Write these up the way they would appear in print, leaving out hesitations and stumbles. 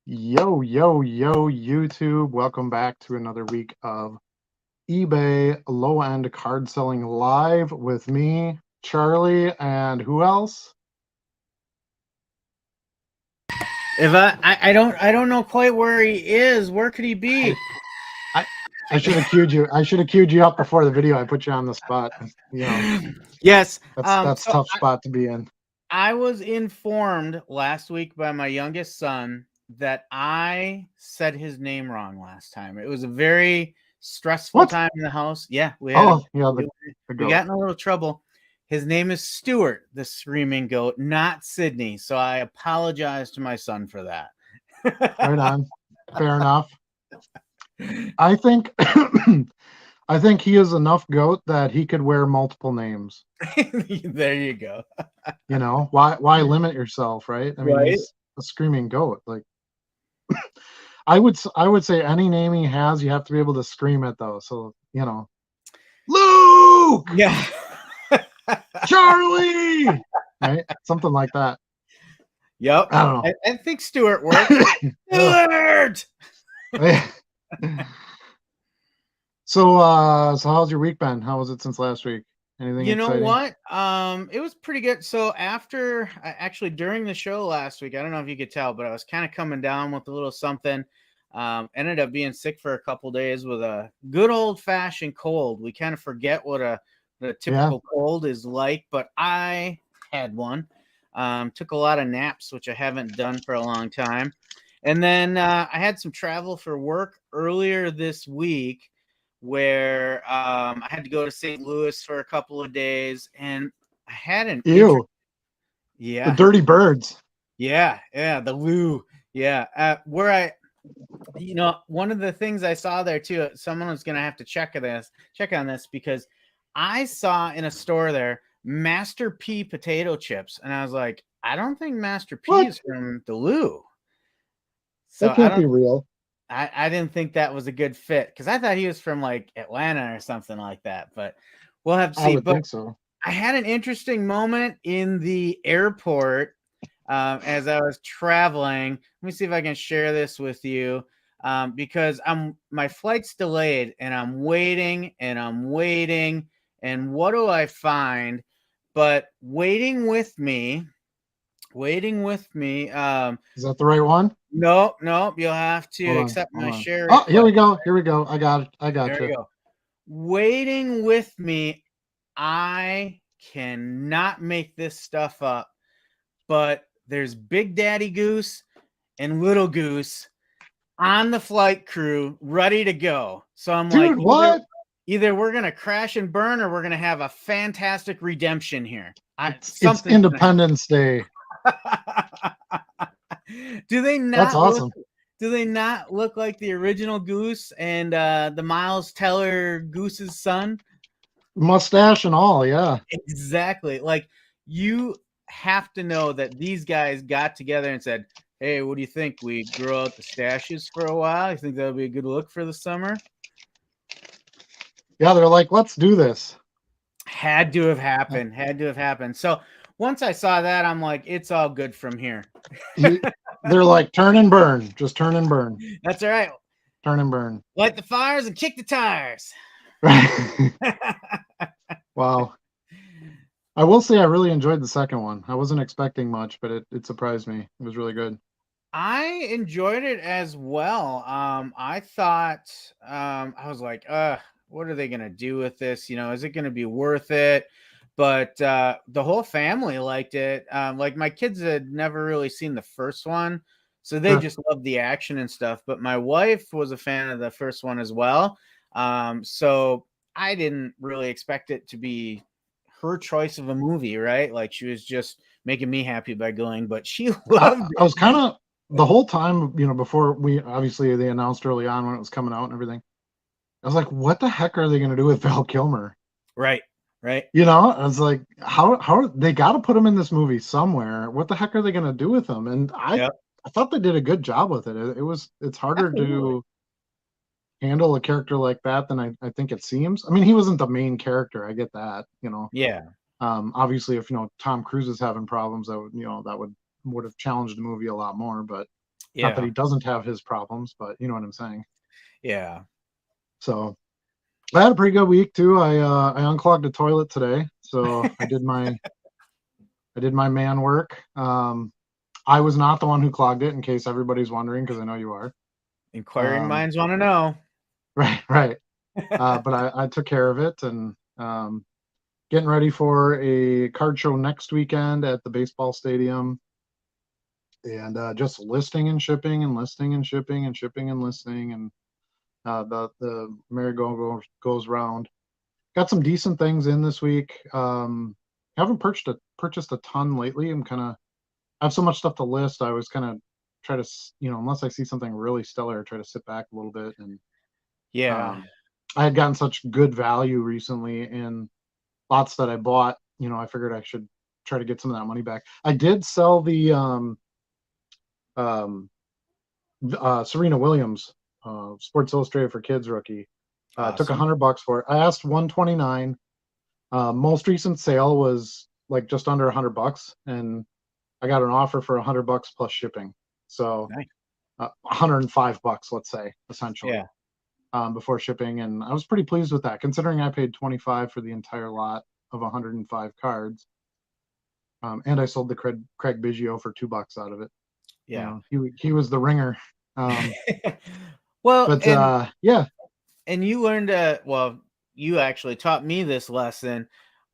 Yo, yo, yo, YouTube. Welcome back to another week of eBay low end card selling live with me, Charlie, and who else? If I don't know quite where he is. Where could he be? I, I should have queued you. I should have queued you up before the video. I put you on the spot. Yes. That's So tough spot to be in. I was informed last week by my youngest son that I said his name wrong last time. It was a very stressful What? time in the house. Yeah, we Yeah, the we goat. got in a little trouble. His name is Stuart, the screaming goat, not Sydney. So I apologize to my son for that. Right on. Fair enough. I think I think he is enough goat that he could wear multiple names. There you go. Why limit yourself, right? I mean, Right? he's a screaming goat. Like I would say any name he has, you have to be able to scream it though. So, Luke, Yeah. Charlie, right? Something like that. Yep. I don't know. I think Stuart worked. Stuart! So how's your week been? How was it since last week? Anything You know exciting? what? It was pretty good. So actually during the show last week, I don't know if you could tell, but I was kind of coming down with a little something. Ended up being sick for a couple days with a good old fashioned cold. We kind of forget what the typical cold is like, but I had one. Took a lot of naps, which I haven't done for a long time. And then I had some travel for work earlier this week where I had to go to St. Louis for a couple of days, and I had an The dirty birds. yeah, the Lou, yeah, where one of the things I saw there too. Someone was gonna have to check on this because I saw in a store there Master P potato chips, and I was like, I don't think Master P is from Duluth. So That can't be real. I didn't think that was a good fit because I thought he was from like Atlanta or something like that, but we'll have to see. I would think so. I had an interesting moment in the airport as I was traveling. Let me see if I can share this with you because my flight's delayed and I'm waiting and what do I find? But waiting with me. Is that the right one? Nope. You'll have to accept my share. Oh, here we go. I got it. I got There you. we go. Waiting with me. I cannot make this stuff up, but there's Big Daddy Goose and Little Goose on the flight crew ready to go. So I'm Dude, like, what? Either we're going to crash and burn or we're going to have a fantastic redemption here. It's Independence Day. Do they not? That's awesome. Do they not look like the original Goose and the Miles Teller Goose's son? Mustache and all, yeah. Exactly. Like, you have to know that these guys got together and said, hey, what do you think? We grow out the stashes for a while? You think that would be a good look for the summer? Yeah, they're like, let's do this. Had to have happened. So once I saw that, I'm like, it's all good from here. They're like, turn and burn. Just turn and burn. That's all right. Turn and burn. Light the fires and kick the tires. Wow. I will say I really enjoyed the second one. I wasn't expecting much, but it surprised me. It was really good. I enjoyed it as well. I thought I was like, what are they gonna do with this? Is it gonna be worth it? But the whole family liked it. Like, my kids had never really seen the first one, so they just loved the action and stuff. But my wife was a fan of the first one as well. So I didn't really expect it to be her choice of a movie, right? Like, she was just making me happy by going, but she loved it. I was kind of the whole time, before they announced early on when it was coming out and everything. I was like, what the heck are they going to do with Val Kilmer? Right. I was like, how they got to put him in this movie somewhere. What the heck are they going to do with him? And I thought they did a good job with it. It's harder to handle a character like that than I think it seems. I mean, he wasn't the main character. I get that, Yeah. Obviously, if Tom Cruise is having problems, that would have challenged the movie a lot more. But Not that Yeah. he doesn't have his problems, but you know what I'm saying. Yeah. So I had a pretty good week too. I unclogged the toilet today, so I did my man work. I was not the one who clogged it, in case everybody's wondering, because I know you are. Inquiring minds want to know. Right, right. But I took care of it, and getting ready for a card show next weekend at the baseball stadium, and just listing and shipping and listing and shipping and shipping and listing, and the merry-go goes round. Got some decent things in this week. Haven't purchased a ton lately. I have so much stuff to list. I was kind of try to, unless I see something really stellar, try to sit back a little bit. And Yeah. um, I had gotten such good value recently in lots that I bought. I figured I should try to get some of that money back. I did sell the um, Serena Williams Sports Illustrated for Kids rookie. Took Awesome. $100 for it. I asked 129. Most recent sale was like just under $100, and I got an offer for $100 plus shipping. So Nice. $105, let's say, essentially, Yeah. before shipping. And I was pretty pleased with that, considering I paid 25 for the entire lot of 105 cards. And I sold the Craig Biggio for $2 out of it. Yeah. He was the ringer. Well, But yeah. And you learned well, you actually taught me this lesson.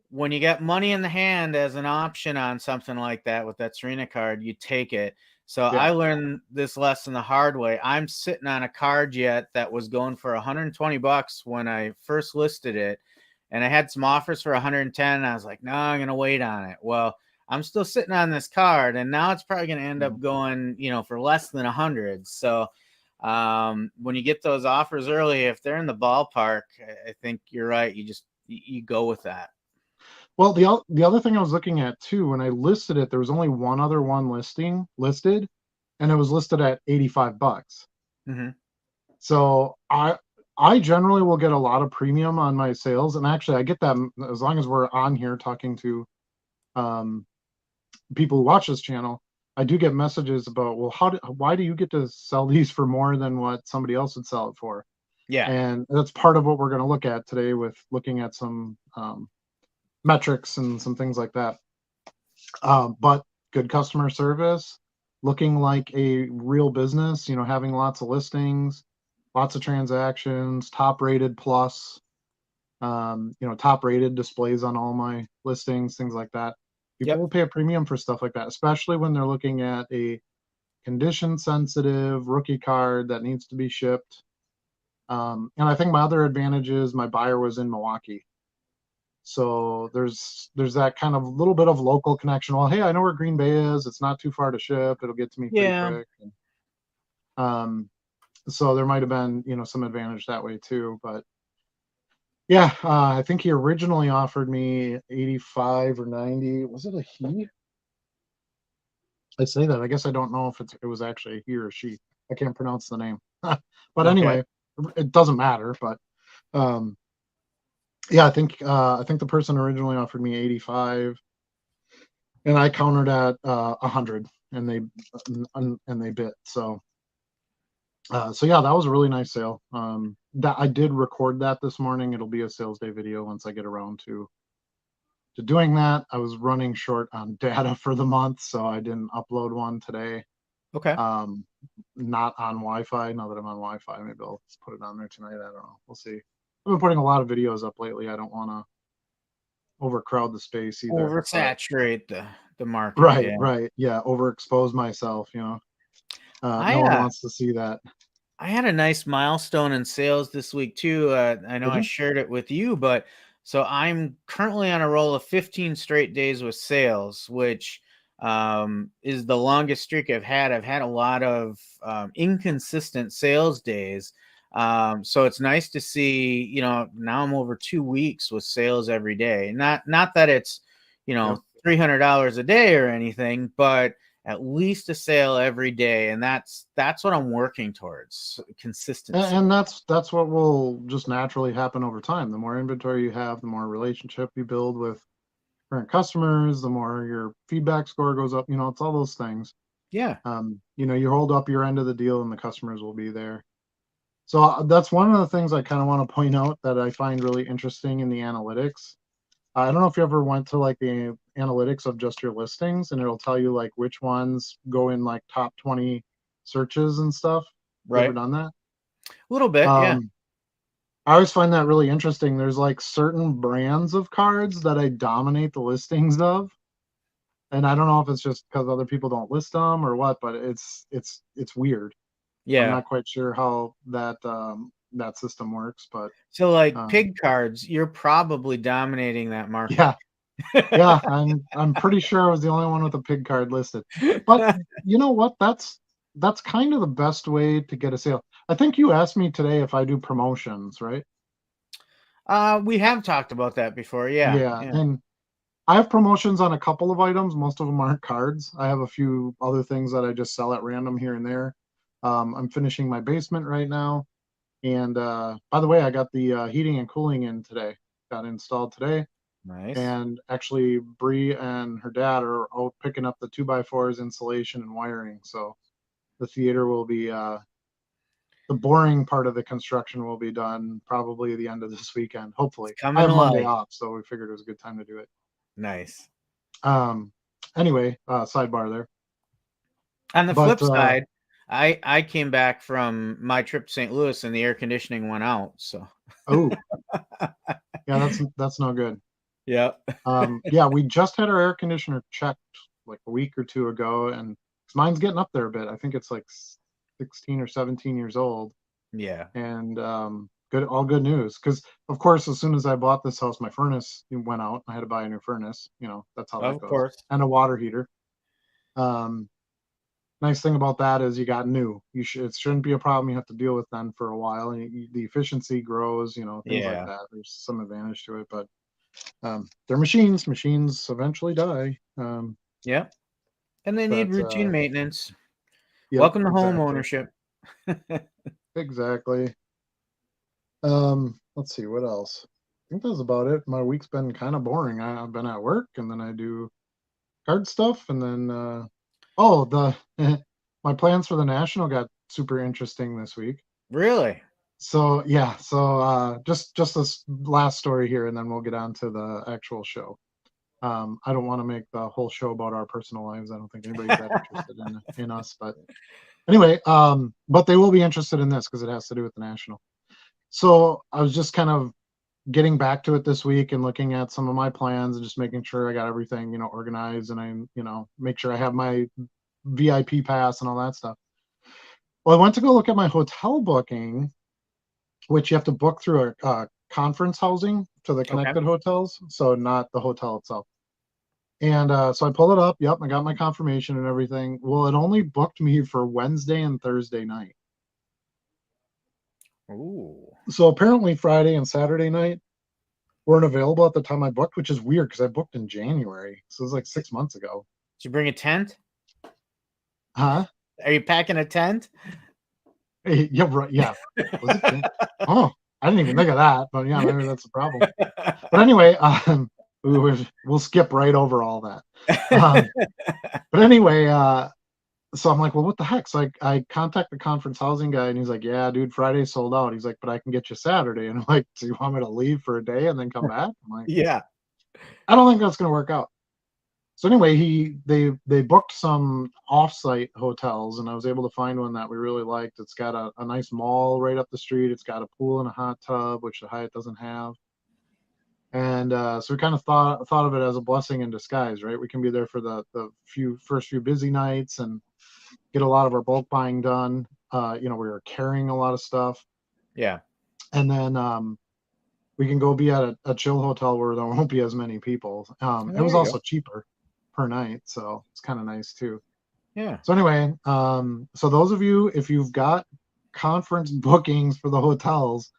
When you get money in the hand as an option on something like that with that Serena card, you take it. So I Yeah. learned this lesson the hard way. I'm sitting on a card yet that was going for $120 when I first listed it, and I had some offers for 110. And I was like, no, I'm gonna wait on it. Well, I'm still sitting on this card, and now it's probably gonna end up going, for less than 100. So when you get those offers early, if they're in the ballpark, I think you're right. You go with that. Well, the other thing I was looking at too, when I listed it, there was only one other one listed, and it was listed at $85. Mm-hmm. So I generally will get a lot of premium on my sales, and actually I get that as long as we're on here talking to um, people who watch this channel. I do get messages about, well, why do you get to sell these for more than what somebody else would sell it for? Yeah. And that's part of what we're going to look at today, with looking at some metrics and some things like that. But good customer service, looking like a real business, having lots of listings, lots of transactions, top rated plus, top rated displays on all my listings, things like that. People Yep. will pay a premium for stuff like that, especially when they're looking at a condition sensitive rookie card that needs to be shipped. And I think my other advantage is my buyer was in Milwaukee. So there's that kind of little bit of local connection. Well, hey, I know where Green Bay is. It's not too far to ship. It'll get to me pretty Yeah. quick. And, so there might have been, some advantage that way too. But yeah, I think he originally offered me 85 or 90. Was it a he? I say that. I guess I don't know if it was actually a he or a she. I can't pronounce the name. But Okay. anyway, it doesn't matter. But yeah, I think the person originally offered me 85, and I countered at 100, and they bit. So yeah, that was a really nice sale. That I did record that this morning. It'll be a sales day video once I get around to doing that. I was running short on data for the month, so I didn't upload one today. Okay. Not on Wi-Fi. Now that I'm on Wi-Fi, maybe I'll put it on there tonight. I don't know. We'll see. I've been putting a lot of videos up lately. I don't want to overcrowd the space either. Oversaturate the market. Right. Yeah. Overexpose myself, no I one wants to see that. I had a nice milestone in sales this week too. I know Did I you? shared it with you, but so I'm currently on a roll of 15 straight days with sales, which is the longest streak I've had. I've had a lot of inconsistent sales days. So it's nice to see, now I'm over 2 weeks with sales every day. Not that it's, Yep. $300 a day or anything, but at least a sale every day, and that's what I'm working towards, consistency. And that's what will just naturally happen over time. The more inventory you have, the more relationship you build with current customers, the more your feedback score goes up. It's all those things. Yeah. You hold up your end of the deal and the customers will be there. So that's one of the things I kind of want to point out that I find really interesting in the analytics. I don't know if you ever went to like the analytics of just your listings, and it'll tell you like which ones go in like top 20 searches and stuff. You ever Right. done that? A little bit, yeah. I always find that really interesting. There's like certain brands of cards that I dominate the listings of, and I don't know if it's just because other people don't list them or what, but it's weird. I'm Yeah. not quite sure how that system works, but So like um, pig cards, you're probably dominating that market. yeah, yeah, I'm pretty sure I was the only one with a pig card listed. But you know what? That's kind of the best way to get a sale. I think you asked me today if I do promotions, right? We have talked about that before. Yeah. Yeah, Yeah. and I have promotions on a couple of items. Most of them aren't cards. I have a few other things that I just sell at random here and there. I'm finishing my basement right now. And by the way, I got the heating and cooling in today. Got installed today. Nice. And actually, Bree and her dad are out picking up the 2x4s insulation and wiring. So the theater will be, the boring part of the construction will be done probably the end of this weekend, It's hopefully. I coming have to Monday life. off, so we figured it was a good time to do it. Nice. Um, anyway, sidebar there. On the But flip side, I came back from my trip to St. Louis and the air conditioning went out. So oh, yeah, that's no good. yeah. Yeah, we just had our air conditioner checked like a week or two ago, and mine's getting up there a bit. I think it's like 16 or 17 years old, Yeah. and all good news. Because of course, as soon as I bought this house, my furnace went out. I had to buy a new furnace. That's how that Of goes, course. and a water heater. Um, Nice thing about that is you got new. It shouldn't be a problem you have to deal with then for a while, and the efficiency grows. Things like Yeah. that. There's some advantage to it, but they're machines. Machines eventually die. Yep. And they need But routine maintenance. yep, Welcome to home exactly, ownership. exactly. Let's see what else. I think that's about it. My week's been kind of boring. I've been at work, and then I do card stuff, and then oh, the my plans for the national got super interesting this week. Really? So yeah, so just this last story here, and then we'll get on to the actual show. I don't want to make the whole show about our personal lives. I don't think anybody's that interested in us, but anyway, but they will be interested in this because it has to do with the national. So I was just kind of getting back to it this week and looking at some of my plans and just making sure I got everything, organized, and make sure I have my VIP pass and all that stuff. Well, I went to go look at my hotel booking, which you have to book through a conference housing to the Okay. connected hotels, so not the hotel itself. And so I pull it up. Yep, I got my confirmation and everything. Well, it only booked me for Wednesday and Thursday night. Ooh. So apparently Friday and Saturday night weren't available at the time I booked, which is weird because I booked in January. So it was like 6 months ago. Did you bring a tent? Huh? Are you packing a tent? Yeah, right. Yeah. Was it? Oh, I didn't even think of that, but yeah, maybe that's the problem. But anyway, we'll skip right over all that. But anyway, so I'm like, well, what the heck? So I contact the conference housing guy, and he's like, yeah, dude, Friday sold out. He's like, but I can get you Saturday. And I'm like, do you want me to leave for a day and then come back? I'm like, Yeah. I don't think that's going to work out. So anyway, they booked some offsite hotels, and I was able to find one that we really liked. It's got a nice mall right up the street. It's got a pool and a hot tub, which the Hyatt doesn't have. And so we kind of thought of it as a blessing in disguise, right? We can be there for the first few busy nights and get a lot of our bulk buying done. We were carrying a lot of stuff, Yeah. and then we can go be at a chill hotel where there won't be as many people. It was also cheaper per night, so it's kind of nice too. Yeah. So anyway, so those of you, if you've got conference bookings for the hotels,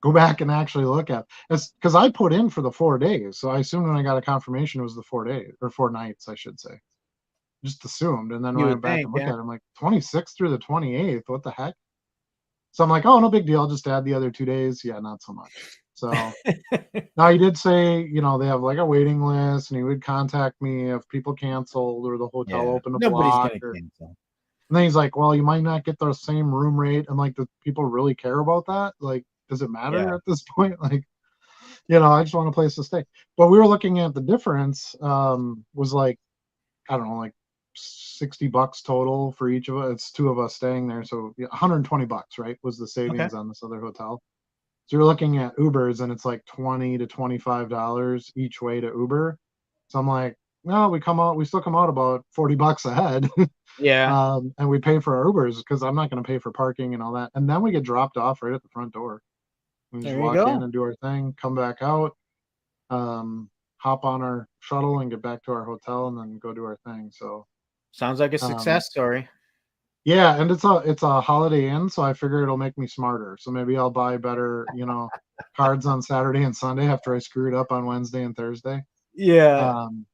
go back and actually look at it's because I put in for the 4 days. So I assumed when I got a confirmation it was the 4 days or 4 nights, I should say. Just assumed. And then when You I would went back think, and looked yeah. at it, I'm like 26th through the 28th. What the heck? So I'm like, oh, no big deal. I'll just add the other 2 days. Yeah, not so much. So now he did say, they have like a waiting list, and he would contact me if people canceled or the hotel Yeah. opened a Nobody's block. gonna cancel. And then he's like, well, you might not get the same room rate. And like, do people really care about that? Like, does it matter Yeah. at this point? Like, I just want a place to stay. But we were looking at the difference, was like, I don't know, like $60 total for each of us. It's two of us staying there. So $120, right, was the Okay. savings on this other hotel. So you're looking at Ubers and it's like $20 to $25 each way to Uber. So I'm like, no, we still come out about $40 a head. Yeah. And we pay for our Ubers because I'm not going to pay for parking and all that. And then we get dropped off right at the front door. We just There you walk in go. and do our thing, come back out, hop on our shuttle and get back to our hotel and then go do our thing. So Sounds like a um, success story. yeah, and it's a Holiday Inn, so I figure it'll make me smarter. So maybe I'll buy better, cards on Saturday and Sunday after I screwed up on Wednesday and Thursday. Yeah. Um,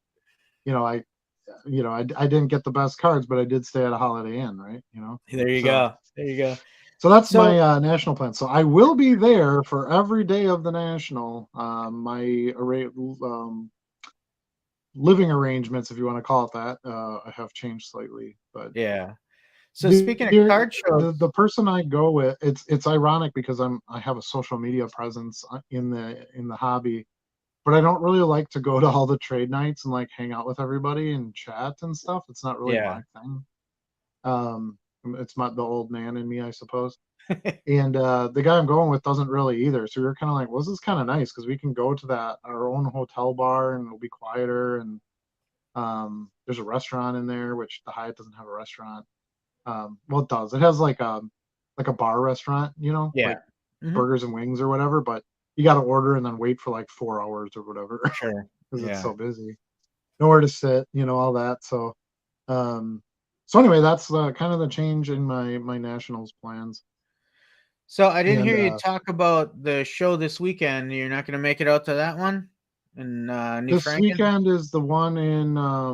I I didn't get the best cards, but I did stay at a Holiday Inn, right? There you So go. There you go. so that's So my national plan. So I will be there for every day of the national. Living arrangements, if you want to call it that, I have changed slightly, but yeah. So the speaking of card shows, the person I go with, it's ironic because I have a social media presence in the hobby, but I don't really like to go to all the trade nights and like hang out with everybody and chat and stuff. It's not really yeah. my thing. It's not the old man in me, I suppose. And the guy I'm going with doesn't really either. So we were kind of like, well, this is kind of nice because we can go to our own hotel bar and it'll be quieter. And there's a restaurant in there, which the Hyatt doesn't have a restaurant. Well, it does. It has like a bar restaurant, Yeah. like Mhm. burgers and wings or whatever. But you got to order and then wait for like 4 hours or whatever Sure. because it's Yeah. so busy. Nowhere to sit, all that. Um, so anyway, that's kind of the change in my nationals plans. So I didn't And hear you talk about the show this weekend. You're not going to make it out to that one in New this Franken? weekend is the one in I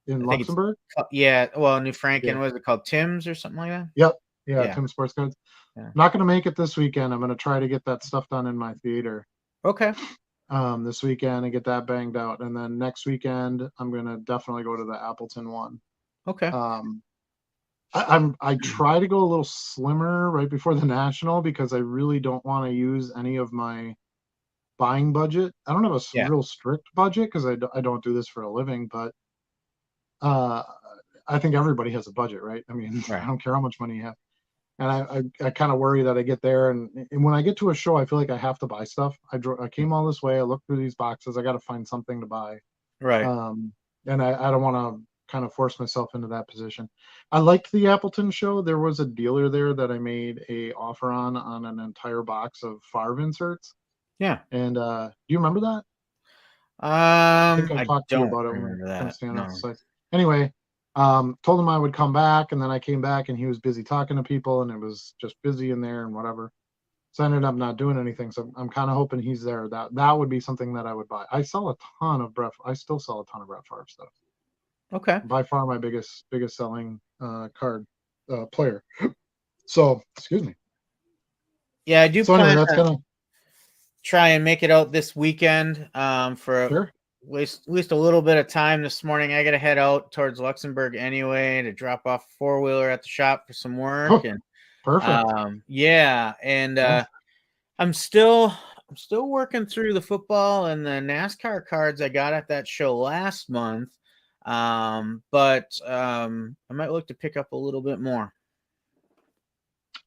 think it's Luxembourg. yeah. Well, New Franken. Yeah. What is it called? Tim's or something like that? Yep. Yeah. Yeah. Tim Sports Cards. Yeah. Not going to make it this weekend. I'm going to try to get that stuff done in my theater Okay. this weekend and get that banged out. And then next weekend, I'm going to definitely go to the Appleton one. Okay. Um, I try to go a little slimmer right before the national because I really don't want to use any of my buying budget. I don't have a Yeah. real strict budget because I don't do this for a living, but uh, I think everybody has a budget, right? I mean, I Right. don't care how much money you have. And I kind of worry that I get there and when I get to a show, I feel like I have to buy stuff. I came all this way. I looked through these boxes. I got to find something to buy. Right. Um, and I don't want to kind of force myself into that position. I liked the Appleton show. There was a dealer there that I made a offer on an entire box of Favre inserts. Yeah. And do you remember that? I think I I talked to you don't about it when we were remember kind of that. standing No. outside. Anyway, told him I would come back, and then I came back, and he was busy talking to people, and it was just busy in there and whatever. So I ended up not doing anything. So I'm kind of hoping he's there. That would be something that I would buy. I sell a ton of Brett. I still sell a ton of Brett Favre stuff. Okay. By far my biggest selling card player. So excuse me. Yeah, I do So anyway, plan that's to kind of try and make it out this weekend. For sure. at least a little bit of time this morning. I got to head out towards Luxembourg anyway to drop off a 4-wheeler at the shop for some work. Oh, And perfect. yeah, and Yes. I'm still working through the football and the NASCAR cards I got at that show last month. But I might look to pick up a little bit more.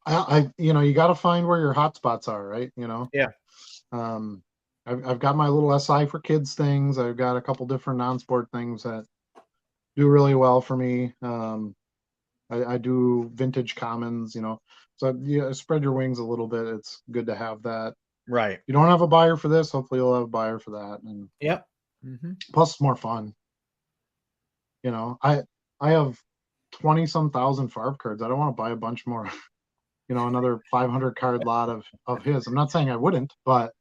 You got to find where your hot spots are, right? Yeah. I've got my little SI for kids things. I've got a couple different non-sport things that do really well for me. I do vintage commons, so yeah, spread your wings a little bit. It's good to have that. Right. You don't have a buyer for this, hopefully you'll have a buyer for that. And Yep. Mm-hmm. plus it's more fun. I have 20 some thousand Favre cards. I don't want to buy a bunch more, another 500 card lot of his. I'm not saying I wouldn't, but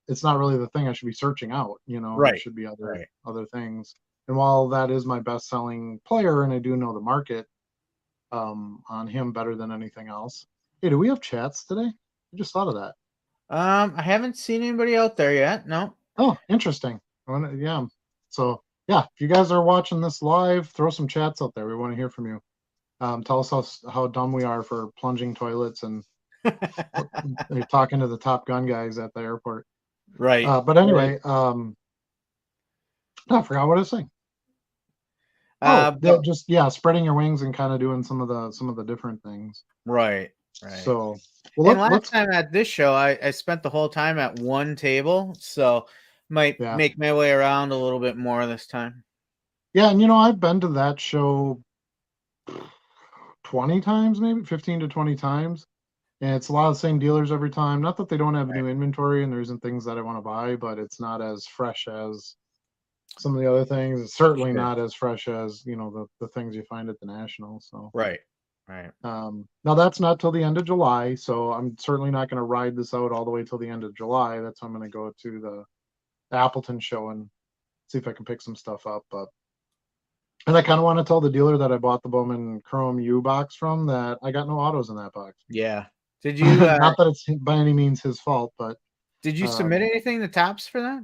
it's not really the thing I should be searching out. It Right. should be Right. other things. And while that is my best selling player, and I do know the market on him better than anything else. Hey, do we have chats today? I just thought of that. I haven't seen anybody out there yet. No. Oh, interesting. Yeah. So yeah, if you guys are watching this live, throw some chats out there. We want to hear from you. Tell us how dumb we are for plunging toilets and talking to the Top Gun guys at the airport. Right. But anyway, I forgot what I was saying. Just spreading your wings and kind of doing some of the different things. Right. So, well, last time at this show, I spent the whole time at one table, so might make my way around a little bit more this time. Yeah, and I've been to that show 20 times, maybe 15 to 20 times. And it's a lot of the same dealers every time. Not that they don't have new inventory and there isn't things that I want to buy, but it's not as fresh as some of the other things. It's certainly not as fresh as, the things you find at the National. So Right. Now that's not till the end of July, so I'm certainly not going to ride this out all the way till the end of July. That's when I'm going to go to the Appleton show and see if I can pick some stuff up. And I kind of want to tell the dealer that I bought the Bowman Chrome U box from that I got no autos in that box. Yeah. Did you? Not that it's by any means his fault, but did you submit anything to Topps for that?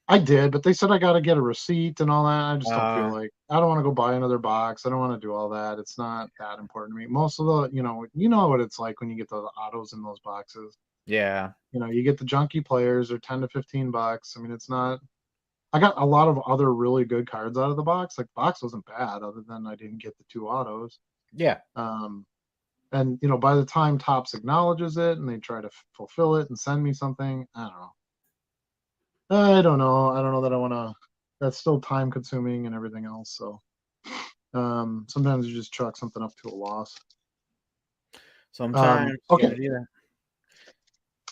I did, but they said I got to get a receipt and all that. I just don't feel like I don't want to go buy another box. I don't want to do all that. It's not that important to me. Most of the, you know what it's like when you get the autos in those boxes. Yeah. You get the junky players, they're $10 to $15. I mean, it's not. I got a lot of other really good cards out of the box. Like the box wasn't bad, other than I didn't get the 2 autos. Yeah. And by the time Topps acknowledges it and they try to fulfill it and send me something, I don't know. I don't know that I want to. That's still time consuming and everything else. So sometimes you just chalk something up to a loss. Sometimes. Okay.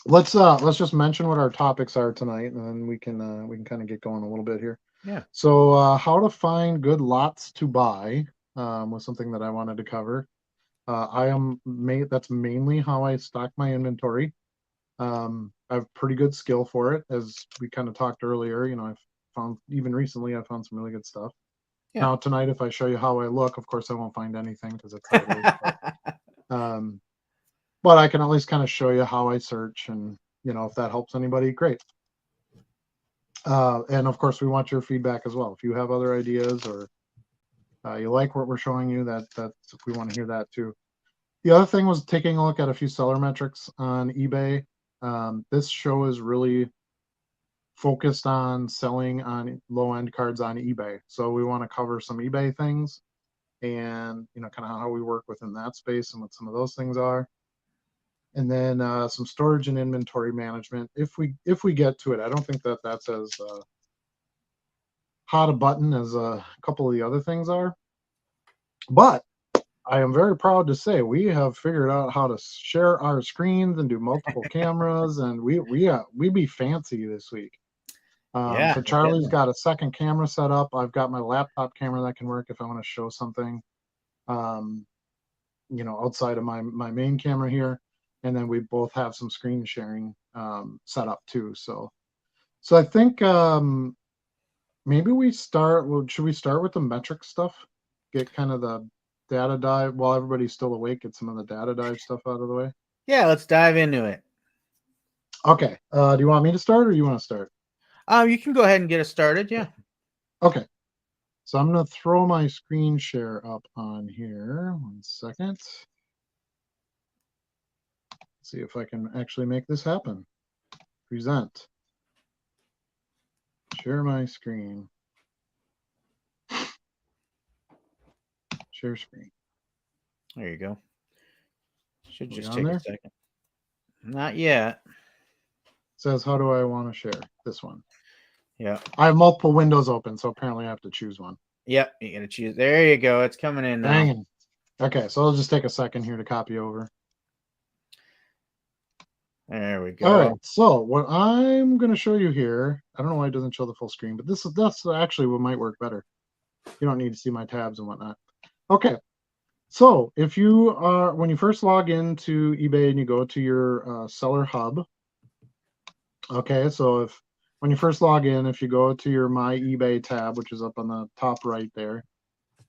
Let's just mention what our topics are tonight, and then we can kind of get going a little bit here. Yeah. So how to find good lots to buy was something that I wanted to cover. That's mainly how I stock my inventory. I have pretty good skill for it, as we kind of talked earlier. I've found even recently I found some really good stuff. Yeah. Now tonight, if I show you how I look, of course I won't find anything because that's how it is. But I can at least kind of show you how I search, and if that helps anybody, great. And of course, we want your feedback as well. If you have other ideas or you like what we're showing you, that's we want to hear that too. The other thing was taking a look at a few seller metrics on eBay. This show is really focused on selling on low-end cards on eBay. So we want to cover some eBay things and, kind of how we work within that space and what some of those things are. And then some storage and inventory management. If we get to it, I don't think that's as hot a button as a couple of the other things are. But I am very proud to say we have figured out how to share our screens and do multiple cameras, and we be fancy this week. So Charlie's got a second camera set up. I've got my laptop camera that can work if I want to show something, outside of my main camera here. And then we both have some screen sharing set up too. So I think maybe we start. Well, should we start with the metric stuff? Get kind of the data dive while everybody's still awake. Get some of the data dive stuff out of the way. Yeah, let's dive into it. Okay. Do you want me to start or you want to start? You can go ahead and get us started. Yeah. Okay. So I'm going to throw my screen share up on here. 1 second. See if I can actually make this happen. Present. Share my screen. Share screen. There you go. Should just take a second. Not yet. It says, how do I want to share? This one. Yeah. I have multiple windows open, so apparently I have to choose one. Yep, you gotta choose. There you go. It's coming in now. Dang. Okay, so I'll just take a second here to copy over. There we go. All right, so what I'm going to show you here, I don't know why it doesn't show the full screen, but that's actually what might work better. You don't need to see my tabs and whatnot. Okay, so if you are, when you first log into eBay and you go to your seller hub, okay, so when you first log in, if you go to your My eBay tab, which is up on the top right there,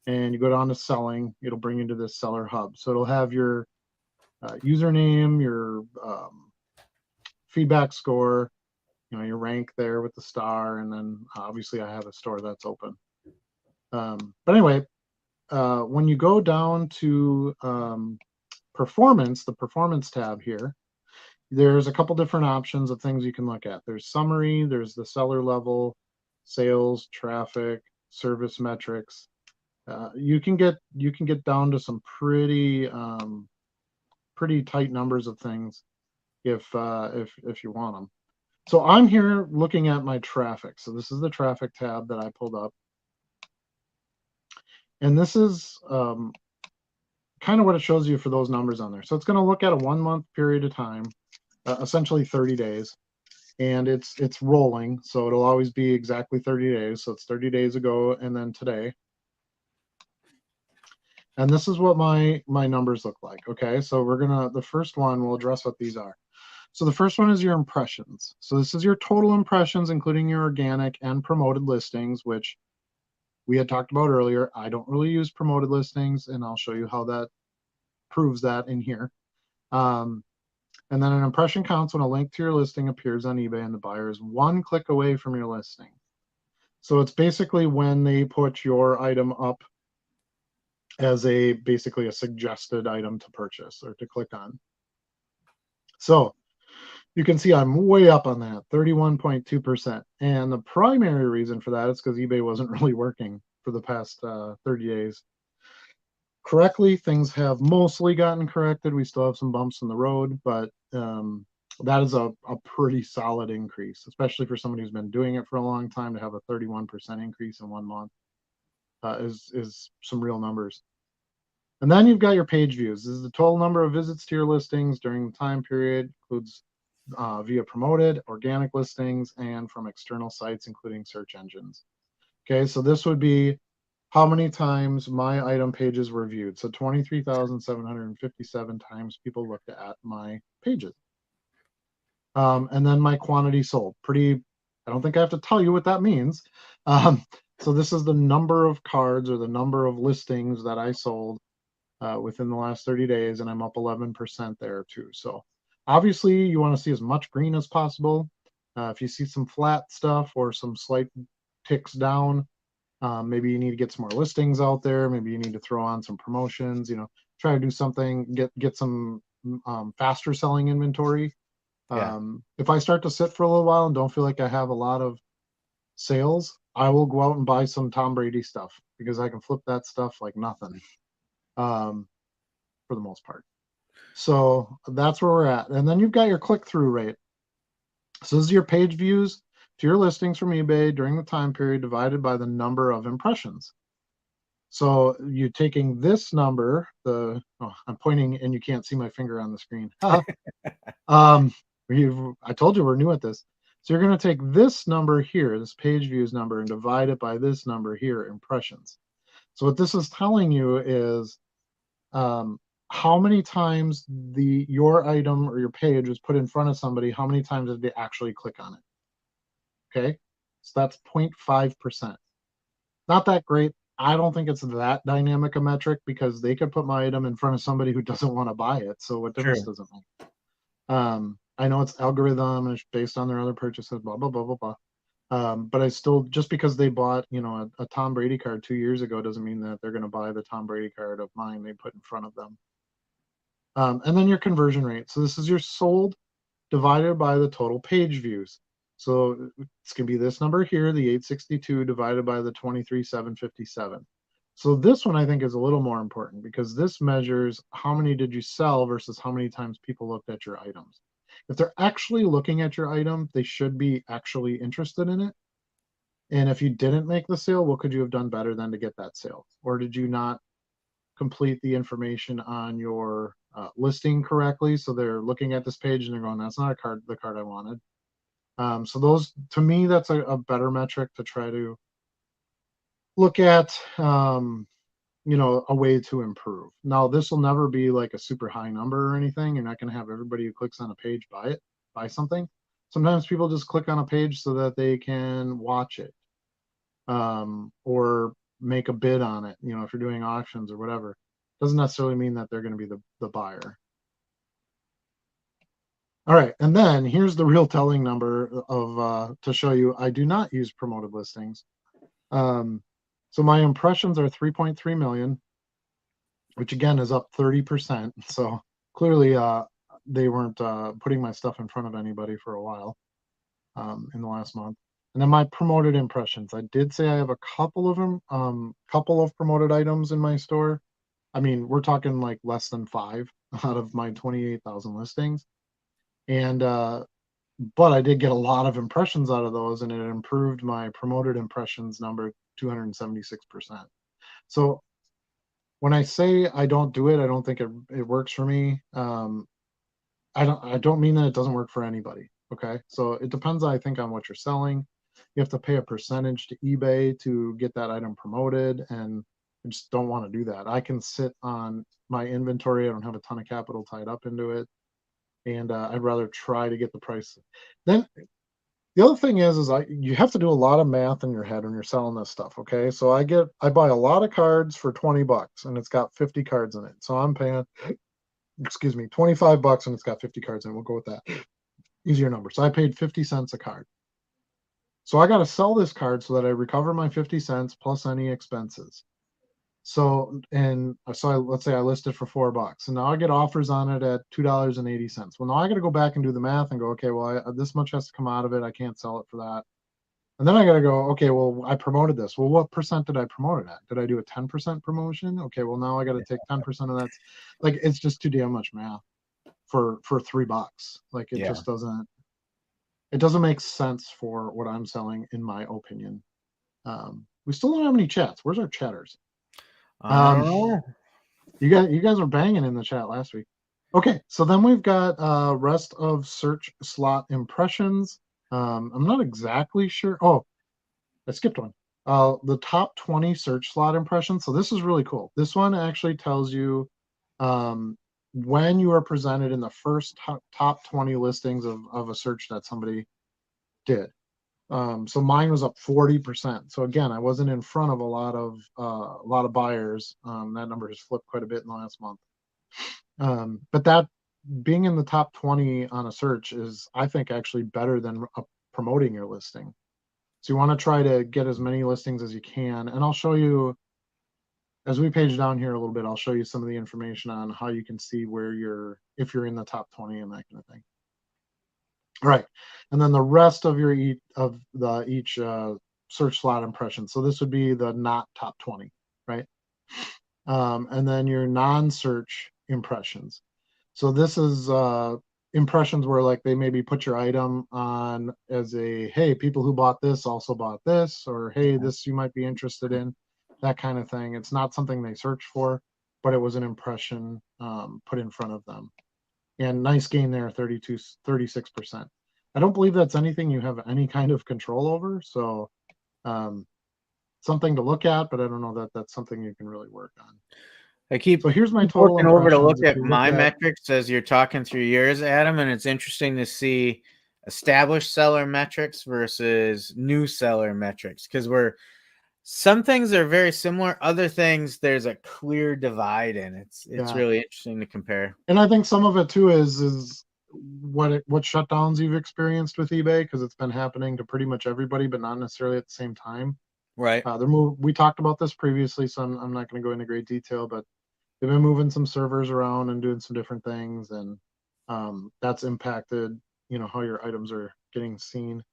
and you go down to selling, it'll bring you to this seller hub. So it'll have your username, your feedback score, your rank there with the star, and then obviously I have a store that's open. But anyway, when you go down to performance, the performance tab here, there's a couple different options of things you can look at. There's summary, there's the seller level, sales, traffic, service metrics. You can get down to some pretty tight numbers of things if you want them. So I'm here looking at my traffic. So this is the traffic tab that I pulled up, and this is kind of what it shows you for those numbers on there. So it's going to look at a 1 month period of time, essentially 30 days, and it's rolling. So it'll always be exactly 30 days. So it's 30 days ago and then today. And this is what my numbers look like. Okay, so the first one, we'll address what these are. So the first one is your impressions. So this is your total impressions, including your organic and promoted listings, which we had talked about earlier. I don't really use promoted listings, and I'll show you how that proves that in here. And then an impression counts when a link to your listing appears on eBay and the buyer is 1 click away from your listing. So it's basically when they put your item up as basically a suggested item to purchase or to click on. So you can see I'm way up on that, 31.2%. And the primary reason for that is because eBay wasn't really working for the past 30 days correctly. Things have mostly gotten corrected. We still have some bumps in the road, but that is a pretty solid increase, especially for somebody who's been doing it for a long time. To have a 31% increase in 1 month is some real numbers. And then you've got your page views. This is the total number of visits to your listings during the time period, includes via promoted, organic listings, and from external sites, including search engines. Okay, so this would be how many times my item pages were viewed. So 23,757 times people looked at my pages. And then my quantity sold. I don't think I have to tell you what that means. So this is the number of cards or the number of listings that I sold within the last 30 days, and I'm up 11% there too. So obviously you want to see as much green as possible. If you see some flat stuff or some slight ticks down, maybe you need to get some more listings out there. Maybe you need to throw on some promotions, try to do something, get some faster selling inventory. Yeah. If I start to sit for a little while and don't feel like I have a lot of sales, I will go out and buy some Tom Brady stuff because I can flip that stuff like nothing. For the most part. So that's where we're at. And then you've got your click-through rate. So this is your page views to your listings from eBay during the time period divided by the number of impressions. So you're taking this number, I'm pointing and you can't see my finger on the screen. I told you we're new at this. So you're going to take this number here, this page views number, and divide it by this number here, impressions. So what this is telling you is how many times your item or your page was put in front of somebody, how many times did they actually click on it? Okay, so that's 0.5%. Not that great. I don't think it's that dynamic a metric because they could put my item in front of somebody who doesn't want to buy it. So what difference does it make? I know it's algorithm and it's based on their other purchases, blah, blah, blah, blah, blah. But I still, just because they bought, a Tom Brady card 2 years ago doesn't mean that they're going to buy the Tom Brady card of mine they put in front of them. And then your conversion rate. So this is your sold divided by the total page views. So it's going to be this number here, the 862 divided by the 23,757. So this one I think is a little more important because this measures how many did you sell versus how many times people looked at your items. If they're actually looking at your item, they should be actually interested in it. And if you didn't make the sale, what could you have done better than to get that sale? Or did you not complete the information on your listing correctly? So they're looking at this page and they're going, that's not the card I wanted. So those, to me, that's a better metric to try to look at, a way to improve. Now, this will never be like a super high number or anything. You're not going to have everybody who clicks on a page buy something. Sometimes people just click on a page so that they can watch it, or make a bid on it. If you're doing auctions or whatever, doesn't necessarily mean that they're going to be the buyer. All right, and then here's the real telling number of to show you I do not use promoted listings. So my impressions are 3.3 million, which again is up 30%. So clearly, they weren't putting my stuff in front of anybody for a while in the last month. And then my promoted impressions, I did say I have a couple of them, couple of promoted items in my store. I mean, we're talking like less than 5 out of my 28,000 listings. And but I did get a lot of impressions out of those, and it improved my promoted impressions number 276%. So when I say I don't do it, I don't think it works for me. I don't mean that it doesn't work for anybody. Okay, so it depends, I think, on what you're selling. You have to pay a percentage to eBay to get that item promoted, and I just don't want to do that. I can sit on my inventory. I don't have a ton of capital tied up into it, and I'd rather try to get the price. Then the other thing is you have to do a lot of math in your head when you're selling this stuff. Okay, so I buy a lot of cards for $20, and it's got 50 cards in it. So I'm paying, excuse me, $25, and it's got 50 cards in it. We'll go with that. Easier number. So I paid 50 cents a card. So I got to sell this card so that I recover my 50 cents plus any expenses. So let's say I list it for $4, and now I get offers on it at $2.80. Well, now I got to go back and do the math and go, okay, well, this much has to come out of it. I can't sell it for that. And then I got to go, okay, well, I promoted this. Well, what percent did I promote it at? Did I do a 10% promotion? Okay, well, now I got to take 10% of that. Like, it's just too damn much math for $3. Like, it just doesn't make sense for what I'm selling, in my opinion. We still don't have any chats. Where's our chatters? You guys were banging in the chat last week. Okay, so then we've got rest of search slot impressions. I'm not exactly sure. Oh, I skipped one. The top 20 search slot impressions. So this is really cool. This one actually tells you when you are presented in the first top 20 listings of a search that somebody did. So mine was up 40%. So again, I wasn't in front of a lot of buyers. That number has flipped quite a bit in the last month. But that being in the top 20 on a search is, I think, actually better than promoting your listing. So you want to try to get as many listings as you can. And I'll show you, as we page down here a little bit, I'll show you some of the information on how you can see where if you're in the top 20 and that kind of thing. All right, and then the rest of each search slot impression. So this would be the not top 20, right? And then your non-search impressions. So this is impressions where, like, they maybe put your item on as a, hey, people who bought this also bought this, or hey, this you might be interested in, that kind of thing. It's not something they searched for, but it was an impression put in front of them. And nice gain there, 36%. I don't believe that's anything you have any kind of control over. So something to look at, but I don't know that that's something you can really work on. So here's my total looking over to look at my metrics as you're talking through yours, Adam, and it's interesting to see established seller metrics versus new seller metrics, because some things are very similar. Other things, there's a clear divide in. It's really interesting to compare. And I think some of it too is what shutdowns you've experienced with eBay, because it's been happening to pretty much everybody, but not necessarily at the same time. Right. We talked about this previously, so I'm not going to go into great detail, but they've been moving some servers around and doing some different things, and that's impacted, how your items are getting seen.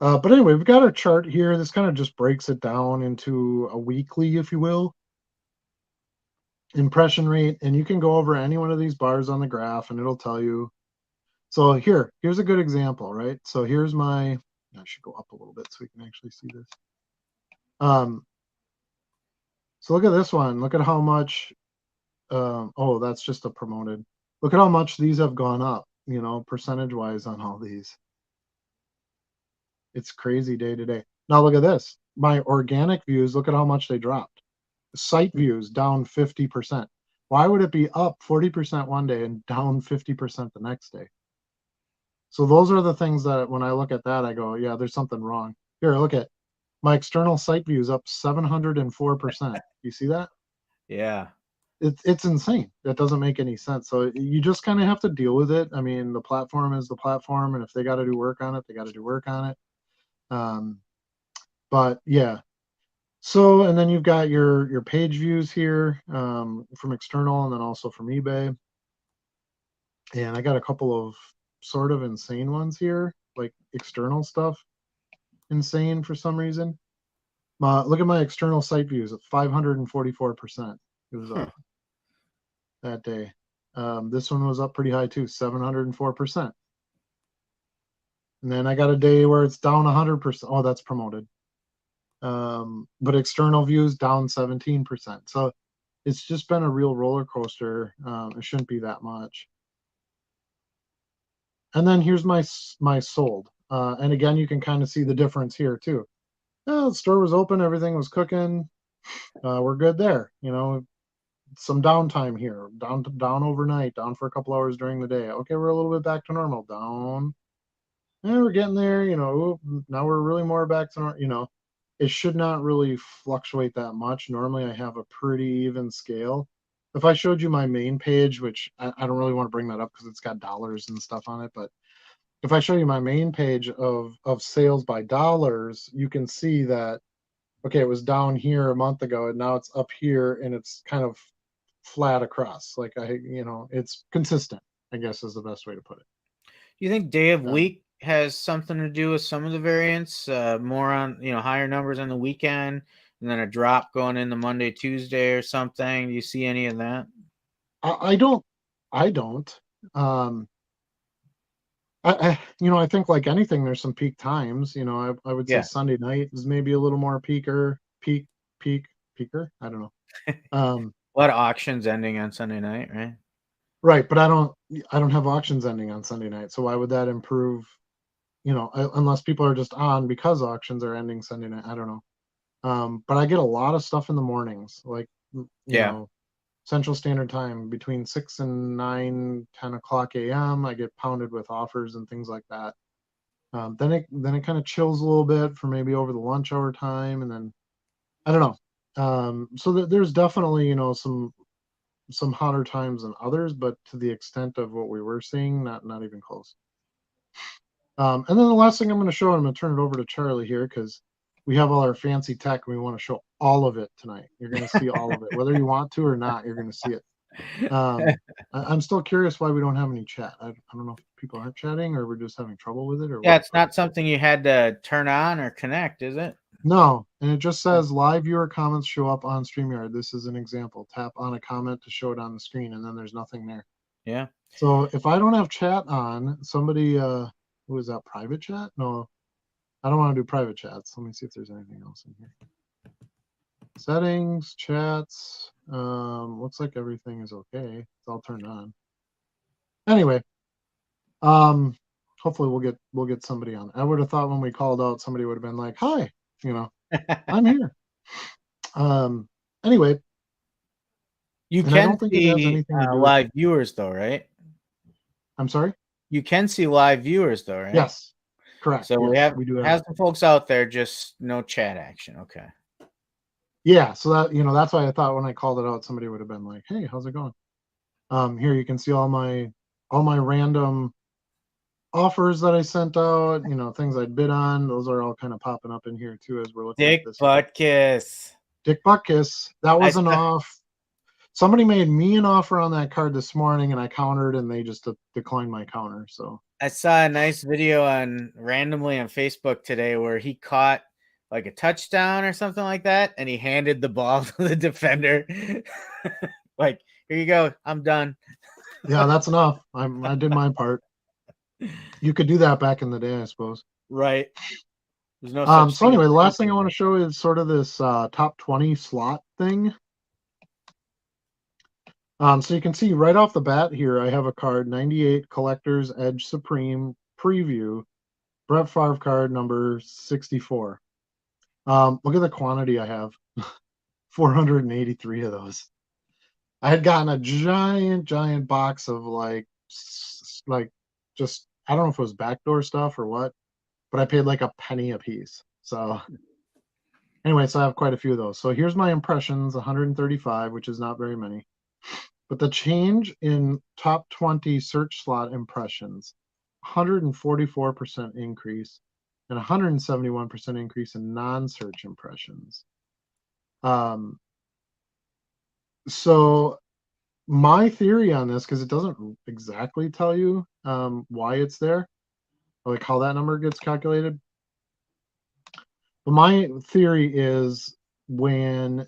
But anyway, we've got our chart here. This kind of just breaks it down into a weekly, if you will, impression rate, and you can go over any one of these bars on the graph and it'll tell you. So here's a good example, right? So here's I should go up a little bit so we can actually see this. So look at this one. Look at how much, oh, that's just a promoted. Look at how much these have gone up, percentage wise on all these. It's crazy day to day. Now look at this. My organic views, look at how much they dropped. Site views down 50%. Why would it be up 40% one day and down 50% the next day? So those are the things that when I look at that, I go, yeah, there's something wrong. Here, look at my external site views up 704%. You see that? Yeah. it's insane. That doesn't make any sense. So you just kind of have to deal with it. I mean, the platform is the platform, and if they got to do work on it, they got to do work on it. But yeah. So, and then you've got your page views here from external, and then also from eBay. And I got a couple of sort of insane ones here, like external stuff. Insane for some reason. Look at my external site views at 544%. It was up that day. This one was up pretty high too, 704%. And then I got a day where it's down 100%. Oh, that's promoted. But external views down 17%. So it's just been a real roller coaster. It shouldn't be that much. And then here's my sold. And again, you can kind of see the difference here too. The store was open, everything was cooking. We're good there. You know, some downtime here, down overnight, down for a couple hours during the day. Okay, we're a little bit back to normal. Down. And we're getting there. You know, now we're really more back to normal. You know, it should not really fluctuate that much. Normally, I have a pretty even scale. If I showed you my main page, which I don't really want to bring that up because it's got dollars and stuff on it, but if I show you my main page of sales by dollars, you can see that, okay, it was down here a month ago and now it's up here and it's kind of flat across. Like it's consistent, I guess is the best way to put it. You think day of week has something to do with some of the variance, more on, higher numbers on the weekend and then a drop going into Monday, Tuesday or something? Do you see any of that? I don't. I think like anything, there's some peak times. I would say Sunday night is maybe a little more peaker. I don't know. A lot of auctions ending on Sunday night, right? Right, but I don't have auctions ending on Sunday night, so why would that improve? Unless people are just on because auctions are ending Sunday night. I don't know. But I get a lot of stuff in the mornings, like you know, Central Standard Time between 6 and 9, 10 o'clock a.m. I get pounded with offers and things like that. Then it kind of chills a little bit for maybe over the lunch hour time, and then I don't know. So there's definitely some hotter times than others, but to the extent of what we were seeing, not even close. And then the last thing I'm going to show, and I'm going to turn it over to Charlie here because we have all our fancy tech and we want to show all of it tonight. You're going to see all of it, whether you want to or not. You're going to see it. I'm still curious why we don't have any chat. I don't know if people aren't chatting or we're just having trouble with it, or yeah, it's not something you had to turn on or connect, is it? No, and it just says live viewer comments show up on StreamYard. This is an example. Tap on a comment to show it on the screen, and then there's nothing there. Yeah. So if I don't have chat on, somebody who is that, private chat? No, I don't want to do private chats. Let me see if there's anything else in here. Settings, chats. Looks like everything is okay. It's all turned on. Anyway, hopefully we'll get somebody on. I would have thought when we called out, somebody would have been like, "Hi, I'm here." Anyway, you can see live viewers though, right? I'm sorry? You can see live viewers though, right? Yes, correct. So yes, we have some folks out there, just no chat action. Okay. Yeah, so that that's why I thought when I called it out, somebody would have been like, "Hey, how's it going?" Here you can see all my random offers that I sent out, things I'd bid on. Those are all kind of popping up in here too as we're looking at this. Dick Butkus. That was an off. Somebody made me an offer on that card this morning and I countered and they just declined my counter. So I saw a nice video randomly on Facebook today where he caught like a touchdown or something like that and he handed the ball to the defender. Like, here you go, I'm done. Yeah, that's enough. I did my part. You could do that back in the day, I suppose. Right. There's no so anyway, the last thing I want to show is sort of this top 20 slot thing. So you can see right off the bat here, I have a card, 98 Collector's Edge Supreme Preview, Brett Favre card number 64. Look at the quantity I have, 483 of those. I had gotten a giant box of like just, I don't know if it was backdoor stuff or what, but I paid like a penny a piece. So anyway, so I have quite a few of those. So here's my impressions, 135, which is not very many. But the change in top 20 search slot impressions, 144% increase, and 171% increase in non-search impressions. So my theory on this, because it doesn't exactly tell you why it's there, or like how that number gets calculated. But my theory is when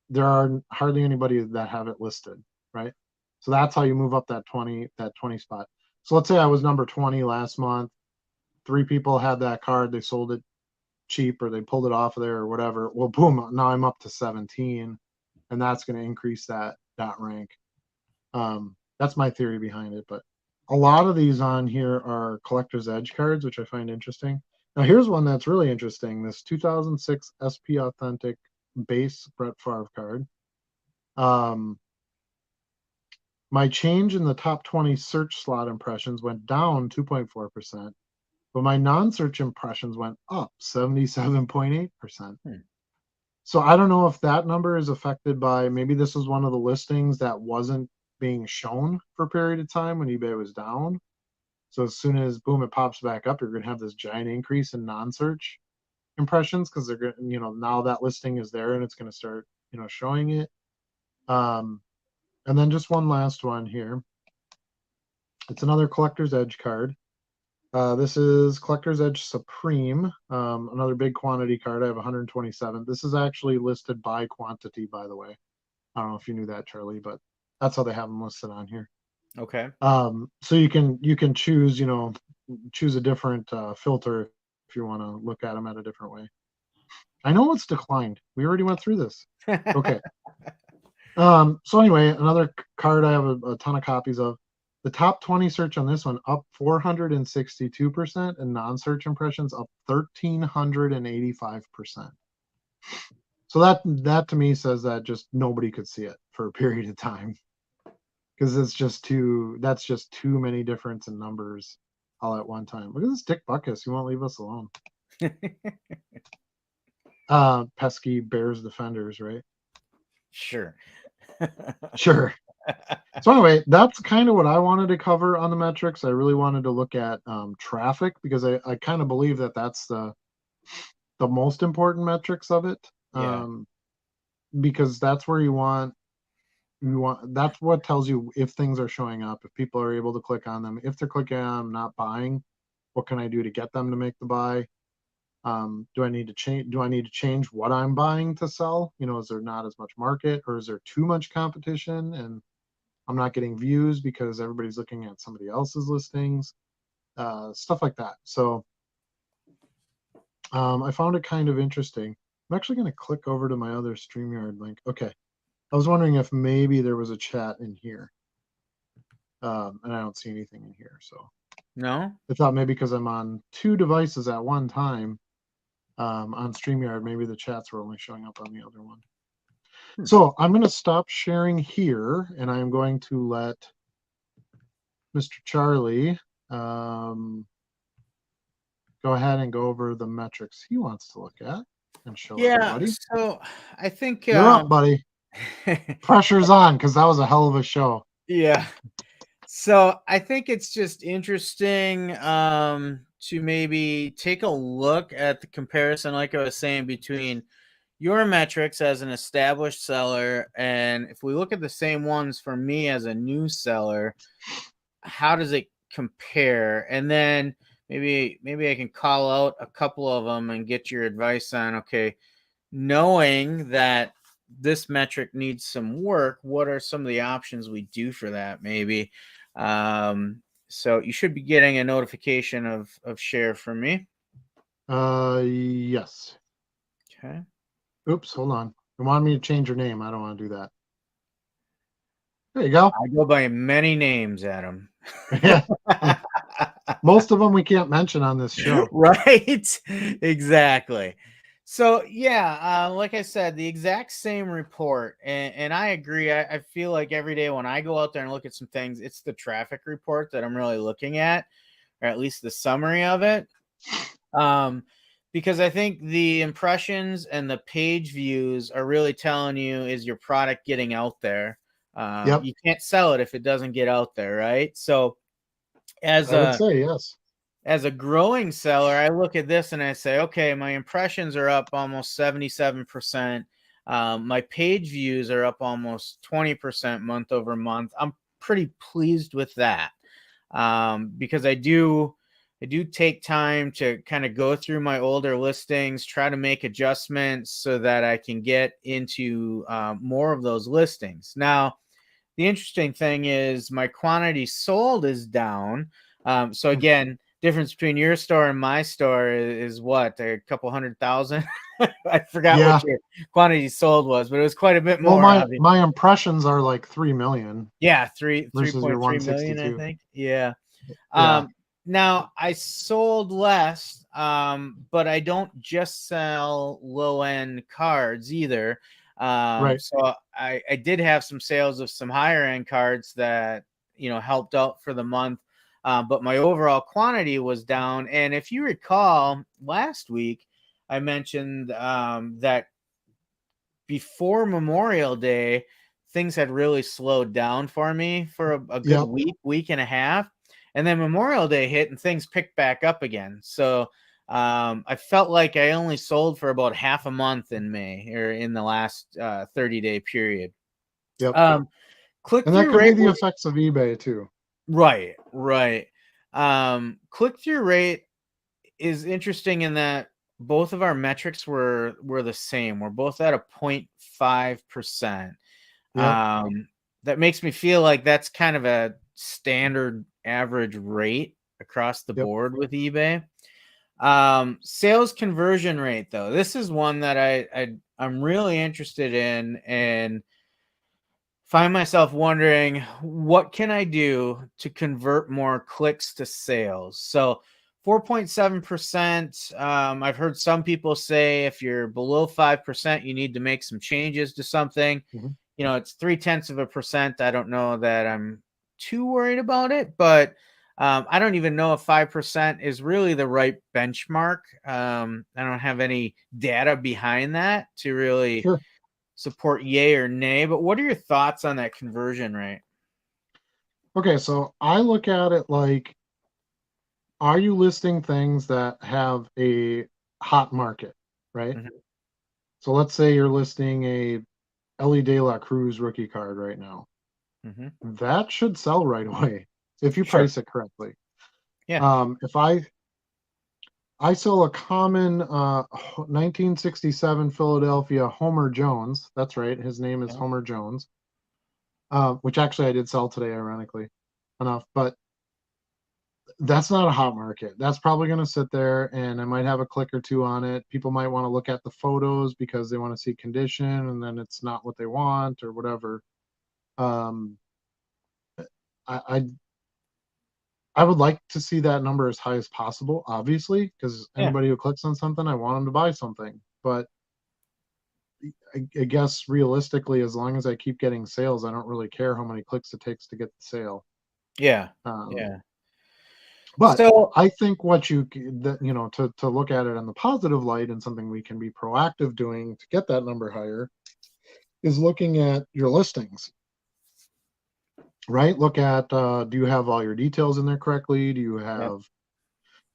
there are hardly anybody that have it listed, right? So that's how you move up that 20 spot. So let's say I was number 20 last month. 3 people had that card, they sold it cheap or they pulled it off of there or whatever. Well, boom, now I'm up to 17, and that's going to increase that rank. That's my theory behind it. But a lot of these on here are collector's edge cards, which I find interesting. Now here's one that's really interesting. This 2006 SP Authentic base Brett Favre card. My change in the top 20 search slot impressions went down 2.4%, but my non-search impressions went up 77.8%. So I don't know if that number is affected by, maybe this was one of the listings that wasn't being shown for a period of time when eBay was down. So as soon as boom, it pops back up, you're going to have this giant increase in non-search impressions because they're going to, now that listing is there and it's going to start, showing it. And then just one last one here. It's another Collector's Edge card. This is Collector's Edge Supreme, another big quantity card. I have 127. This is actually listed by quantity, by the way. I don't know if you knew that, Charlie, but that's how they have them listed on here. Okay. So you can choose, choose a different filter if you want to look at them at a different way. I know it's declined. We already went through this. Okay. So anyway, another card I have a ton of copies of. The top 20 search on this one up 462%, and non-search impressions up 1,385%. So that to me says that just nobody could see it for a period of time, because that's just too many difference in numbers all at one time. Look at this Dick Butkus. He won't leave us alone. Pesky Bears defenders, right? Sure. Sure. So anyway, that's kind of what I wanted to cover on the metrics. I really wanted to look at traffic, because I kind of believe that that's the most important metrics of it. Yeah. Because that's where you want that's what tells you if things are showing up, if people are able to click on them. If they're clicking on them, not buying, what can I do to get them to make the buy? Do I need to change what I'm buying to sell? Is there not as much market, or is there too much competition and I'm not getting views because everybody's looking at somebody else's listings? Stuff like that. So I found it kind of interesting. I'm actually going to click over to my other StreamYard link. Okay. I was wondering if maybe there was a chat in here. And I don't see anything in here. So no, I thought maybe because I'm on 2 devices at one time, on StreamYard, maybe the chats were only showing up on the other one. So I'm going to stop sharing here, and I'm going to let Mr. Charlie go ahead and go over the metrics he wants to look at and show everybody. So I think you're up, buddy. Pressure's on, because that was a hell of a show. Yeah. So I think it's just interesting to maybe take a look at the comparison, like I was saying, between your metrics as an established seller, and if we look at the same ones for me as a new seller, how does it compare? And then maybe I can call out a couple of them and get your advice on, okay, knowing that this metric needs some work, what are some of the options we do for that maybe? So you should be getting a notification of share from me. Yes. Okay. Oops, hold on. You want me to change your name? I don't want to do that. There you go. I go by many names, Adam. Yeah. Most of them we can't mention on this show. Right? Exactly. So yeah, like I said, the exact same report, and I agree. I feel like every day when I go out there and look at some things, it's the traffic report that I'm really looking at, or at least the summary of it. Because I think the impressions and the page views are really telling you, is your product getting out there? Yep. You can't sell it if it doesn't get out there, right? So as I would a say yes. as a growing seller, I look at this and I say, okay, my impressions are up almost 77%. My page views are up almost 20% month over month. I'm pretty pleased with that, because I do take time to kind of go through my older listings, try to make adjustments so that I can get into more of those listings. Now, the interesting thing is my quantity sold is down. So again, difference between your store and my store is what, a couple 100,000. I forgot Yeah. what your quantity sold was, but it was quite a bit Well, more. my impressions are like 3 million. Yeah, Versus your 3.3 million, I 162. think. Yeah. Yeah. Now I sold less, but I don't just sell low end cards either. Right. So I did have some sales of some higher end cards that, helped out for the month. But my overall quantity was down. And if you recall, last week I mentioned that before Memorial Day, things had really slowed down for me for a good Yep. week and a half. And then Memorial Day hit and things picked back up again. So I felt like I only sold for about half a month in May, or in the last 30-day period. Yep. And that Click-through could be rate the was effects of eBay too. right. Click-through rate is interesting in that both of our metrics were the same. We're both at a 0.5%. Yep. That makes me feel like that's kind of a standard average rate across the Yep. board with eBay. Sales conversion rate, though, this is one that I'm really interested in, and find myself wondering, what can I do to convert more clicks to sales? So 4.7%. I've heard some people say if you're below 5%, you need to make some changes to something. Mhm. It's 0.3%. I don't know that I'm too worried about it, but I don't even know if 5% is really the right benchmark. I don't have any data behind that to really Sure. support yay or nay, but what are your thoughts on that conversion rate? Okay, so I look at it like, are you listing things that have a hot market, right? Mhm. So let's say you're listing a Ellie De La Cruz rookie card right now. Mhm. That should sell right away if you Sure. price it correctly. Yeah. If I sell a common 1967 Philadelphia Homer Jones. That's right. His name is Yeah. Homer Jones, which actually I did sell today, ironically enough. But that's not a hot market. That's probably going to sit there, and I might have a click or two on it. People might want to look at the photos because they want to see condition, and then it's not what they want or whatever. Um, I, I I would like to see that number as high as possible, obviously, because Yeah. anybody who clicks on something, I want them to buy something. But I guess realistically, as long as I keep getting sales, I don't really care how many clicks it takes to get the sale. Yeah. Um, Yeah. but So, I think what to look at it in the positive light and something we can be proactive doing to get that number higher is looking at your listings, right? Look at, do you have all your details in there correctly? Do you yep. have,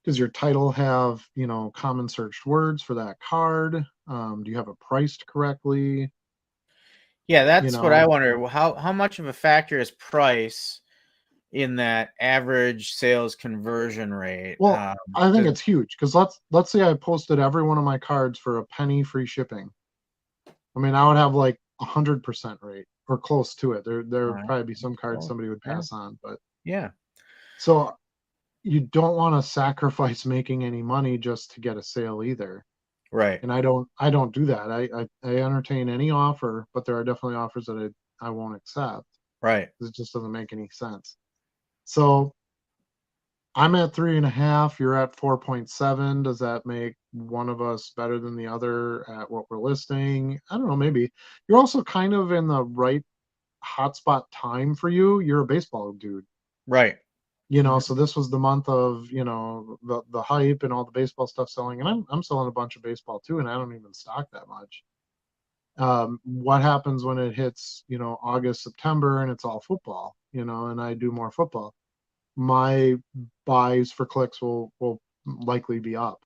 does your title have, common searched words for that card? Do you have it priced correctly? Yeah, You that's what I know, wonder. How much of a factor is price in that average sales conversion rate? well, I think 'Cause it's huge because let's say I posted every one of my cards for a penny free shipping. I mean, I would have like 100% rate or close to it. There all would right. probably be some cards Well, somebody would yeah. pass on, but Yeah. so you don't want to sacrifice making any money just to get a sale either. Right. And I don't do that. I entertain any offer, but there are definitely offers that I won't accept Right. because it just doesn't make any sense. So I'm at 3.5. You're at 4.7. Does that make one of us better than the other at what we're listing? I don't know. Maybe you're also kind of in the right hotspot time for you. You're a baseball dude, Right. Mhm. so this was the month of the hype and all the baseball stuff selling, and I'm selling a bunch of baseball too, and I don't even stock that much. What happens when it hits, August, September, and it's all football, and I do more football? My buys for clicks will likely be up.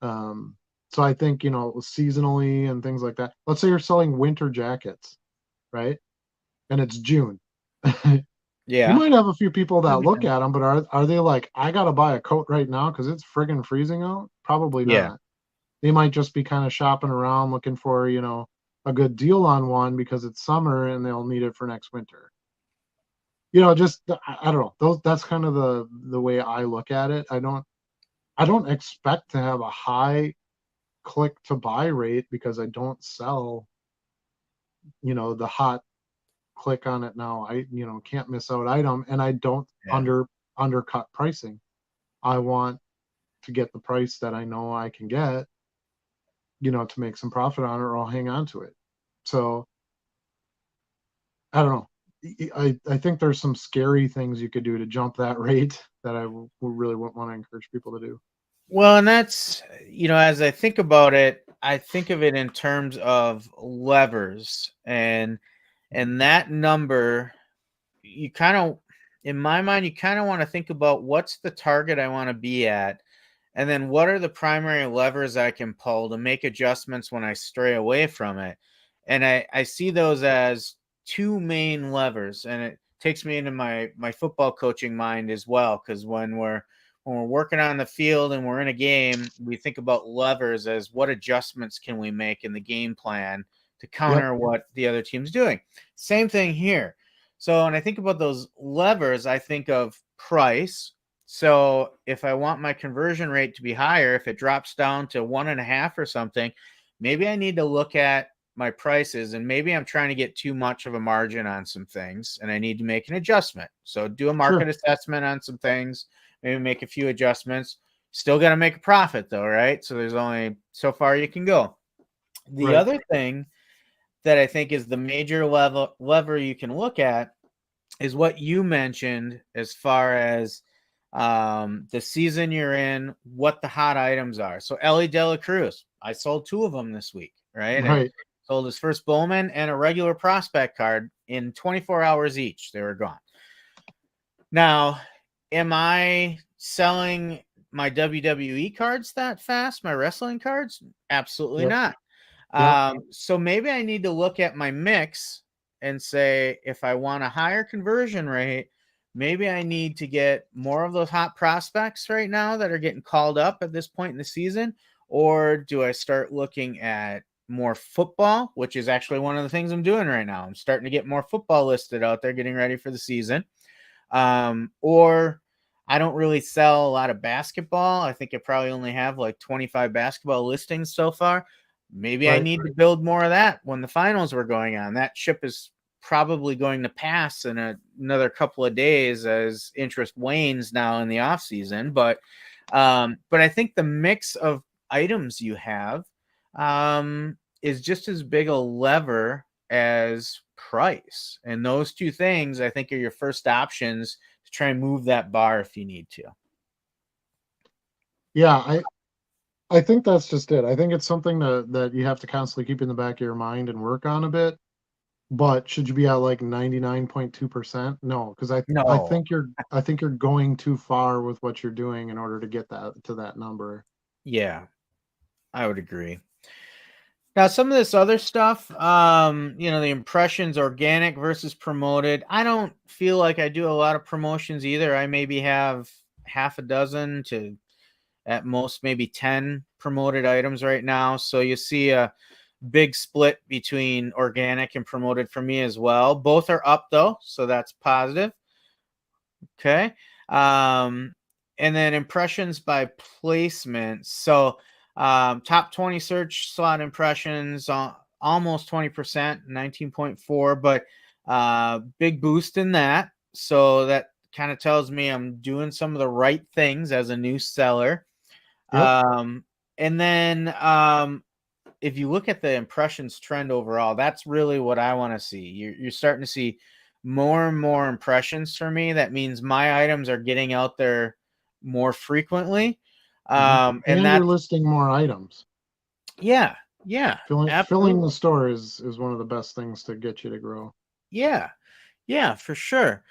So I think, seasonally and things like that. Let's say you're selling winter jackets, right? And it's June. You Yeah. might have a few people that look at them, but are they like, I gotta buy a coat right now because it's friggin' freezing out? Probably Yeah. not. They might just be kind of shopping around looking for, a good deal on one because it's summer and they'll need it for next winter. Just I don't know. That's kind of the way I look at it. I don't expect to have a high click to buy rate because I don't sell, the hot click on it now. I, can't miss out item, and I don't Yeah. undercut pricing. I want to get the price that I know I can get, to make some profit on it, or I'll hang on to it. So I don't know. I think there's some scary things you could do to jump that rate that I really wouldn't want to encourage people to do. Well, and that's, as I think about it, I think of it in terms of levers, and that number, you kind of, in my mind, you kind of want to think about what's the target I want to be at, and then what are the primary levers I can pull to make adjustments when I stray away from it. And I see those as two main levers, and it takes me into my football coaching mind as well, because when we're working on the field and we're in a game, we think about levers as what adjustments can we make in the game plan to Yep. counter what the other team's doing. Same thing here. So when I think about those levers, I think of price. So if I want my conversion rate to be higher, if it drops down to 1.5 or something, maybe I need to look at my prices, and maybe I'm trying to get too much of a margin on some things and I need to make an adjustment. So do a market Sure. assessment on some things, maybe make a few adjustments. Still got to make a profit though, right? So there's only so far you can go. The Right. other thing that I think is the major lever you can look at is what you mentioned as far as the season you're in, what the hot items are. So Ellie De La Cruz, I sold 2 of them this week, right? I Right. sold his first Bowman and a regular prospect card in 24 hours each. They were gone. Now, am I selling my WWE cards that fast? My wrestling cards? Absolutely Yep. not. Yep. So maybe I need to look at my mix and say, if I want a higher conversion rate, maybe I need to get more of those hot prospects right now that are getting called up at this point in the season. Or do I start looking at more football, which is actually one of the things I'm doing right now? I'm starting to get more football listed out there, getting ready for the season. Or I don't really sell a lot of basketball. I think I probably only have like 25 basketball listings so far. Maybe I Right. need to build more of that when the finals were going on. That ship is probably going to pass in another couple of days as interest wanes now in the off season. But I think the mix of items you have is just as big a lever as price. And those two things, I think, are your first options to try and move that bar if you need to. Yeah. I think that's just it. I think it's something that you have to constantly keep in the back of your mind and work on a bit. But should you be at like 99.2%? No, because I No. think you're going too far with what you're doing in order to get that to that number. Yeah, I would agree. Now, some of this other stuff, the impressions, organic versus promoted. I don't feel like I do a lot of promotions either. I maybe have half a dozen to at most maybe 10 promoted items right now. So you see a big split between organic and promoted for me as well. Both are up though, so that's positive. Okay. Um, and then impressions by placement. So top 20 search slot impressions, almost 20%, 19.4, but big boost in that. So that kind of tells me I'm doing some of the right things as a new seller. Yep. And then if you look at the impressions trend overall, that's really what I want to see. You're starting to see more and more impressions for me. That means my items are getting out there more frequently. Mhm. And And you're that's, listing more items. yeah. Yeah, Filling the absolutely. store is one of the best things to get you to grow. Yeah. Yeah, for sure.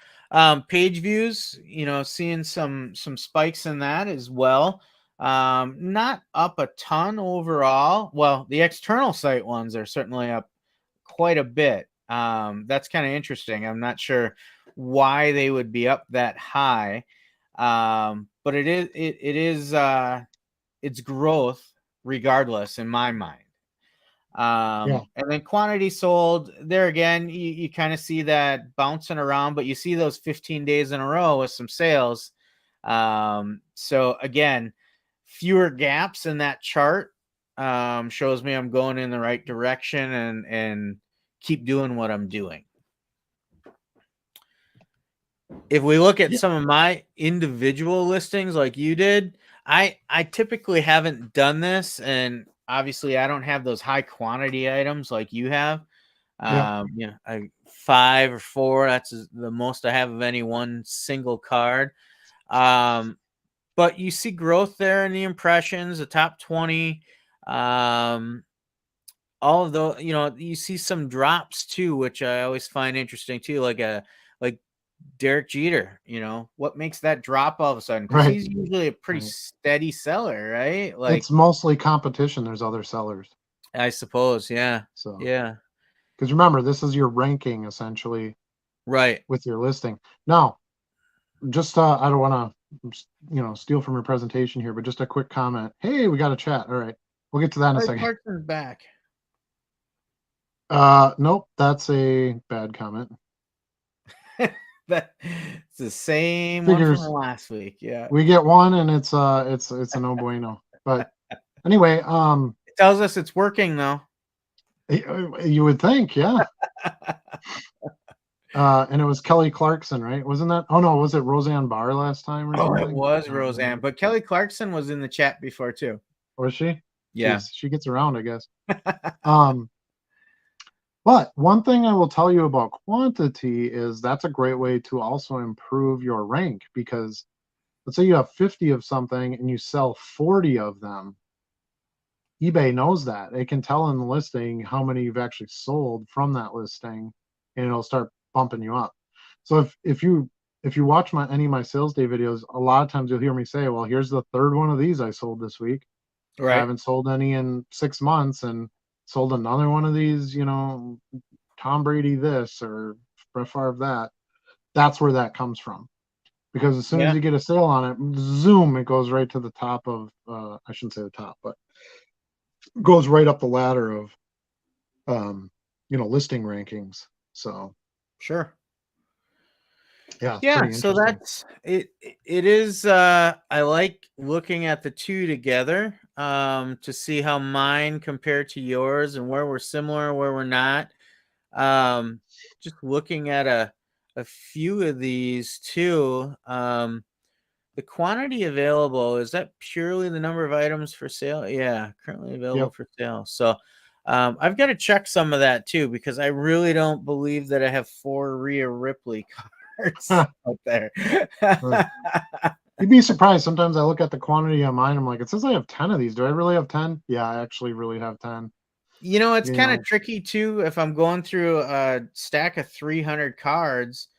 Page views, seeing some spikes in that as well. Not up a ton overall. Well, the external site ones are certainly up quite a bit. That's kind of interesting. I'm not sure why they would be up that high. But it is it's growth regardless in my mind. Yeah. And then quantity sold there again, you kind of see that bouncing around, but you see those 15 days in a row with some sales. So again, fewer gaps in that chart shows me I'm going in the right direction and keep doing what I'm doing. If we look at some of my individual listings like you did, I typically haven't done this, and obviously I don't have those high quantity items like you have. Yeah. I 5 or 4, that's the most I have of any one single card. But you see growth there in the impressions, the top 20. All of the, you see some drops too, which I always find interesting too, like Derek Jeter, what makes that drop all of a sudden? Because Right. he's usually a pretty Right. steady seller, right? Like, It's mostly competition. There's other sellers. I suppose, yeah, So, yeah, because remember, this is your ranking essentially right. with your listing. Now, just I don't want to, steal from your presentation here, but just a quick comment. Hey, we got a chat. All right, we'll get to that in a Kelly second. Clarkson's back. Nope, that's a bad comment. It's the same one from Figures last week. Yeah, we get one, and it's a no bueno. But anyway, it tells us it's working though. you would think, yeah. And it was Kelly Clarkson, right? Wasn't that? Oh no, was it Roseanne Barr last time or Oh, it something? was Roseanne, but Kelly Clarkson was in the chat before too. Was she? Yeah. Jeez, she gets around, I guess. Um, but one thing I will tell you about quantity is that's a great way to also improve your rank, because let's say you have 50 of something and you sell 40 of them. eBay knows that. It can tell in the listing how many you've actually sold from that listing, and it'll start bumping you up. So if you watch any of my sales day videos, a lot of times you'll hear me say, well, here's the third one of these I sold this week. I Right. haven't sold any in 6 months, and sold another one of these, Tom Brady this or Brett Favre that. That's where that comes from. Because as soon as Yeah. you get a sale on it, zoom, it goes right to the top of, I shouldn't say the top, but goes right up the ladder of, listing rankings. So Sure. yeah, it's Yeah, pretty so interesting. that's it. It is. I like looking at the two together to see how mine compare to yours and where we're similar, where we're not. Um, just looking at a few of these too. The quantity available, is that purely the number of items for sale? Yeah, currently available Yep. for sale. So I've got to check some of that too, because I really don't believe that I have 4 Rhea Ripley cards out there. You'd be surprised. Sometimes I look at the quantity on mine. I'm like, it says I have 10 of these. Do I really have 10? Yeah, I actually really have 10. It's You kind of know, tricky too if I'm going through a stack of 300 cards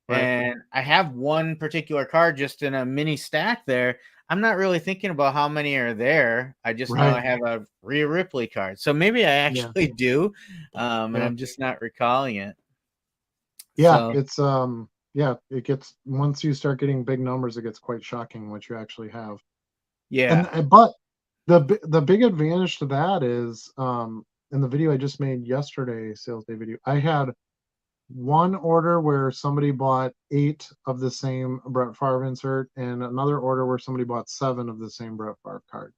right? and I have one particular card just in a mini stack there. I'm not really thinking about how many are there. I just know I Right. have a Rhea Ripley card. So maybe I Yeah. actually do. And Yeah. I'm just not recalling it. Yeah. So It's yeah, it gets, once you start getting big numbers, it gets quite shocking what you actually have. yeah. But the big advantage to that is, in the video I just made yesterday, sales day video, I had one order where somebody bought 8 of the same Brett Favre insert, and another order where somebody bought 7 of the same Brett Favre card.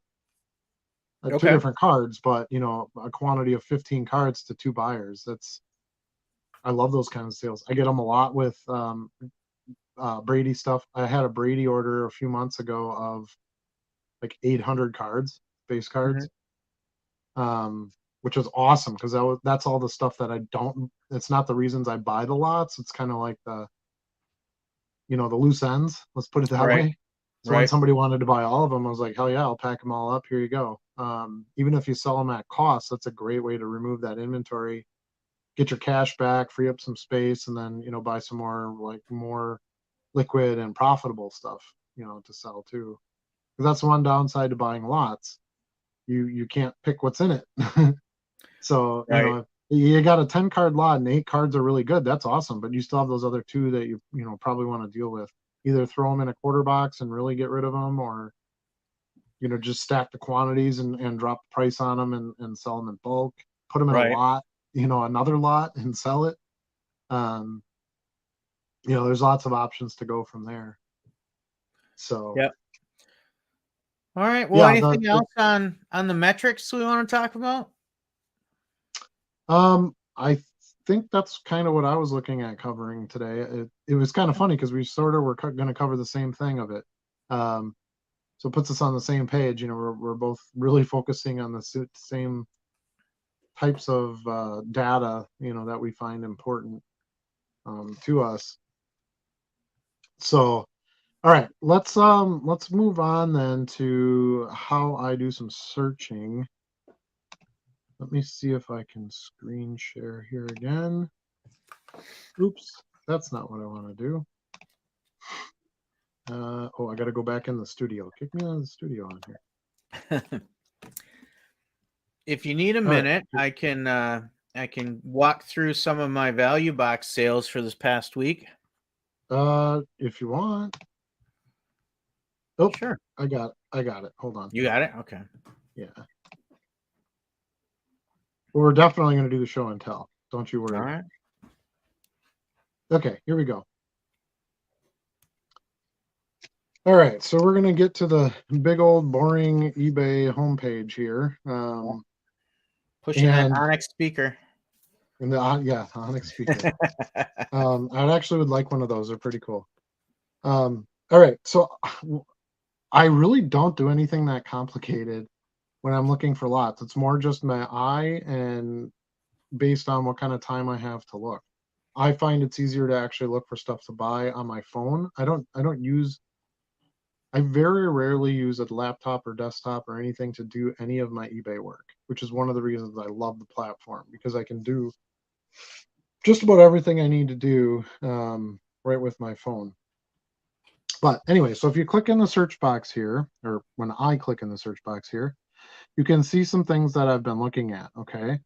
Two Okay. different cards, but a quantity of 15 cards to 2 buyers. I love those kinds of sales. I get them a lot with Brady stuff. I had a Brady order a few months ago of like 800 cards, base Mhm. cards, which was awesome, because that's all the stuff that I don't. It's not the reasons I buy the lots. It's kind of like the loose ends. Let's put it that Right. way. So when Right. somebody wanted to buy all of them, I was like, hell yeah, I'll pack them all up. Here you go. Even if you sell them at cost, that's a great way to remove that inventory, get your cash back, free up some space, and then buy some more liquid and profitable stuff to sell too. Because that's one downside to buying lots. You can't pick what's in it. So Right. you got a 10 card lot and 8 cards are really good. That's awesome, but you still have those other 2 that you probably want to deal with. Either throw them in a quarter box and really get rid of them, or just stack the quantities and drop the price on them and sell them in bulk. Put them in a Right. lot, another lot, and sell it. There's lots of options to go from there. So Yep. All right. Well, yeah, anything else on the metrics we want to talk about? I think that's kind of what I was looking at covering today. It was kind of funny because we sort of were going to cover the same thing of it. So it puts us on the same page. We're both really focusing on the same types of data, that we find important to us. So, all right, let's move on then to how I do some searching. Let me see if I can screen share here again. Oops, that's not what I want to do. I got to go back in the studio. Kick me out of the studio on here. If you need a minute, right. I can walk through some of my value box sales for this past week. If you want. Oh, sure. I got it. Hold on. You got it? Okay. Yeah. Well, we're definitely going to do the show and tell. Don't you worry. All right. Okay, here we go. All right, so we're going to get to the big old boring eBay homepage here. Pushing that Onyx speaker. And the Onyx speaker. I actually would like one of those. They're pretty cool. All right, so I really don't do anything that complicated when I'm looking for lots. It's more just my eye and based on what kind of time I have to look. I find it's easier to actually look for stuff to buy on my phone. I very rarely use a laptop or desktop or anything to do any of my eBay work, which is one of the reasons I love the platform, because I can do just about everything I need to do right with my phone. But anyway, so if you click in the search box here, or when I click in the search box here, you can see some things that I've been looking at, okay?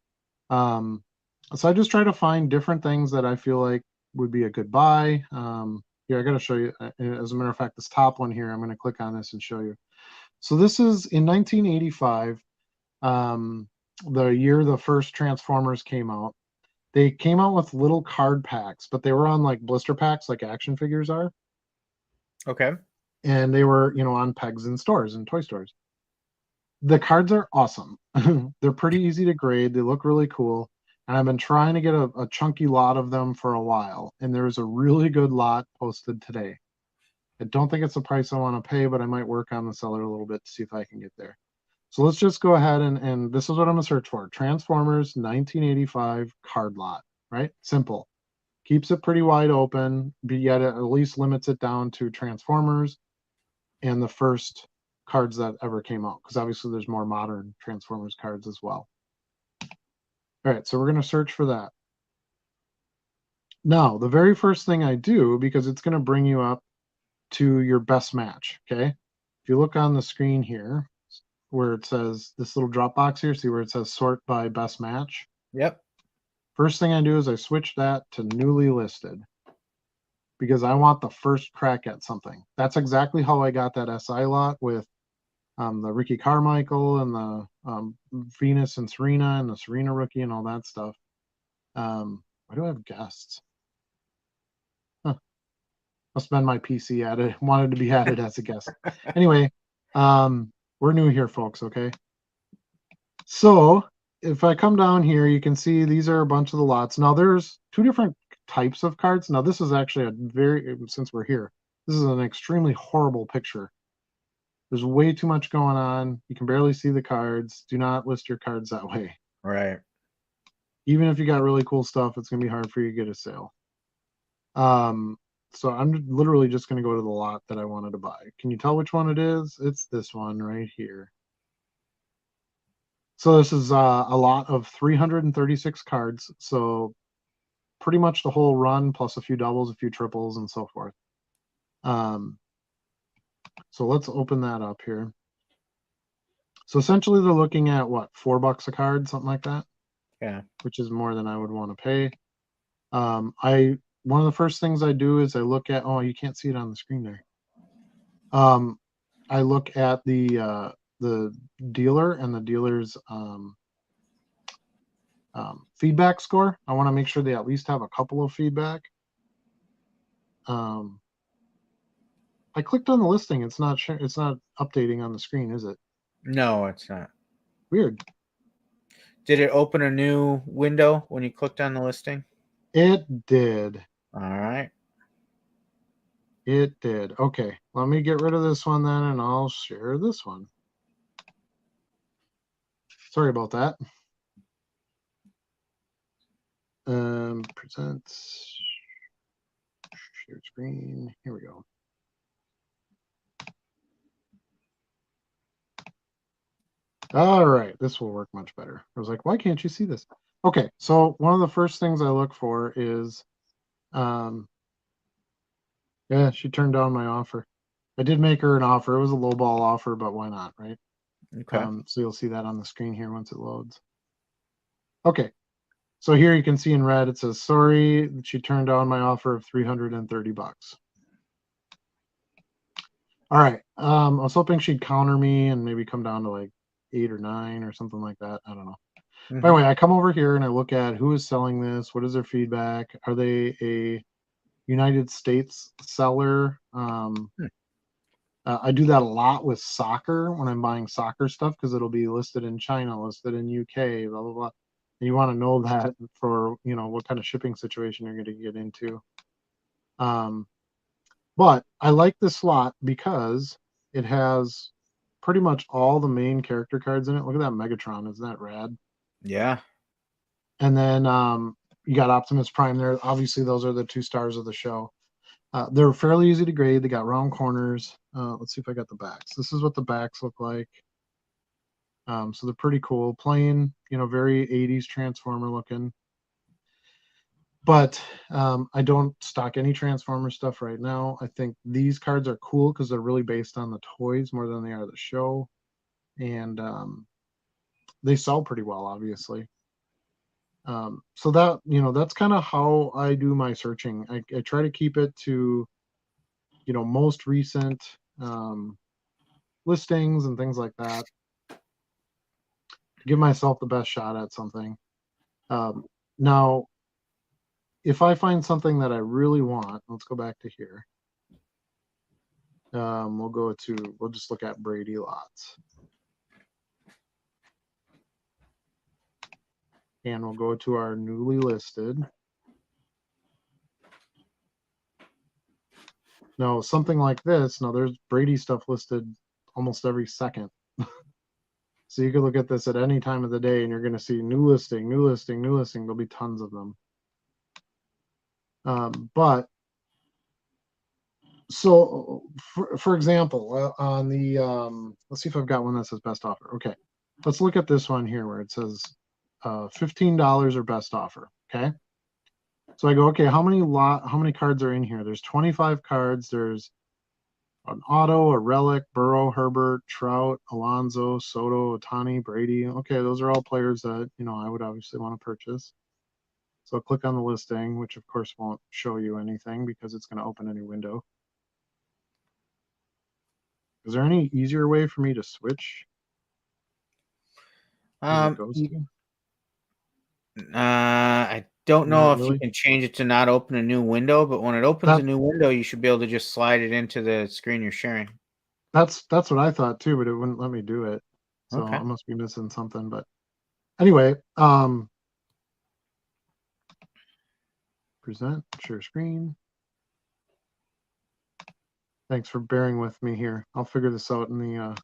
So I just try to find different things that I feel like would be a good buy. Here, I got to show you. As a matter of fact, this top one here, I'm going to click on this and show you. So this is in 1985, the year the first Transformers came out. They came out with little card packs, but they were on like blister packs like action figures are. Okay. And they were, on pegs in stores and toy stores. The cards are awesome. They're pretty easy to grade. They look really cool. And I've been trying to get a chunky lot of them for a while. And there's a really good lot posted today. I don't think it's the price I want to pay, but I might work on the seller a little bit to see if I can get there. So let's just go ahead and this is what I'm going to search for. Transformers 1985 card lot, right? Simple. Keeps it pretty wide open, but yet it at least limits it down to Transformers and the first cards that ever came out, because obviously there's more modern Transformers cards as well. All right, so we're going to search for that. Now, the very first thing I do, because it's going to bring you up to your best match, okay? If you look on the screen here, where it says this little drop box here, see where it says sort by best match? Yep. First thing I do is I switch that to newly listed, because I want the first crack at something. That's exactly how I got that SI lot with the Ricky Carmichael and the Venus and Serena and the Serena rookie and all that stuff. Why do I have guests? Huh. Must have been my PC added, wanted to be added as a guest. Anyway, we're new here, folks, okay? So if I come down here, you can see these are a bunch of the lots. Now there's 2 different types of cards. Now this is actually since we're here, this is an extremely horrible picture. There's way too much going on. You can barely see the cards. Do not list your cards that way. Right. Even if you got really cool stuff, it's going to be hard for you to get a sale. So I'm literally just going to go to the lot that I wanted to buy. Can you tell which one it is? It's this one right here. So this is a lot of 336 cards. So pretty much the whole run plus a few doubles, a few triples, and so forth. So let's open that up here. So essentially they're looking at what, $4 a card, something like that? Yeah. Which is more than I would want to pay. One of the first things I do is I look at, oh, you can't see it on the screen there. I look at the dealer and the dealer's feedback score. I want to make sure they at least have a couple of feedback. I clicked on the listing. It's not updating on the screen, is it? No, it's not. Weird. Did it open a new window when you clicked on the listing? It did. All right. It did. Okay, let me get rid of this one then, and I'll share this one. Sorry about that. Present. Share screen. Here we go. All right, this will work much better. I was like, why can't you see this? Okay, so one of the first things I look for is, yeah, she turned down my offer. I did make her an offer. It was a lowball offer, but why not, right? Okay. So you'll see that on the screen here once it loads. Okay, so here you can see in red, it says, sorry, she turned down my offer of $330. All right, I was hoping she'd counter me and maybe come down to like 8 or 9 or something like that. I don't know. But anyway, I come over here and I look at who is selling this. What is their feedback? Are they a United States seller? I do that a lot with soccer when I'm buying soccer stuff because it'll be listed in China, listed in UK, blah blah blah. And you want to know that for what kind of shipping situation you're going to get into. But I like this slot because it has pretty much all the main character cards in it. Look at that Megatron. Isn't that rad? Yeah. And then you got Optimus Prime there. Obviously, those are the 2 stars of the show. They're fairly easy to grade. They got round corners. Let's see if I got the backs. This is what the backs look like. So they're pretty cool. Plain, very 80s Transformer looking. But I don't stock any Transformer stuff right now. I think these cards are cool because they're really based on the toys more than they are the show. And they sell pretty well, obviously. So that, that's kind of how I do my searching. I try to keep it to, most recent listings and things like that. Give myself the best shot at something. Now, if I find something that I really want, let's go back to here. We'll just look at Brady lots. And we'll go to our newly listed. Now, something like this, now there's Brady stuff listed almost every second. So you could look at this at any time of the day and you're going to see new listing, new listing, new listing. There'll be tons of them. But so for example, on the, let's see if I've got one that says best offer. Okay. Let's look at this one here where it says $15 or best offer. Okay. So I go, okay, how many cards are in here? There's 25 cards. There's an Auto, a Relic, Burrow, Herbert, Trout, Alonso, Soto, Ohtani, Brady. Okay, those are all players that, I would obviously want to purchase. So I'll click on the listing, which of course won't show you anything because it's going to open a new window. Is there any easier way for me to switch? I don't know if you can change it to not open a new window, but when it opens a new window, you should be able to just slide it into the screen you're sharing. That's what I thought too, but it wouldn't let me do it. So I must be missing something. But anyway, present, share screen. Thanks for bearing with me here. I'll figure this out in the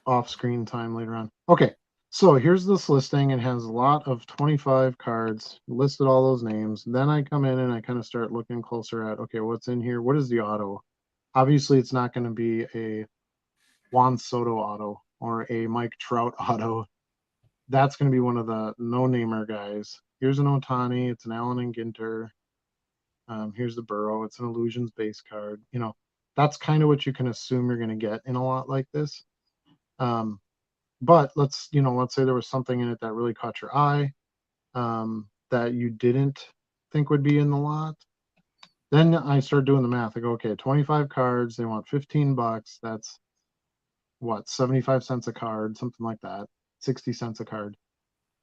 off-screen time later on. Okay, so here's this listing. It has a lot of 25 cards, listed all those names. Then I come in and I kind of start looking closer at, okay, what's in here? What is the auto? Obviously, it's not going to be a Juan Soto auto. or a Mike Trout auto, that's going to be one of the no-namer guys. Here's an Ohtani. It's an Allen and Ginter. Here's the Burrow. It's an Illusions base card. That's kind of what you can assume you're going to get in a lot like this. But let's say there was something in it that really caught your eye, that you didn't think would be in the lot. Then I start doing the math. I go, okay, 25 cards. They want $15. That's what, 75 cents a card, something like that, 60 cents a card.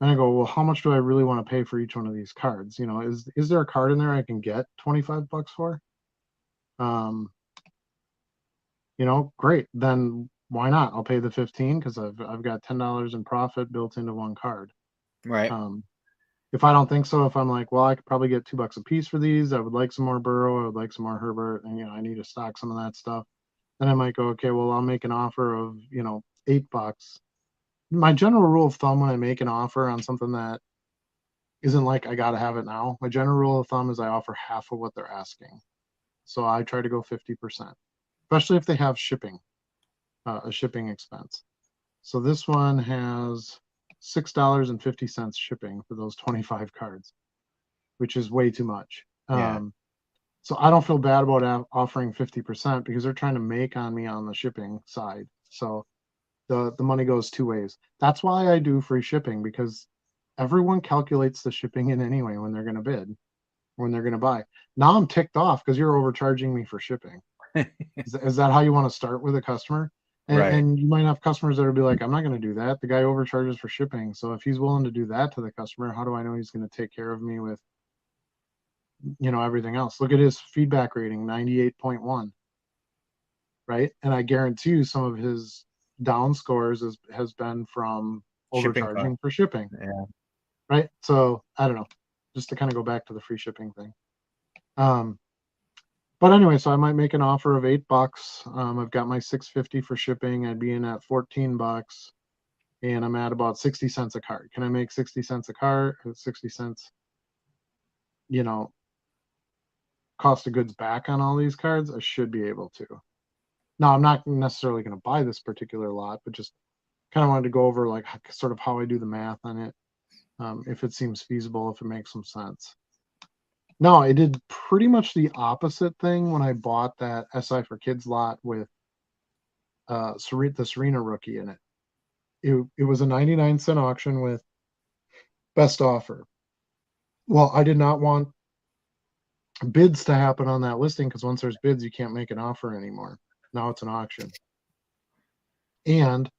And I go, well, how much do I really want to pay for each one of these cards? Is there a card in there I can get $25 for? Great. Then why not? I'll pay the 15 because I've got $10 in profit built into one card. Right. If I don't think so, if I'm like, well, I could probably get $2 a piece for these. I would like some more Burrow. I would like some more Herbert, and I need to stock some of that stuff. Then I might go, okay, well, I'll make an offer of $8. My general rule of thumb when I make an offer on something that isn't like I gotta have it now, my general rule of thumb is I offer half of what they're asking. So I try to go 50%, especially if they have shipping, a shipping expense. So this one has $6.50 shipping for those 25 cards, which is way too much. Yeah. So I don't feel bad about offering 50% because they're trying to make on me on the shipping side. So the money goes two ways. That's why I do free shipping, because everyone calculates the shipping in anyway when they're going to bid, when they're going to buy. Now I'm ticked off because you're overcharging me for shipping. Is that how you want to start with a customer? Right. And you might have customers that will be like, I'm not going to do that. The guy overcharges for shipping. So if he's willing to do that to the customer, how do I know he's going to take care of me with everything else? Look at his feedback rating, 98.1, right? And I guarantee you some of his down scores has been from overcharging for shipping. Yeah. Right. So I don't know, just to kind of go back to the free shipping thing. But anyway, so I might make an offer of $8. I've got my $6.50 for shipping. I'd be in at $14, and I'm at about 60 cents a card. Can I make 60 cents a card? 60 cents, cost of goods back on all these cards? I should be able to. Now, I'm not necessarily going to buy this particular lot, but just kind of wanted to go over like sort of how I do the math on it, if it seems feasible, if it makes some sense. No, I did pretty much the opposite thing when I bought that SI for Kids lot with the Serena rookie in it. It was a 99-cent auction with best offer. Well, I did not want bids to happen on that listing because once there's bids, you can't make an offer anymore. Now it's an auction. And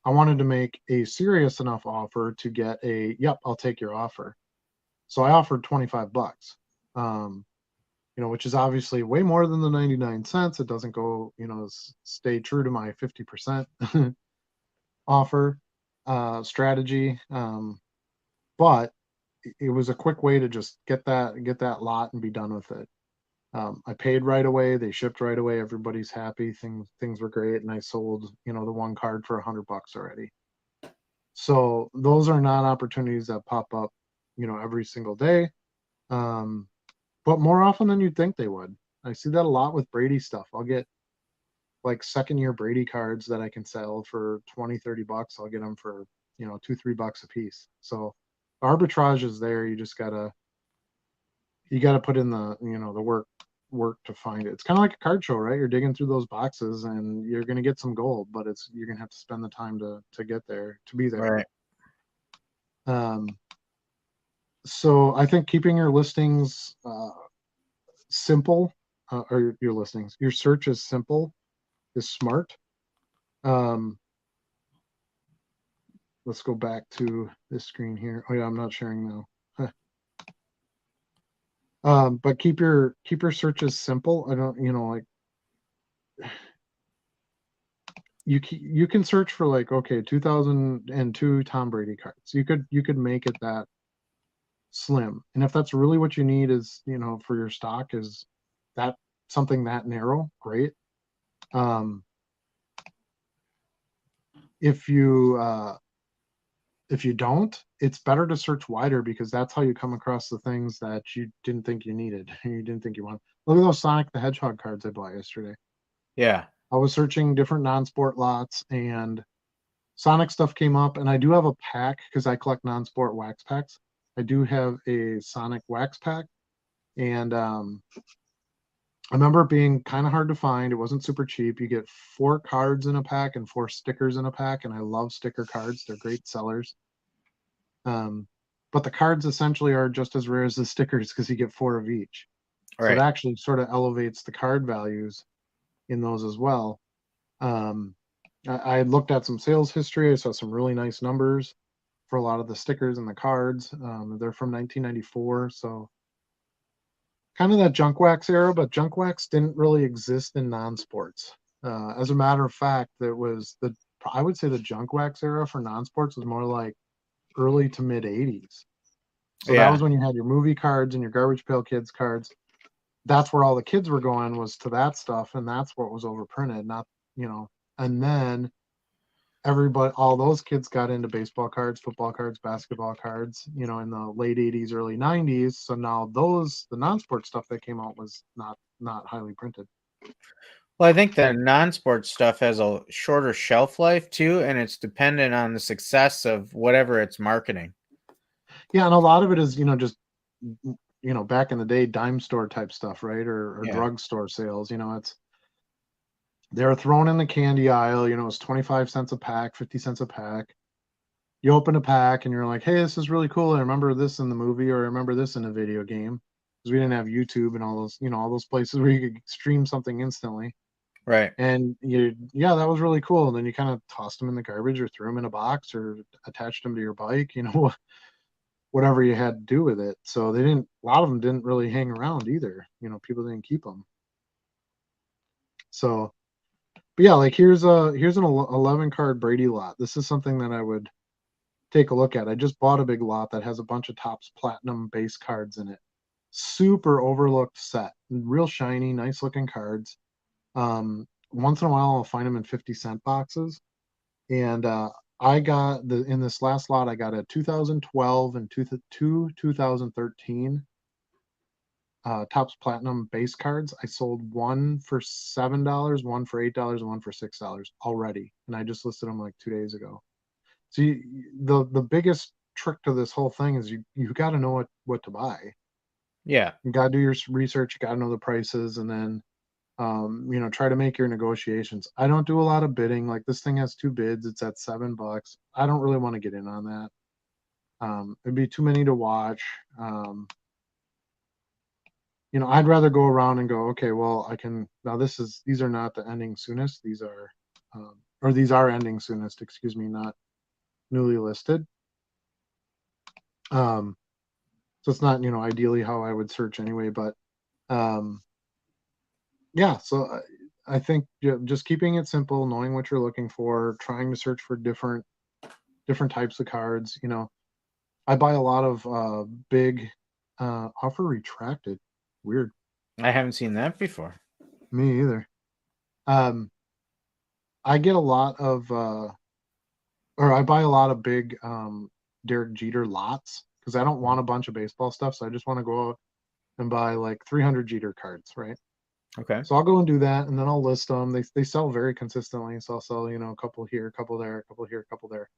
I wanted to make a serious enough offer to get yep, I'll take your offer. So I offered $25, which is obviously way more than the 99 cents. It doesn't go, stay true to my 50% offer strategy. But it was a quick way to just get that lot and be done with it. I paid right away. They shipped right away. Everybody's happy. Things were great. And I sold, the one card for $100 already. So those are not opportunities that pop up, every single day. But more often than you'd think they would. I see that a lot with Brady stuff. I'll get like second-year Brady cards that I can sell for $20-$30. I'll get them for, $2-$3 a piece. So arbitrage is there. You just gotta put in the, the work to find it. It's kind of like a card show, right? You're digging through those boxes and you're going to get some gold, but you're going to have to spend the time to get there, to be there. Right. So I think keeping your listings simple, or your search is simple, is smart. Let's go back to this screen here. Oh yeah, I'm not sharing now. But keep your searches simple. I don't, like you can search for like, okay, 2002 Tom Brady cards. You could make it that slim. And if that's really what you need is, for your stock, is that something that narrow, great. If you don't, it's better to search wider because that's how you come across the things that you didn't think you needed. You didn't think you wanted. Look at those Sonic the Hedgehog cards I bought yesterday. Yeah. I was searching different non-sport lots, and Sonic stuff came up, and I do have a pack because I collect non-sport wax packs. I do have a Sonic wax pack, and I remember it being kind of hard to find. It wasn't super cheap. You get 4 cards in a pack and 4 stickers in a pack, and I love sticker cards. They're great sellers. But the cards essentially are just as rare as the stickers because you get 4 of each. So it actually sort of elevates the card values in those as well. I looked at some sales history. I saw some really nice numbers for a lot of the stickers and the cards. They're from 1994, so kind of that junk wax era, but junk wax didn't really exist in non-sports. As a matter of fact, I would say the junk wax era for non-sports was more like early to mid 80s. So that was when you had your movie cards and your Garbage Pail Kids cards. That's where all the kids were going, was to that stuff, and that's what was overprinted, not, and then all those kids got into baseball cards, football cards, basketball cards, in the late 80s, early 90s. So now the non-sport stuff that came out was not highly printed. Well, I think the non-sport stuff has a shorter shelf life too, and it's dependent on the success of whatever it's marketing. Yeah, and a lot of it is, just, back in the day, dime store type stuff, right? Or drugstore sales. They're thrown in the candy aisle. It's 25 cents a pack, 50 cents a pack. You open a pack and you're like, hey, this is really cool. I remember this in the movie, or I remember this in a video game, because we didn't have YouTube and all those places where you could stream something instantly. Right. And that was really cool. And then you kind of tossed them in the garbage or threw them in a box or attached them to your bike, whatever you had to do with it. So a lot of them didn't really hang around either. People didn't keep them. So, but yeah, like here's an 11 card Brady lot. This is something that I would take a look at. I just bought a big lot that has a bunch of Topps Platinum base cards in it. Super overlooked set, real shiny, nice looking cards. Once in a while I'll find them in 50-cent boxes. And I got in this last lot, I got a 2012 and two 2013 Topps Platinum base cards. I sold one for $7, one for $8, and one for $6 already, and I just listed them like 2 days ago. So the biggest trick to this whole thing is you got to know what to buy. Yeah, you got to do your research. You got to know the prices, and then try to make your negotiations. I don't do a lot of bidding. Like, this thing has 2 bids. It's at $7. I don't really want to get in on that. It'd be too many to watch. I'd rather go around and go, okay, well, these are not the ending soonest. These are ending soonest, excuse me, not newly listed. So it's not, ideally how I would search anyway, but yeah, so I think just keeping it simple, knowing what you're looking for, trying to search for different types of cards. I buy a lot of big offer retracted. Weird. I haven't seen that before. Me either. I get a lot of I buy a lot of big Derek Jeter lots, because I don't want a bunch of baseball stuff, so I just want to go out and buy like 300 Jeter cards, right? Okay. So I'll go and do that, and then I'll list them. They sell very consistently, so I'll sell a couple here, a couple there, a couple here, a couple there.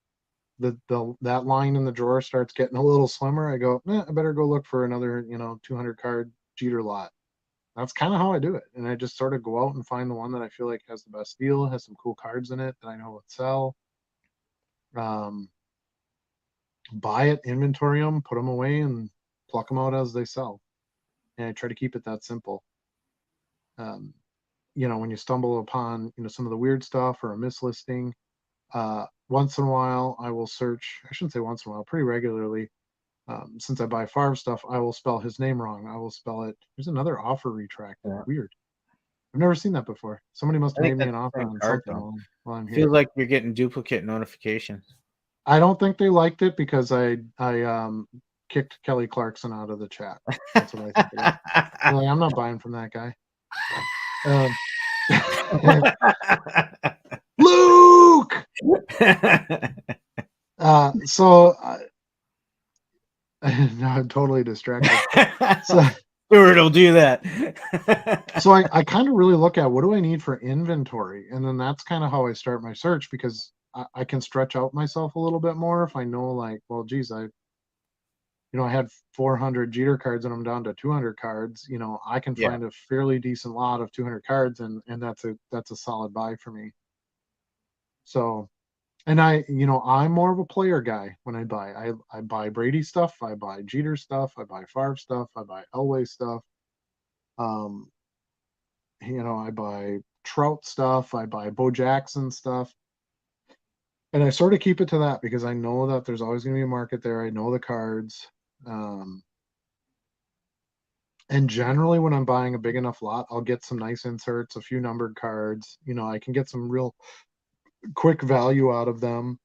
That line in the drawer starts getting a little slimmer. I go, I better go look for another 200 card Jeter lot. That's kind of how I do it, and I just sort of go out and find the one that I feel like has the best deal, has some cool cards in it that I know would sell. Buy it, inventory them, put them away, and pluck them out as they sell. And I try to keep it that simple. When you stumble upon some of the weird stuff or a mislisting, once in a while I will search. I shouldn't say once in a while, pretty regularly. Since I buy Favre stuff, I will spell his name wrong. I will spell it. There's another offer retracted. Yeah. Weird. I've never seen that before. Somebody must have made me an offer on something while I'm here. Feels like you're getting duplicate notifications. I don't think they liked it because I kicked Kelly Clarkson out of the chat. That's what I think. I'm not buying from that guy. Luke. So I'm totally distracted. So Stuart will do that. So I kind of really look at what do I need for inventory, and then that's kind of how I start my search, because I can stretch out myself a little bit more if I know, like, well, geez, I had 400 Jeter cards and I'm down to 200 cards. I can Yeah. find a fairly decent lot of 200 cards, and that's a solid buy for me. So, and I'm more of a player guy when I buy. I buy Brady stuff, I buy Jeter stuff, I buy Favre stuff, I buy Elway stuff. Um, I buy Trout stuff, I buy Bo Jackson stuff. And I sort of keep it to that because I know that there's always going to be a market there. I know the cards. Um, and generally, when I'm buying a big enough lot, I'll get some nice inserts, a few numbered cards. I can get some real quick value out of them.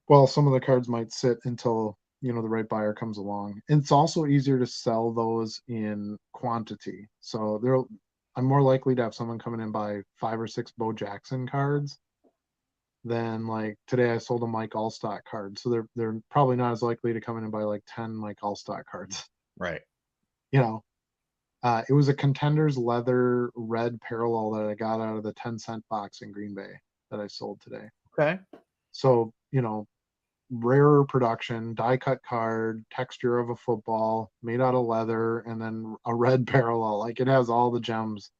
While some of the cards might sit until the right buyer comes along. And it's also easier to sell those in quantity. So I'm more likely to have someone come in and buy 5 or 6 Bo Jackson cards than, like, today I sold a Mike Allstott card. So they're probably not as likely to come in and buy like 10 Mike Allstott cards. Right. It was a Contenders leather red parallel that I got out of the 10-cent box in Green Bay that I sold today. Okay. So, rarer production, die cut card, texture of a football, made out of leather, and then a red parallel. Like, it has all the gems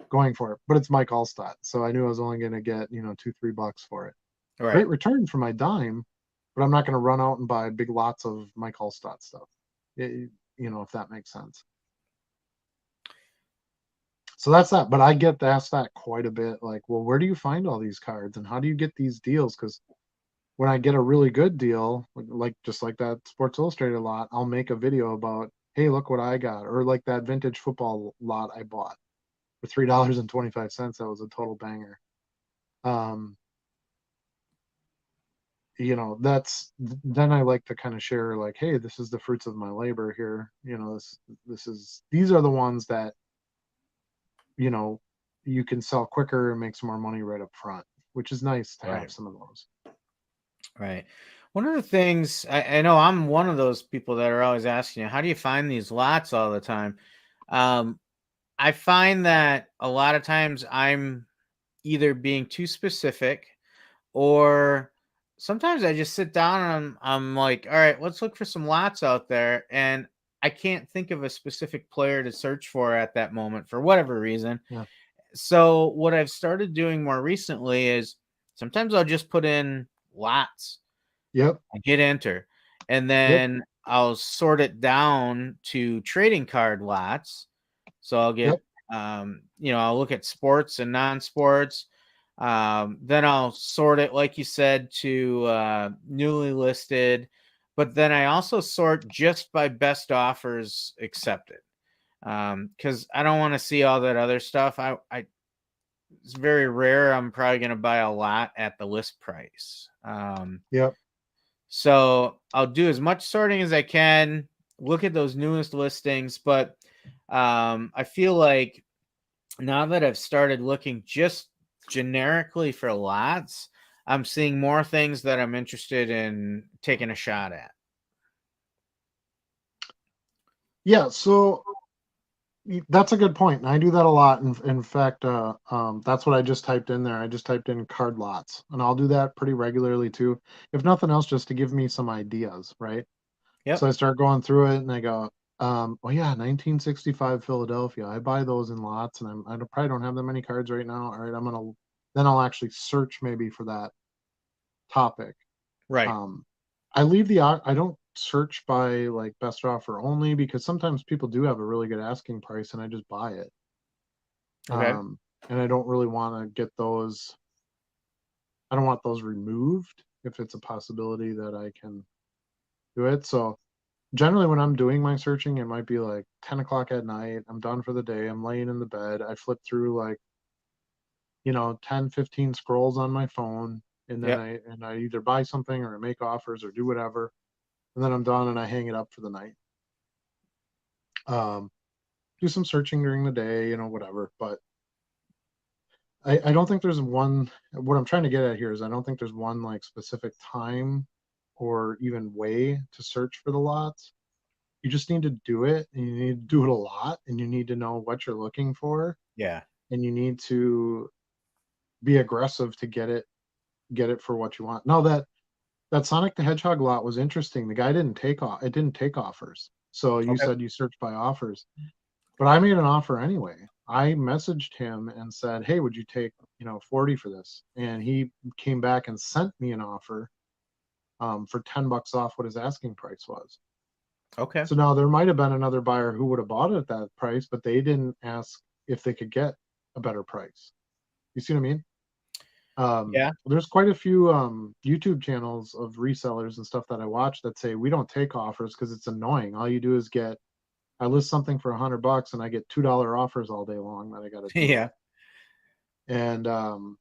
going for it, but it's Mike Allstott. So I knew I was only going to get, $2-3 for it. Right. Great return for my dime, but I'm not going to run out and buy big lots of Mike Allstott stuff. If that makes sense. So that's that. But I get asked that quite a bit. Like, well, where do you find all these cards and how do you get these deals? Because when I get a really good deal, like just like that Sports Illustrated lot, I'll make a video about, hey, look what I got. Or like that vintage football lot I bought for $3.25. That was a total banger. Then I like to kind of share, like, hey, this is the fruits of my labor here. These are the ones that you can sell quicker and make some more money right up front, which is nice to have some of those. Right. One of the things I know, I'm one of those people that are always asking you, how do you find these lots all the time? I find that a lot of times I'm either being too specific, or sometimes I just sit down and I'm like, all right, let's look for some lots out there. And I can't think of a specific player to search for at that moment for whatever reason. Yeah. So what I've started doing more recently is sometimes I'll just put in lots. Yep. I hit enter, and then I'll sort it down to trading card lots. So I'll get, I'll look at sports and non-sports. Then I'll sort it, like you said, to newly listed. But then I also sort just by best offers accepted. Because I don't want to see all that other stuff. It's very rare. I'm probably going to buy a lot at the list price. Yep. So I'll do as much sorting as I can, look at those newest listings. But I feel like now that I've started looking just generically for lots, I'm seeing more things that I'm interested in taking a shot at. Yeah. So that's a good point. And I do that a lot. In fact, that's what I just typed in there. I just typed in card lots, and I'll do that pretty regularly too. If nothing else, just to give me some ideas, right? Yep. So I start going through it and I go, oh yeah, 1965 Philadelphia. I buy those in lots, and I probably don't have that many cards right now. All right, then I'll actually search maybe for that topic. Right. I don't search by like best offer only, because sometimes people do have a really good asking price and I just buy it. Okay. And I don't really want to get those. I don't want those removed if it's a possibility that I can do it. So generally when I'm doing my searching, it might be like 10 o'clock at night. I'm done for the day. I'm laying in the bed. I flip through like, 10, 15 scrolls on my phone. And then I either buy something or I make offers or do whatever. And then I'm done and I hang it up for the night. Do some searching during the day, whatever. But I don't think there's what I'm trying to get at here is I don't think there's one like specific time or even way to search for the lots. You just need to do it, and you need to do it a lot, and you need to know what you're looking for. Yeah. And you need to be aggressive to get it, get it for what you want. No, that Sonic the Hedgehog lot was interesting. The guy didn't take off. It didn't take offers. So you Okay. said you searched by offers, but I made an offer anyway. I messaged him and said, "Hey, would you take 40 for this?" And he came back and sent me an offer for $10 off what his asking price was. Okay. So now there might have been another buyer who would have bought it at that price, but they didn't ask if they could get a better price. You see what I mean? Yeah. There's quite a few YouTube channels of resellers and stuff that I watch that say we don't take offers because it's annoying. All you do is I list something for $100 and I get $2 offers all day long that I got to deal Yeah. with.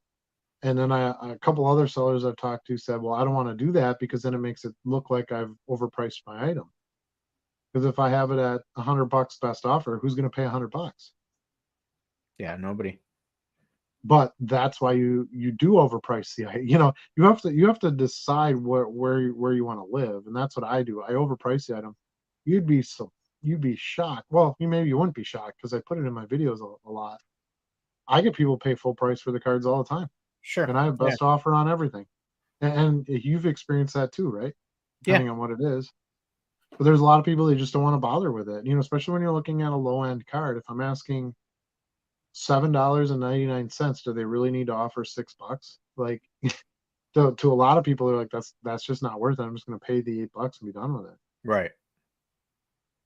And then a couple other sellers I've talked to said, well, I don't want to do that because then it makes it look like I've overpriced my item. Because if I have it at $100 best offer, who's going to pay $100? Yeah. Nobody. But that's why you do overprice the item. You have to decide where you want to live, and that's what I do. I overprice the item. You'd be shocked. Well, maybe you wouldn't be shocked because I put it in my videos a lot. I get people pay full price for the cards all the time, Sure. and I have Yeah. best offer on everything. And you've experienced that too, right? Depending on what it is. But there's a lot of people that just don't want to bother with it. Especially when you're looking at a low end card. If I'm asking $7.99, do they really need to offer $6? Like, to a lot of people, they're like, that's just not worth it. I'm just going to pay the $8 and be done with it. Right.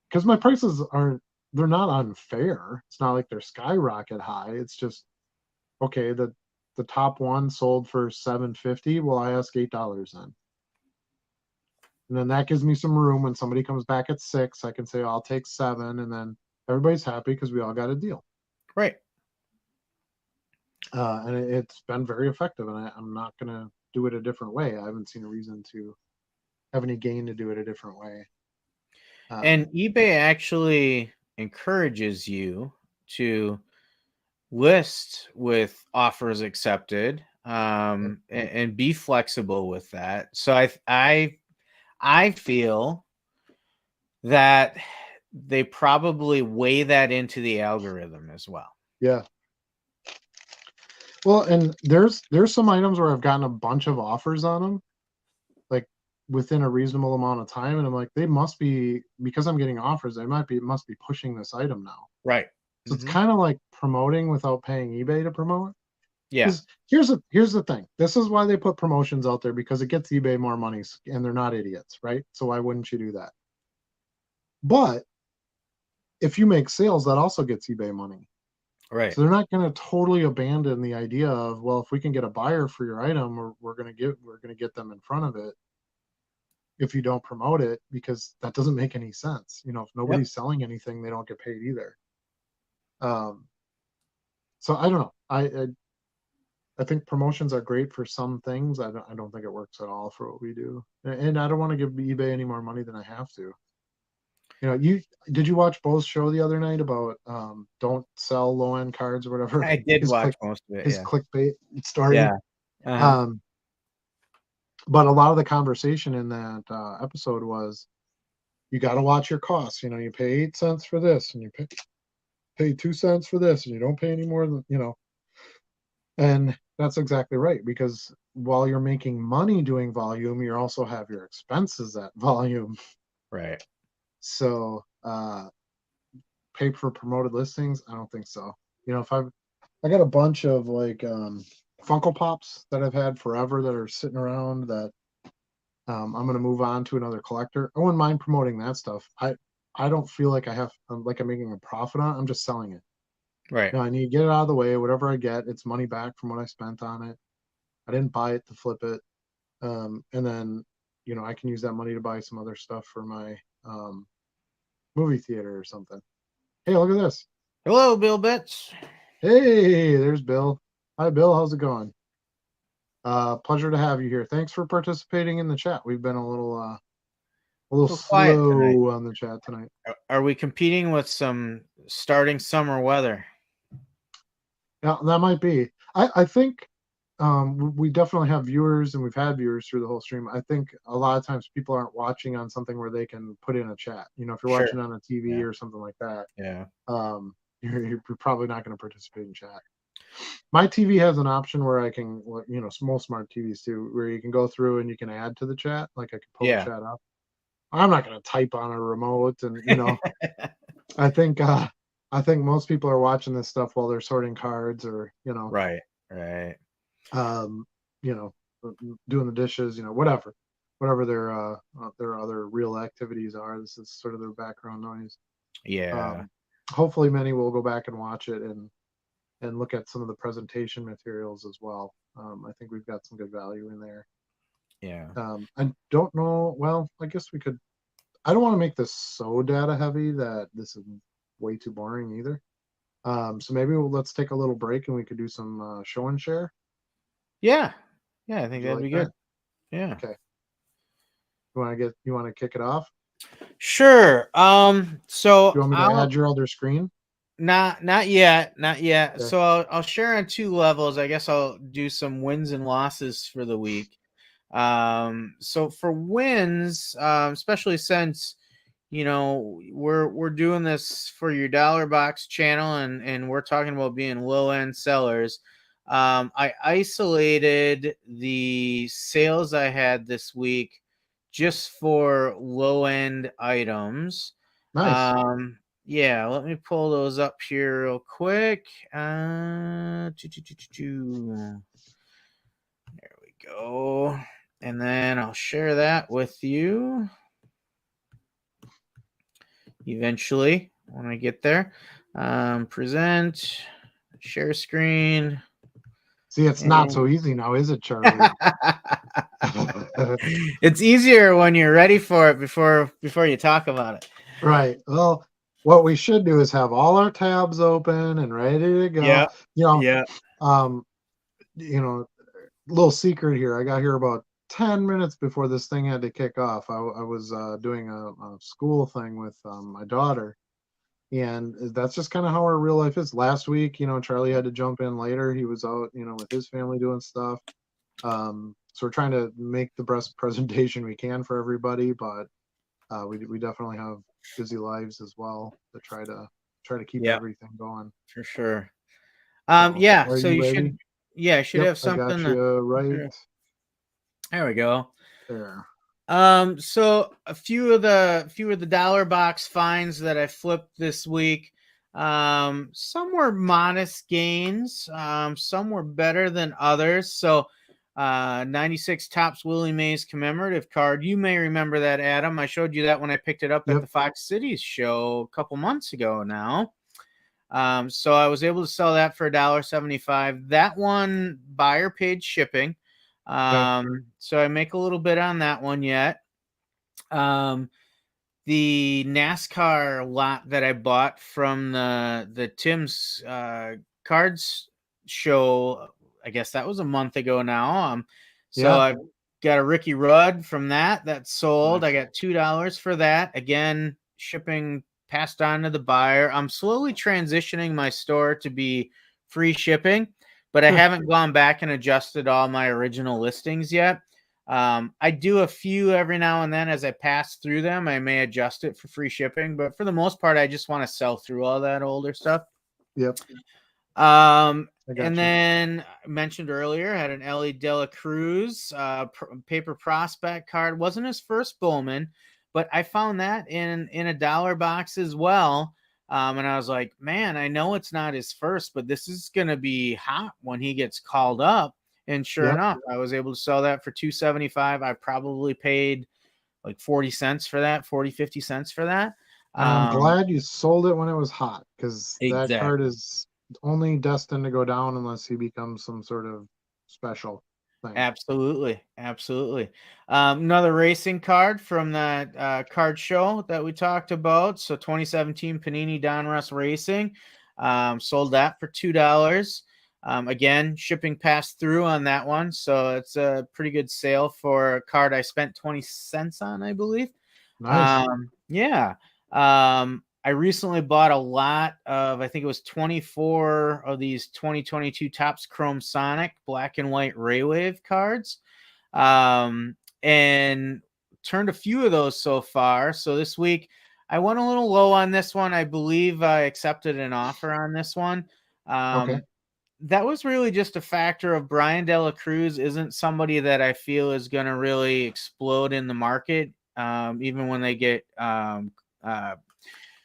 Because my prices they're not unfair. It's not like they're skyrocket high. It's just okay. The top one sold for $7.50. Well, I ask $8 then. And then that gives me some room when somebody comes back at $6. I can say, I'll take $7, and then everybody's happy because we all got a deal. Right. And it's been very effective, and I'm not going to do it a different way. I haven't seen a reason to have any gain to do it a different way. And eBay actually encourages you to list with offers accepted, and be flexible with that. So I feel that they probably weigh that into the algorithm as well. Yeah. Well, and there's some items where I've gotten a bunch of offers on them, like within a reasonable amount of time, and I'm like, they must be, because I'm getting offers, they must be pushing this item now. Right. So it's kind of like promoting without paying eBay to promote. Yeah. Here's the thing. This is why they put promotions out there, because it gets eBay more money, and they're not idiots, right? So why wouldn't you do that? But if you make sales, that also gets eBay money. Right. So they're not going to totally abandon the idea of, well, if we can get a buyer for your item, we're going to get them in front of it. If you don't promote it, because that doesn't make any sense. If nobody's selling anything, they don't get paid either. So I don't know. I think promotions are great for some things. I don't think it works at all for what we do. And I don't want to give eBay any more money than I have to. Did you watch Bo's show the other night about don't sell low end cards or whatever? I did watch most of it. His Yeah. clickbait story. Yeah. Uh-huh. But a lot of the conversation in that episode was, you got to watch your costs. You pay 8 cents for this, and you pay 2 cents for this, and you don't pay any more than. And that's exactly right, because while you're making money doing volume, you also have your expenses at volume. Right. So pay for promoted listings? I don't think so. If I got a bunch of like Funko Pops that I've had forever that are sitting around that I'm going to move on to another collector. I wouldn't mind promoting that stuff. I don't feel like I'm making a profit on it. I'm just selling it. Right. I need to get it out of the way. Whatever I get, it's money back from what I spent on it. I didn't buy it to flip it. And then, I can use that money to buy some other stuff for my movie theater or something. Hey, look at this. Hello, Bill Betts. Hey, there's Bill. Hi, Bill. How's it going? Pleasure to have you here. Thanks for participating in the chat. We've been a little quiet tonight. slow on the chat tonight. Are we competing with some starting summer weather? Yeah, that might be. I think we definitely have viewers, and we've had viewers through the whole stream. I think a lot of times people aren't watching on something where they can put in a chat. If you're watching on a TV or something like that, Yeah. you're probably not going to participate in chat. my TV has an option where I can, small smart TVs too, where you can go through and you can add to the chat. Like I can pull the Yeah. chat up. I'm not going to type on a remote, and I think most people are watching this stuff while they're sorting cards or Right. um, you know, doing the dishes, whatever their other real activities are. This is sort of their background noise. Yeah. Hopefully, many will go back and watch it and look at some of the presentation materials as well. I think we've got some good value in there. Yeah. I don't know. Well, I guess we could. I don't want to make this so data heavy that this is way too boring either. So maybe let's take a little break and we could do some show and share. Yeah. I think Would you that'd like be that? good. Yeah. Okay. You want to kick it off? Sure. So Do you want me to add your other screen? not yet. Okay. So I'll share on two levels. I guess I'll do some wins and losses for the week. So for wins, especially since we're doing this for your dollar box channel and we're talking about being low end sellers. I isolated the sales I had this week just for low end items. Nice. Yeah, let me pull those up here real quick. There we go. And then I'll share that with you eventually when I get there. Present, share screen. See, it's not so easy now, is it, Charlie? It's easier when you're ready for it before you talk about it. Right. Well, what we should do is have all our tabs open and ready to go. Yeah. Little secret here. I got here about 10 minutes before this thing had to kick off. I was doing a school thing with my daughter, and that's just kind of how our real life is. Last week, Charlie had to jump in later. He was out, with his family doing stuff. So we're trying to make the best presentation we can for everybody, but we definitely have busy lives as well to try to keep everything going. For sure. So you ready? should have something. I got you right. There we go. There. So a few of the dollar box finds that I flipped this week. Some were modest gains. Some were better than others. So 96 Topps Willie Mays commemorative card. You may remember that, Adam. I showed you that when I picked it up at the Fox Cities show a couple months ago now. So I was able to sell that for $1.75. That one buyer paid shipping. So I make a little bit on that one yet. The NASCAR lot that I bought from the Tim's cards show, I guess that was a month ago now. So I've got a Ricky Rudd from that sold. Nice. I got $2 for that. Again, shipping passed on to the buyer. I'm slowly transitioning my store to be free shipping, but I haven't gone back and adjusted all my original listings yet. I do a few every now and then as I pass through them. I may adjust it for free shipping, but for the most part, I just want to sell through all that older stuff. Yep. Then I mentioned earlier, had an Ellie Dela Cruz paper prospect card. Wasn't his first Bowman, but I found that in a dollar box as well. And I was like, man, I know it's not his first, but this is going to be hot when he gets called up. And sure enough, I was able to sell that for $2.75. I probably paid like 40 cents for that, 50 cents for that. I'm glad you sold it when it was hot, because that card is only destined to go down unless he becomes some sort of special thing. Absolutely. Another racing card from that card show that we talked about. So 2017 Panini Donruss Racing. Sold that for $2. Again, shipping passed through on that one. So it's a pretty good sale for a card I spent 20 cents on, I believe. Nice. I recently bought a lot of, I think it was 24 of these 2022 Topps Chrome Sonic black and white Ray Wave cards. And turned a few of those so far. So this week I went a little low on this one. I believe I accepted an offer on this one. Okay. that was really just a factor of Brian De La Cruz isn't somebody that I feel is going to really explode in the market, even when they get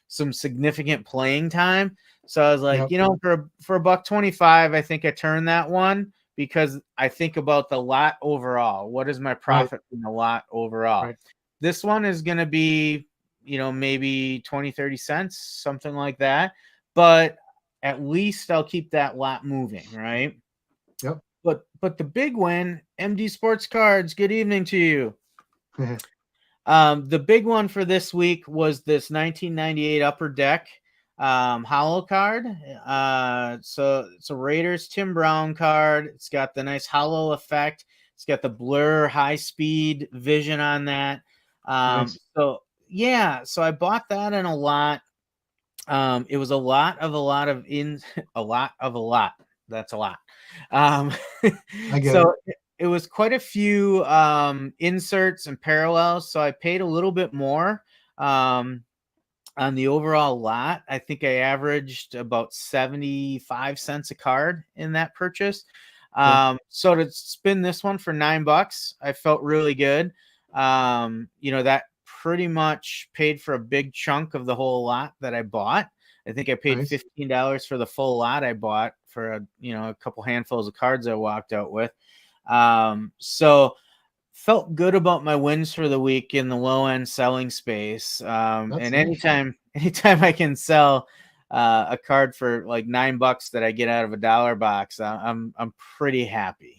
some significant playing time. So I was like, Yep. For $1.25, I think I turned that one because I think about the lot overall. What is my profit from the lot overall? Right. This one is going to be, maybe 20, 30 cents, something like that. But at least I'll keep that lot moving, right? Yep. But the big win, MD Sports Cards, good evening to you. The big one for this week was this 1998 Upper Deck holo card. So it's a Raiders Tim Brown card. It's got the nice holo effect. It's got the blur high speed vision on that. Nice. So yeah, so I bought that in a lot. It was a lot of a lot. That's a lot. I get So it. it was quite a few inserts and parallels. So I paid a little bit more on the overall lot. I think I averaged about 75 cents a card in that purchase. So to spin this one for $9, I felt really good. That pretty much paid for a big chunk of the whole lot that I bought. I think I paid $15 for the full lot I bought for a couple handfuls of cards I walked out with. So felt good about my wins for the week in the low end selling space. And anytime I can sell a card for like $9 that I get out of a $1 box, I'm pretty happy.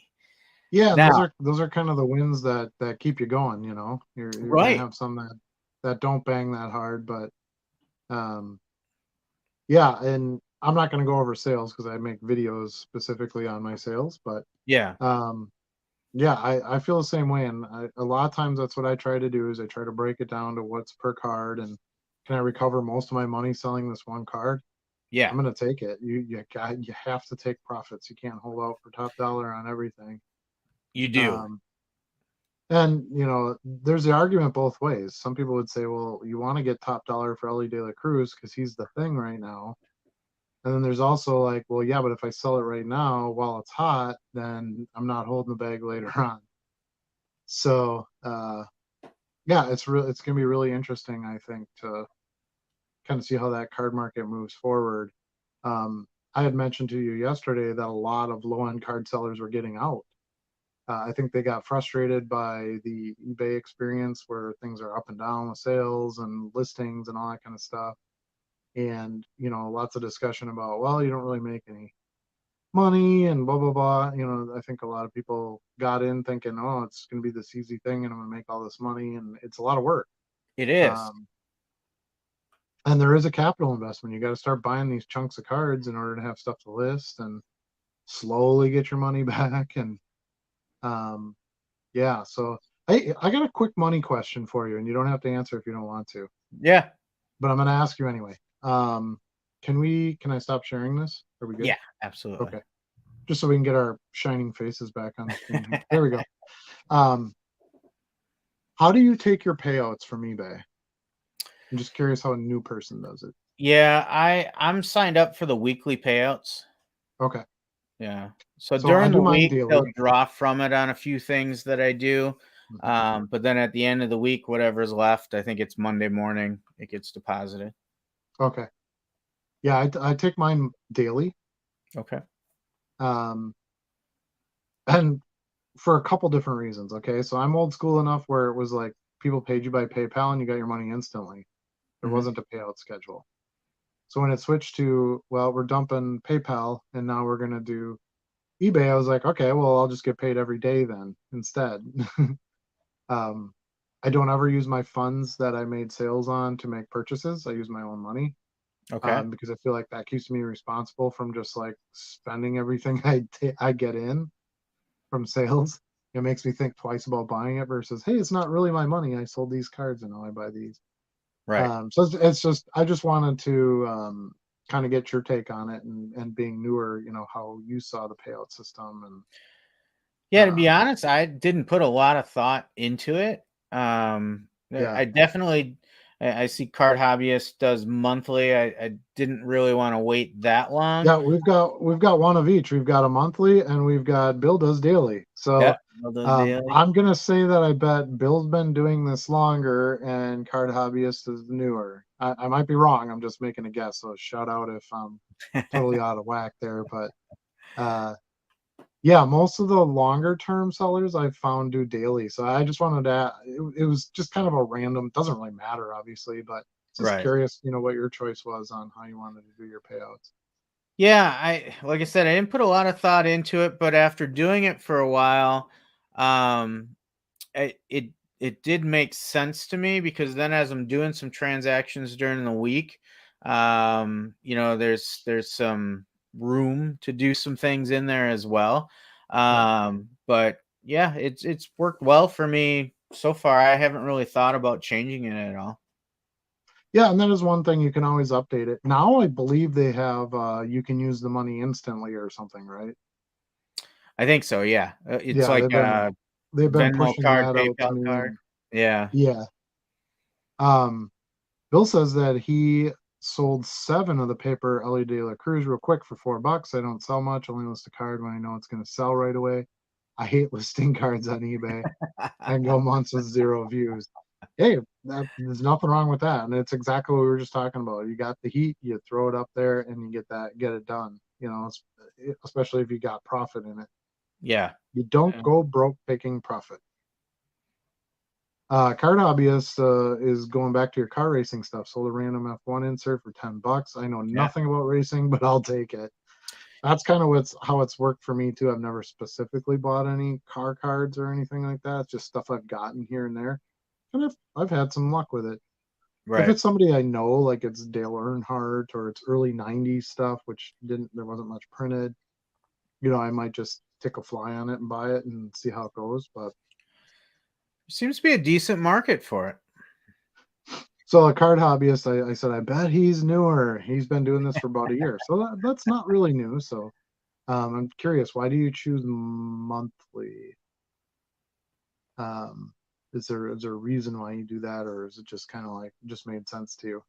Yeah, Now, those are kind of the wins that keep you going. You're right. gonna have some that don't bang that hard, but yeah, and I'm not gonna go over sales because I make videos specifically on my sales, but yeah, yeah, I feel the same way, and a lot of times that's what I try to do is I try to break it down to what's per card and can I recover most of my money selling this one card? yeah, I'm gonna take it. You have to take profits. You can't hold out for top dollar on everything. you do. And there's the argument both ways. Some people would say, well, you want to get top dollar for Elly De La Cruz because he's the thing right now. And then there's also like, well, yeah, but if I sell it right now while it's hot, then I'm not holding the bag later on. So yeah, it's gonna be really interesting, I think, to kind of see how that card market moves forward. I had mentioned to you yesterday that a lot of low end card sellers were getting out. I think they got frustrated by the eBay experience where things are up and down with sales and listings and all that kind of stuff. And, lots of discussion about, well, you don't really make any money and blah, blah, blah. I think a lot of people got in thinking, oh, it's going to be this easy thing and I'm going to make all this money. And it's a lot of work. It is. And there is a capital investment. You got to start buying these chunks of cards in order to have stuff to list and slowly get your money back. And, yeah, so I got a quick money question for you, and you don't have to answer if you don't want to. Yeah. But I'm going to ask you anyway. Can I stop sharing this? Are we good? Yeah, absolutely. Okay. Just so we can get our shining faces back on the screen here. There we go. How do you take your payouts from eBay? I'm just curious how a new person does it. Yeah, I'm signed up for the weekly payouts. Okay. Yeah. So during the week, they'll draw from it on a few things that I do. But then at the end of the week, whatever's left, I think it's Monday morning, it gets deposited. Okay. Yeah, I take mine daily. Okay. And for a couple different reasons. Okay. So I'm old school enough where it was like people paid you by PayPal and you got your money instantly. There wasn't a payout schedule. So when it switched to, well, we're dumping PayPal and now we're going to do eBay, I was like, okay, well, I'll just get paid every day then instead. I don't ever use my funds that I made sales on to make purchases. I use my own money. Okay. Because I feel like that keeps me responsible from just like spending everything I get in from sales. It makes me think twice about buying it versus, hey, it's not really my money. I sold these cards and now I buy these. Right. So it's just, I just wanted to kind of get your take on it and being newer, how you saw the payout system. And yeah, to be honest, I didn't put a lot of thought into it. Yeah. I definitely, I see Card Hobbyist does monthly. I didn't really want to wait that long. Yeah, we've got one of each. We've got a monthly, and we've got Bill does daily. So Bill does daily. I'm gonna say that I bet Bill's been doing this longer, and Card Hobbyist is newer. I might be wrong. I'm just making a guess. So shout out if I'm totally out of whack there. But yeah, most of the longer term sellers I've found do daily. So I just wanted to. It was just kind of a random. Doesn't really matter, obviously, but just curious, what your choice was on how you wanted to do your payouts. Yeah, like I said, I didn't put a lot of thought into it, but after doing it for a while, um, it did make sense to me, because then as I'm doing some transactions during the week, there's some room to do some things in there as well. But yeah, it's worked well for me so far. I haven't really thought about changing it at all. Yeah, and that is one thing, you can always update it. Now I believe they have you can use the money instantly or something, right? I think so, yeah. It's Yeah, like they've been Venmo pushing card, that out to PayPal me. card. Yeah. Yeah. Bill says that he sold 7 of the paper Ellie De La Cruz real quick for $4. I don't sell much, only list a card when I know it's going to sell right away. I hate listing cards on eBay. I can go months with 0 views. Hey, there's nothing wrong with that, and it's exactly what we were just talking about. You got the heat, you throw it up there, and you get it done. Especially if you got profit in it. Yeah. You don't go broke picking profit. Card Hobbyist is going back to your car racing stuff. Sold a random F1 insert for $10. I know nothing about racing, but I'll take it. That's kind of how it's worked for me too. I've never specifically bought any car cards or anything like that. It's just stuff I've gotten here and there, and I've had some luck with it. If it's somebody I know, like it's Dale Earnhardt or it's early '90s stuff, which there wasn't much printed, I might just take a fly on it and buy it and see how it goes. But seems to be a decent market for it. So a card hobbyist, I said, I bet he's newer. He's been doing this for about a year. So that's not really new. So I'm curious, why do you choose monthly? Is there a reason why you do that, or is it just kind of like just made sense to you?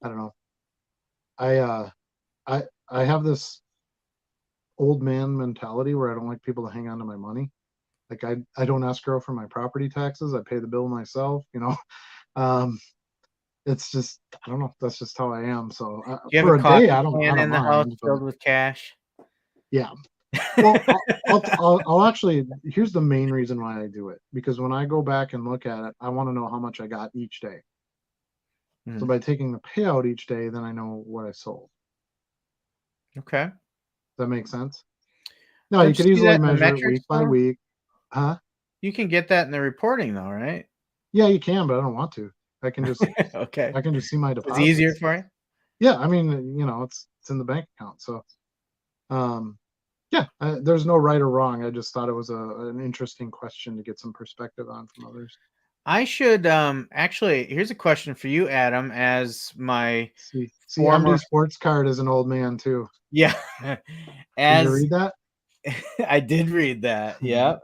I don't know. I have this old man mentality where I don't like people to hang on to my money. Like I don't escrow for my property taxes. I pay the bill myself, It's just, I don't know. That's just how I am. So for a day, I don't in the house mind. filled with cash. Yeah. Well, I'll actually. Here's the main reason why I do it, because when I go back and look at it, I want to know how much I got each day. So by taking the payout each day, then I know what I sold. Okay. Does that make sense? No, you could easily measure it week by week. Huh? You can get that in the reporting, though, right? Yeah, you can, but I don't want to. I can just okay. I can just see my deposits. It's easier for you. Yeah, I mean, it's in the bank account. So, yeah, there's no right or wrong. I just thought it was an interesting question to get some perspective on from others. I should actually. Here's a question for you, Adam, as my MD Sports Card is an old man too. Yeah. Did you read that? I did read that. Yep.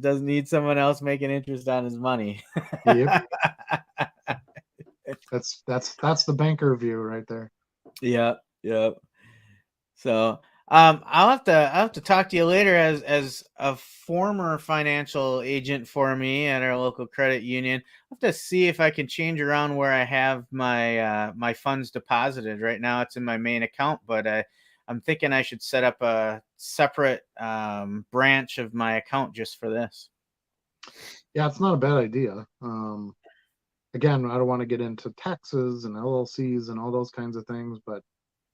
Doesn't need someone else making interest on his money. Yep. That's the banker view right there. Yep. So I'll have to talk to you later as a former financial agent for me at our local credit union. I'll have to see if I can change around where I have my my funds deposited. Right now it's in my main account, but I'm thinking I should set up a separate branch of my account just for this. Yeah, it's not a bad idea. Again, I don't want to get into taxes and LLCs and all those kinds of things, but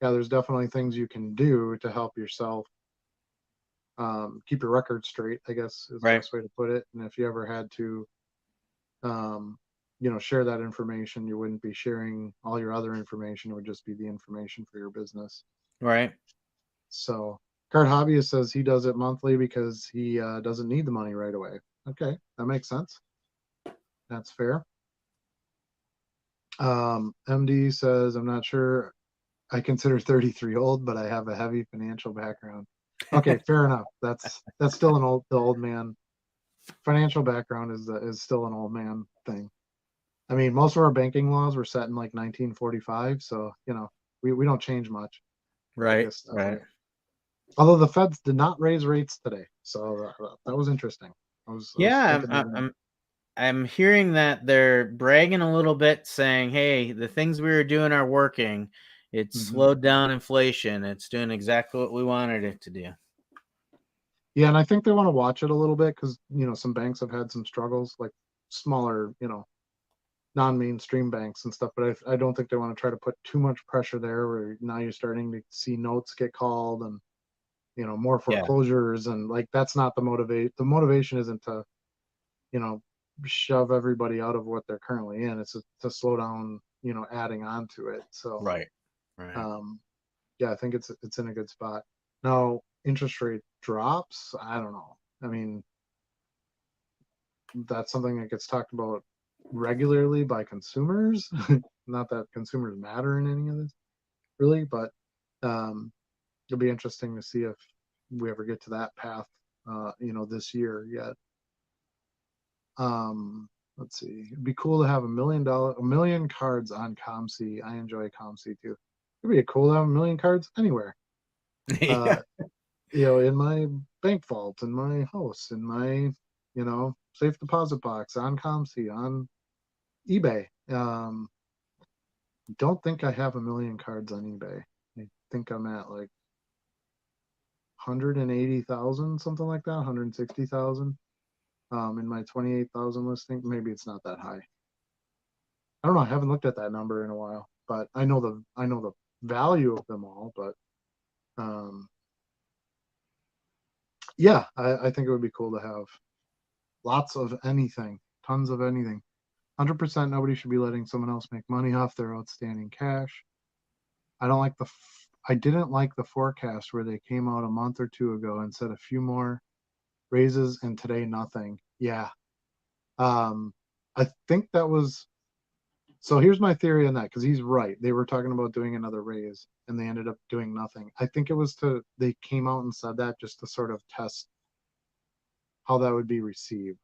yeah, there's definitely things you can do to help yourself keep your record straight, I guess is the best way to put it. And if you ever had to, share that information, you wouldn't be sharing all your other information. It would just be the information for your business. Right. So Card Hobbyist says he does it monthly because he doesn't need the money right away. Okay, that makes sense. That's fair. MD says, I'm not sure I consider 33 old, but I have a heavy financial background. Okay, fair enough. That's still the old man. Financial background is still an old man thing. I mean, most of our banking laws were set in like 1945, so we don't change much. Right. Right. Although the Feds did not raise rates today, so that was interesting. I was Yeah, thinking I'm hearing that they're bragging a little bit, saying, "Hey, the things we were doing are working. It's slowed down inflation. It's doing exactly what we wanted it to do." Yeah, and I think they want to watch it a little bit because some banks have had some struggles, like smaller, non-mainstream banks and stuff. But I don't think they want to try to put too much pressure there. Where now you're starting to see notes get called and more Yeah. foreclosures, and like that's not the motivate. The motivation isn't to shove everybody out of what they're currently in. It's to slow down, adding on to it. So Right. Right. yeah, I think it's in a good spot. Now, interest rate drops, I don't know. I mean, that's something that gets talked about regularly by consumers. Not that consumers matter in any of this, really, but it'll be interesting to see if we ever get to that path, this year yet. Let's see. It'd be cool to have a million cards on COMC. I enjoy COMC too. It'd be cool to have a million cards anywhere. Yeah. In my bank vault, in my house, in my, safe deposit box, on COMC, on eBay. Don't think I have a million cards on eBay. I think I'm at like 180,000, something like that, 160,000. In my 28,000 listing. Maybe it's not that high. I don't know. I haven't looked at that number in a while, but I know the value of them all. But yeah, I think it would be cool to have lots of anything, tons of anything. 100% nobody should be letting someone else make money off their outstanding cash. I didn't like the forecast where they came out a month or two ago and said a few more raises and today nothing. Yeah. I think that was So here's my theory on that, because he's right. They were talking about doing another raise and they ended up doing nothing. I think they came out and said that just to sort of test how that would be received.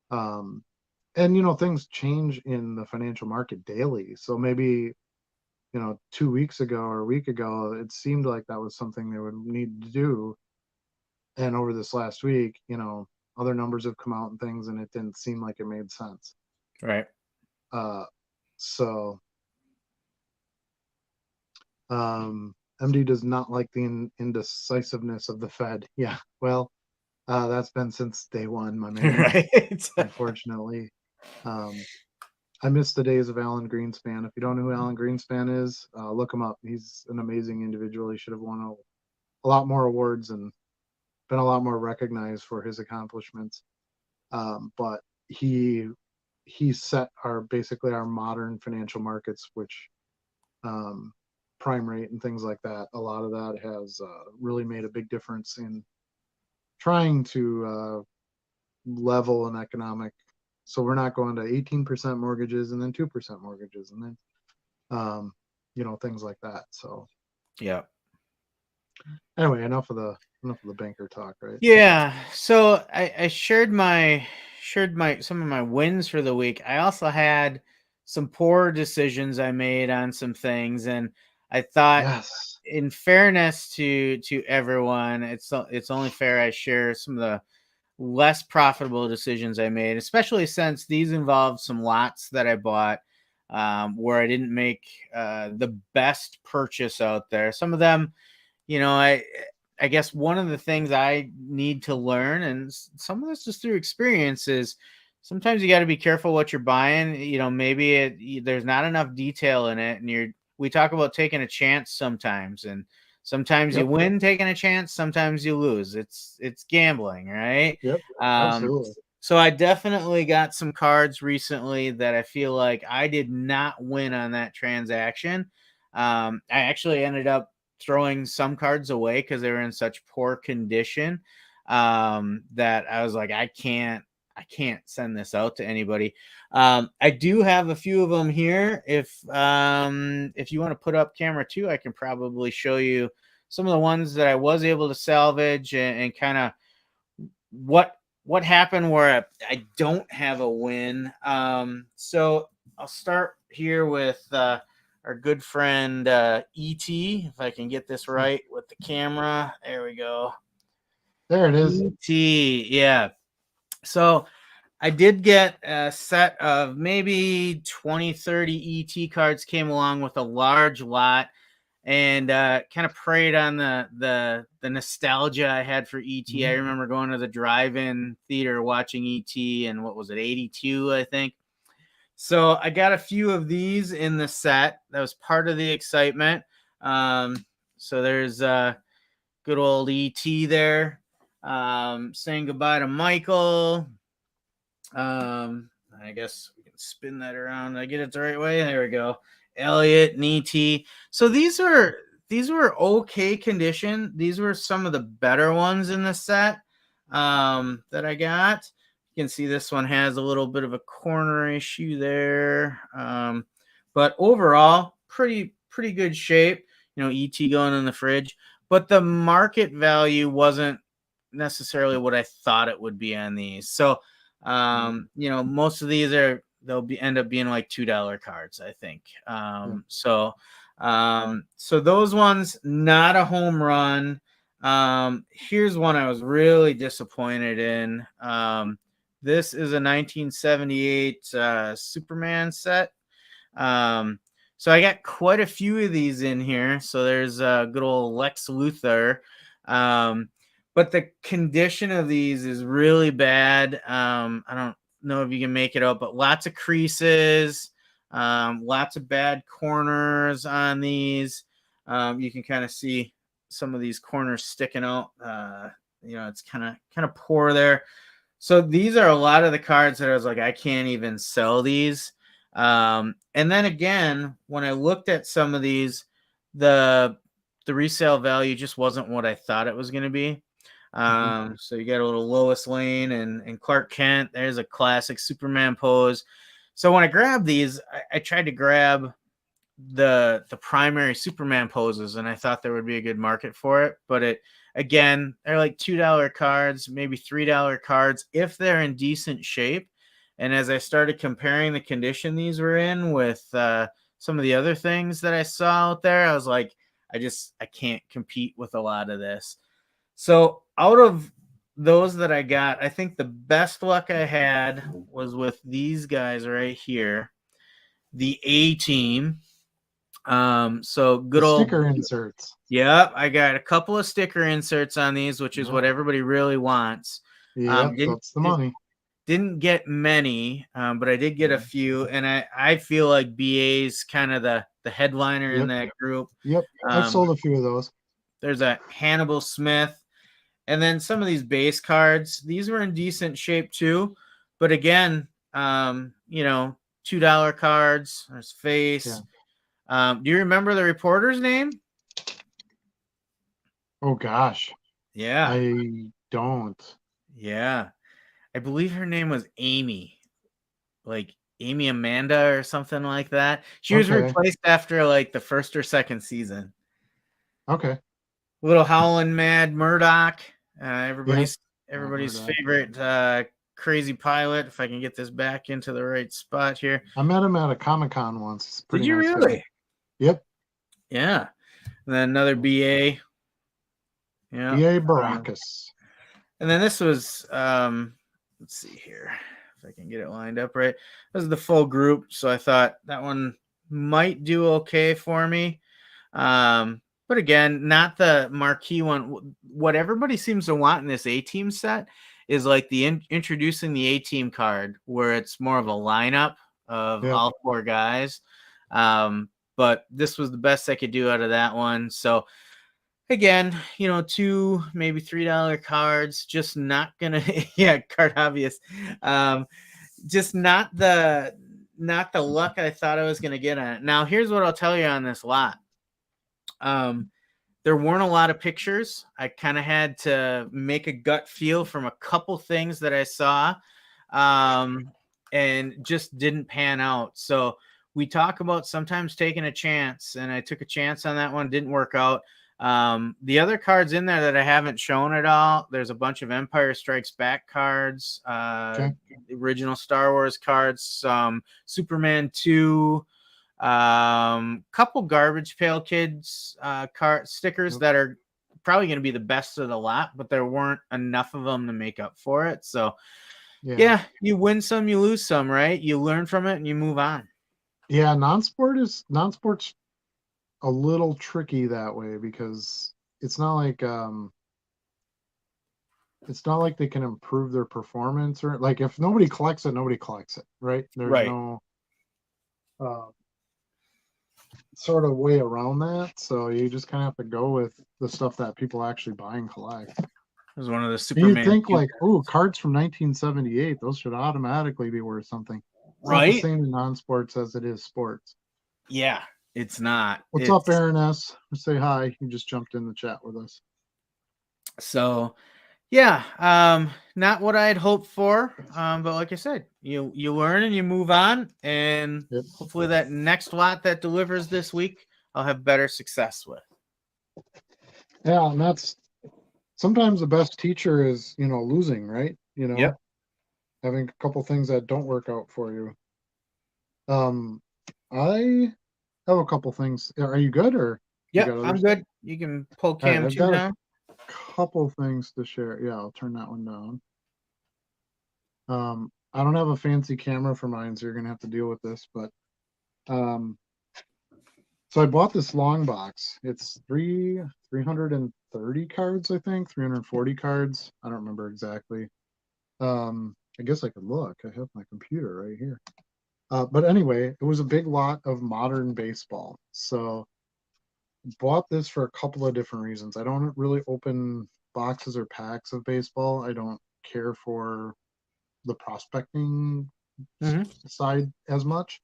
Um, and things change in the financial market daily. So maybe, 2 weeks ago or a week ago, it seemed like that was something they would need to do. And over this last week, other numbers have come out and things, and it didn't seem like it made sense. Right. So MD does not like the indecisiveness of the Fed. Yeah, well, that's been since day one, my man. Right. Unfortunately, I miss the days of Alan Greenspan. If you don't know who Alan Greenspan is, look him up. He's an amazing individual. He should have won a lot more awards and been a lot more recognized for his accomplishments. But he set basically our modern financial markets, which prime rate and things like that. A lot of that has really made a big difference in trying to level an economic. So we're not going to 18% mortgages and then 2% mortgages and then things like that. So Yeah. anyway, enough of the banker talk, right? Yeah. So I shared some of my wins for the week. I also had some poor decisions I made on some things, and I thought, Yes. in fairness to everyone, it's only fair I share some of the less profitable decisions I made, especially since these involved some lots that I bought where I didn't make the best purchase out there. Some of them, I guess one of the things I need to learn, and some of this just through experience, is sometimes you got to be careful what you're buying. Maybe there's not enough detail in it, and we talk about taking a chance sometimes, and sometimes you win taking a chance, sometimes you lose. It's gambling, right? Yep. Absolutely. So I definitely got some cards recently that I feel like I did not win on that transaction. I actually ended up throwing some cards away because they were in such poor condition that I was like, I can't send this out to anybody. I do have a few of them here. If you want to put up camera 2, I can probably show you some of the ones that I was able to salvage and kind of what what happened where I don't have a win. So I'll start here with our good friend E.T. If I can get this right with the camera. There we go. There it is. E.T. Yeah. So I did get a set of maybe 20, 30 ET cards came along with a large lot, and kind of preyed on the nostalgia I had for ET. I remember going to the drive-in theater watching ET and what was it, 82, I think. So I got a few of these in the set. That was part of the excitement. So there's good old ET there. Saying goodbye to Michael. I guess we can spin that around. Did I get it the right way? There we go. Elliot and ET. So these were okay condition. These were some of the better ones in the set that I got. You can see this one has a little bit of a corner issue there. But overall, pretty good shape. You know, ET going in the fridge. But the market value wasn't necessarily what I thought it would be on these. So you know, most of these they'll end up being like $2 cards, I think. So those ones, not a home run. Here's one I was really disappointed in. This is a 1978 Superman set. So I got quite a few of these in here. So there's good old Lex Luthor. But the condition of these is really bad. I don't know if you can make it out, but lots of creases, lots of bad corners on these. You can kind of see some of these corners sticking out. You know, it's kind of poor there. So these are a lot of the cards that I was like, I can't even sell these. And then again, when I looked at some of these, the resale value just wasn't what I thought it was going to be. So you got a little Lois Lane and Clark Kent. There's a classic Superman pose. So when I grabbed these, I tried to grab the primary Superman poses, and I thought there would be a good market for it. But again, they're like $2 cards, maybe $3 cards if they're in decent shape. And as I started comparing the condition these were in with some of the other things that I saw out there, I was like, I can't compete with a lot of this. So out of those that I got, I think the best luck I had was with these guys right here, the A-Team. So good old sticker inserts. Yeah, I got a couple of sticker inserts on these, which is what everybody really wants. Yeah, that's the money. Didn't get many, but I did get a few, and I feel like BA's kind of the headliner in that group. Yep, I've sold a few of those. There's a Hannibal Smith. And then some of these base cards, these were in decent shape too. But again, you know, $2 cards. There's Face. Yeah. Do you remember the reporter's name? Oh, gosh. Yeah. I don't. Yeah. I believe her name was Amy. Like Amy Amanda or something like that. She was replaced after like the first or second season. Okay. Little Howlin' Mad Murdoch. Everybody's favorite crazy pilot. If I can get this back into the right spot here. I met him at a Comic-Con once. Did you really? Yep. Yeah. And then another BA. Yeah. BA Baracus. And then this was let's see here if I can get it lined up right. This is the full group, so I thought that one might do okay for me. But again, not the marquee one. What everybody seems to want in this A-Team set is like the introducing the A-Team card, where it's more of a lineup of all four guys. But this was the best I could do out of that one. So again, you know, $2, maybe $3 cards, just not gonna card obvious. Just not the luck I thought I was gonna get on it. Now here's what I'll tell you on this lot. There weren't a lot of pictures. I kind of had to make a gut feel from a couple things that I saw, and just didn't pan out. So we talk about sometimes taking a chance, and I took a chance on that one. Didn't work out. The other cards in there that I haven't shown at all, there's a bunch of Empire Strikes Back cards, Okay. original Star Wars cards, some Superman 2, couple Garbage Pail Kids card stickers that are probably going to be the best of the lot, but there weren't enough of them to make up for it. So yeah, you win some, you lose some, right? You learn from it and you move on. Yeah, non-sport's a little tricky that way because it's not like they can improve their performance, or like if nobody collects it, nobody collects it, right? There's no sort of way around that. So you just kind of have to go with the stuff that people actually buy and collect. It was one of the Superman. You'd think like, oh, cards from 1978, those should automatically be worth something. It's not the same in non-sports as it is sports. Yeah, it's not. What's up, Aaron S? Say hi. You just jumped in the chat with us. So yeah, not what I'd hoped for. But like I said, you learn and you move on, and hopefully that next lot that delivers this week, I'll have better success with. Yeah, and that's sometimes the best teacher is, losing, right? Having a couple things that don't work out for you. I have a couple things. Are you good, or? Yeah, I'm good. You can pull cam 2 down. Couple things to share. Yeah, I'll turn that one down. I don't have a fancy camera for mine, so you're gonna have to deal with this. But so I bought this long box. It's 330 cards, I think, 340 cards. I don't remember exactly. I guess I could look. I have my computer right here. But anyway, it was a big lot of modern baseball. So bought this for a couple of different reasons. I don't really open boxes or packs of baseball. I don't care for the prospecting side as much.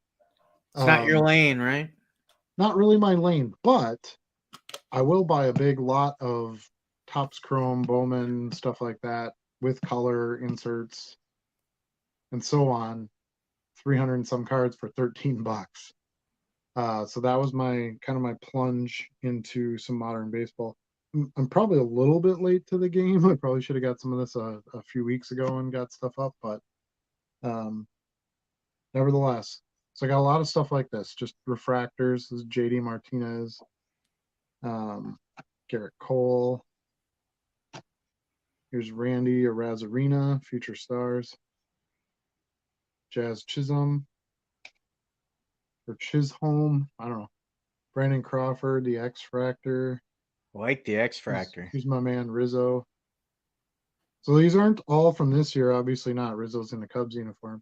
It's not your lane, right? Not really my lane, but I will buy a big lot of Topps Chrome, Bowman, stuff like that with color inserts and so on. 300 and some cards for $13. So that was my plunge into some modern baseball. I'm probably a little bit late to the game. I probably should have got some of this a few weeks ago and got stuff up, but nevertheless. So I got a lot of stuff like this, just refractors. This is JD Martinez, Garrett Cole. Here's Randy Arozarena, Future Stars. Jazz Chisholm, or Chisholm, I don't know. Brandon Crawford, the X Fractor. I like the X Fractor. Here's my man Rizzo. So these aren't all from this year, obviously not. Rizzo's in the Cubs uniform.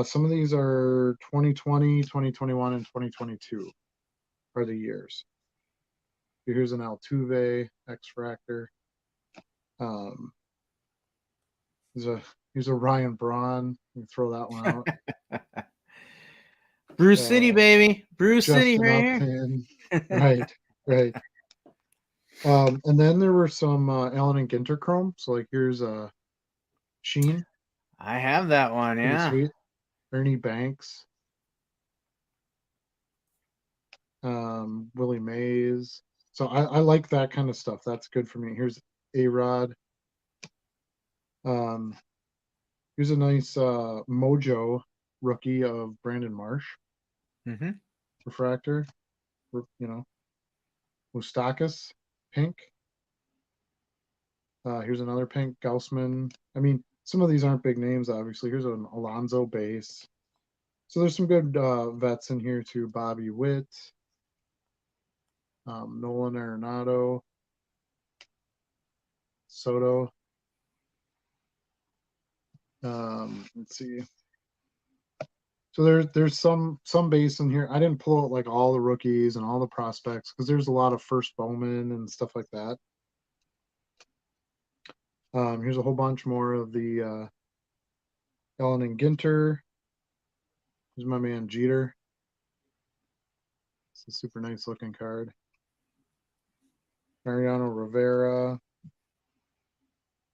Some of these are 2020, 2021, and 2022 are the years. Here's an Altuve X Fractor. Here's a Ryan Braun. You can throw that one out. Bruce City, baby. Bruce City right here. Right. And then there were some Allen and Ginter Chrome. So like here's a Sheen. I have that one, yeah. Sweet. Ernie Banks. Willie Mays. So I like that kind of stuff. That's good for me. Here's A-Rod. Here's a nice Mojo rookie of Brandon Marsh. Refractor. Moustakas, pink. Here's another pink Gaussman. I mean, some of these aren't big names, obviously. Here's an Alonso base. So there's some good vets in here too. Bobby Witt, Nolan Arenado, Soto. Let's see. So there's some base in here. I didn't pull out like all the rookies and all the prospects because there's a lot of first Bowman and stuff like that. Here's a whole bunch more of the Allen and Ginter. Here's my man Jeter. It's a super nice looking card. Mariano Rivera.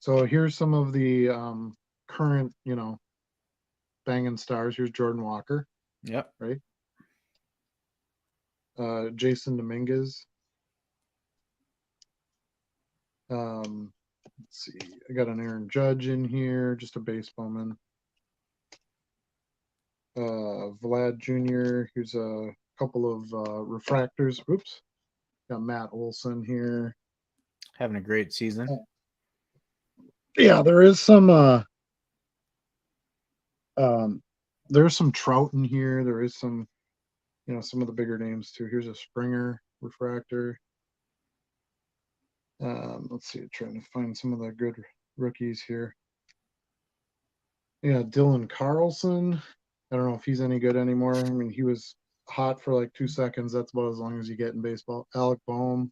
So here's some of the current, banging stars. Here's Jordan Walker. Yep. Right. Jason Dominguez. Let's see. I got an Aaron Judge in here, just a base bowman. Vlad Jr. Here's a couple of refractors. Oops. Got Matt Olson here. Having a great season. Yeah, there is some there's some Trout in here. There is some, some of the bigger names too. Here's a Springer refractor. Let's see, trying to find some of the good rookies here. Yeah, Dylan Carlson. I don't know if he's any good anymore. I mean, he was hot for like 2 seconds. That's about as long as you get in baseball. Alec Bohm.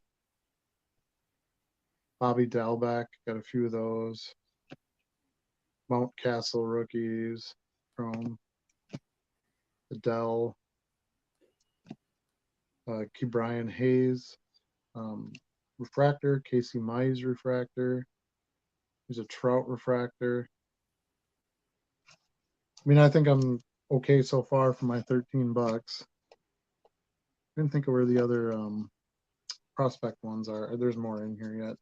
Bobby Dalbec. Got a few of those. Mountcastle rookies. Chrome. Adele. Ke'Bryan Hayes. Refractor. Casey Mize refractor. There's a Trout refractor. I mean, I think I'm okay so far for my $13. I didn't think of where the other prospect ones are. There's more in here yet.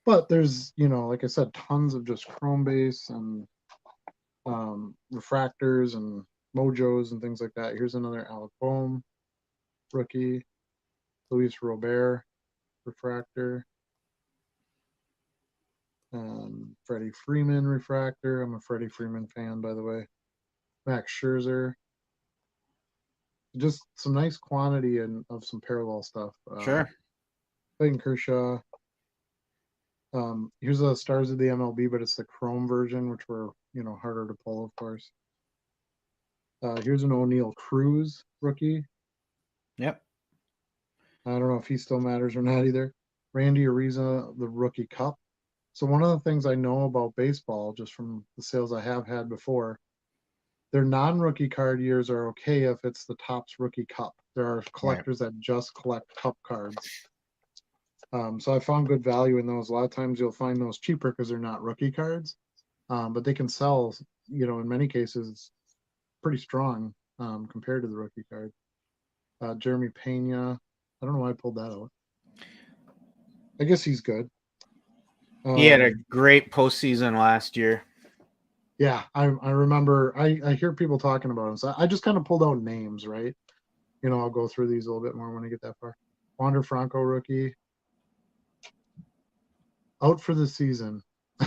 But there's, like I said, tons of just chrome base and refractors and mojos and things like that. Here's another Alec Bohm rookie. Luis Robert refractor. Freddie Freeman refractor. I'm a Freddie Freeman fan, by the way. Max Scherzer. Just some nice quantity of some parallel stuff. Sure. Clayton Kershaw. Here's the Stars of the MLB, but it's the Chrome version, which were, harder to pull, of course. Here's an O'Neal Cruz rookie. Yep. I don't know if he still matters or not either. Randy Ariza, the Rookie Cup. So one of the things I know about baseball, just from the sales I have had before, their non-rookie card years are okay if it's the Topps Rookie Cup. There are collectors that just collect cup cards. So I found good value in those. A lot of times you'll find those cheaper because they're not rookie cards, but they can sell, in many cases, pretty strong compared to the rookie card. Jeremy Pena. I don't know why I pulled that out. I guess he's good. He had a great postseason last year. Yeah, I remember. I hear people talking about him, so I just kind of pulled out names, right? I'll go through these a little bit more when I get that far. Wander Franco rookie. Out for the season.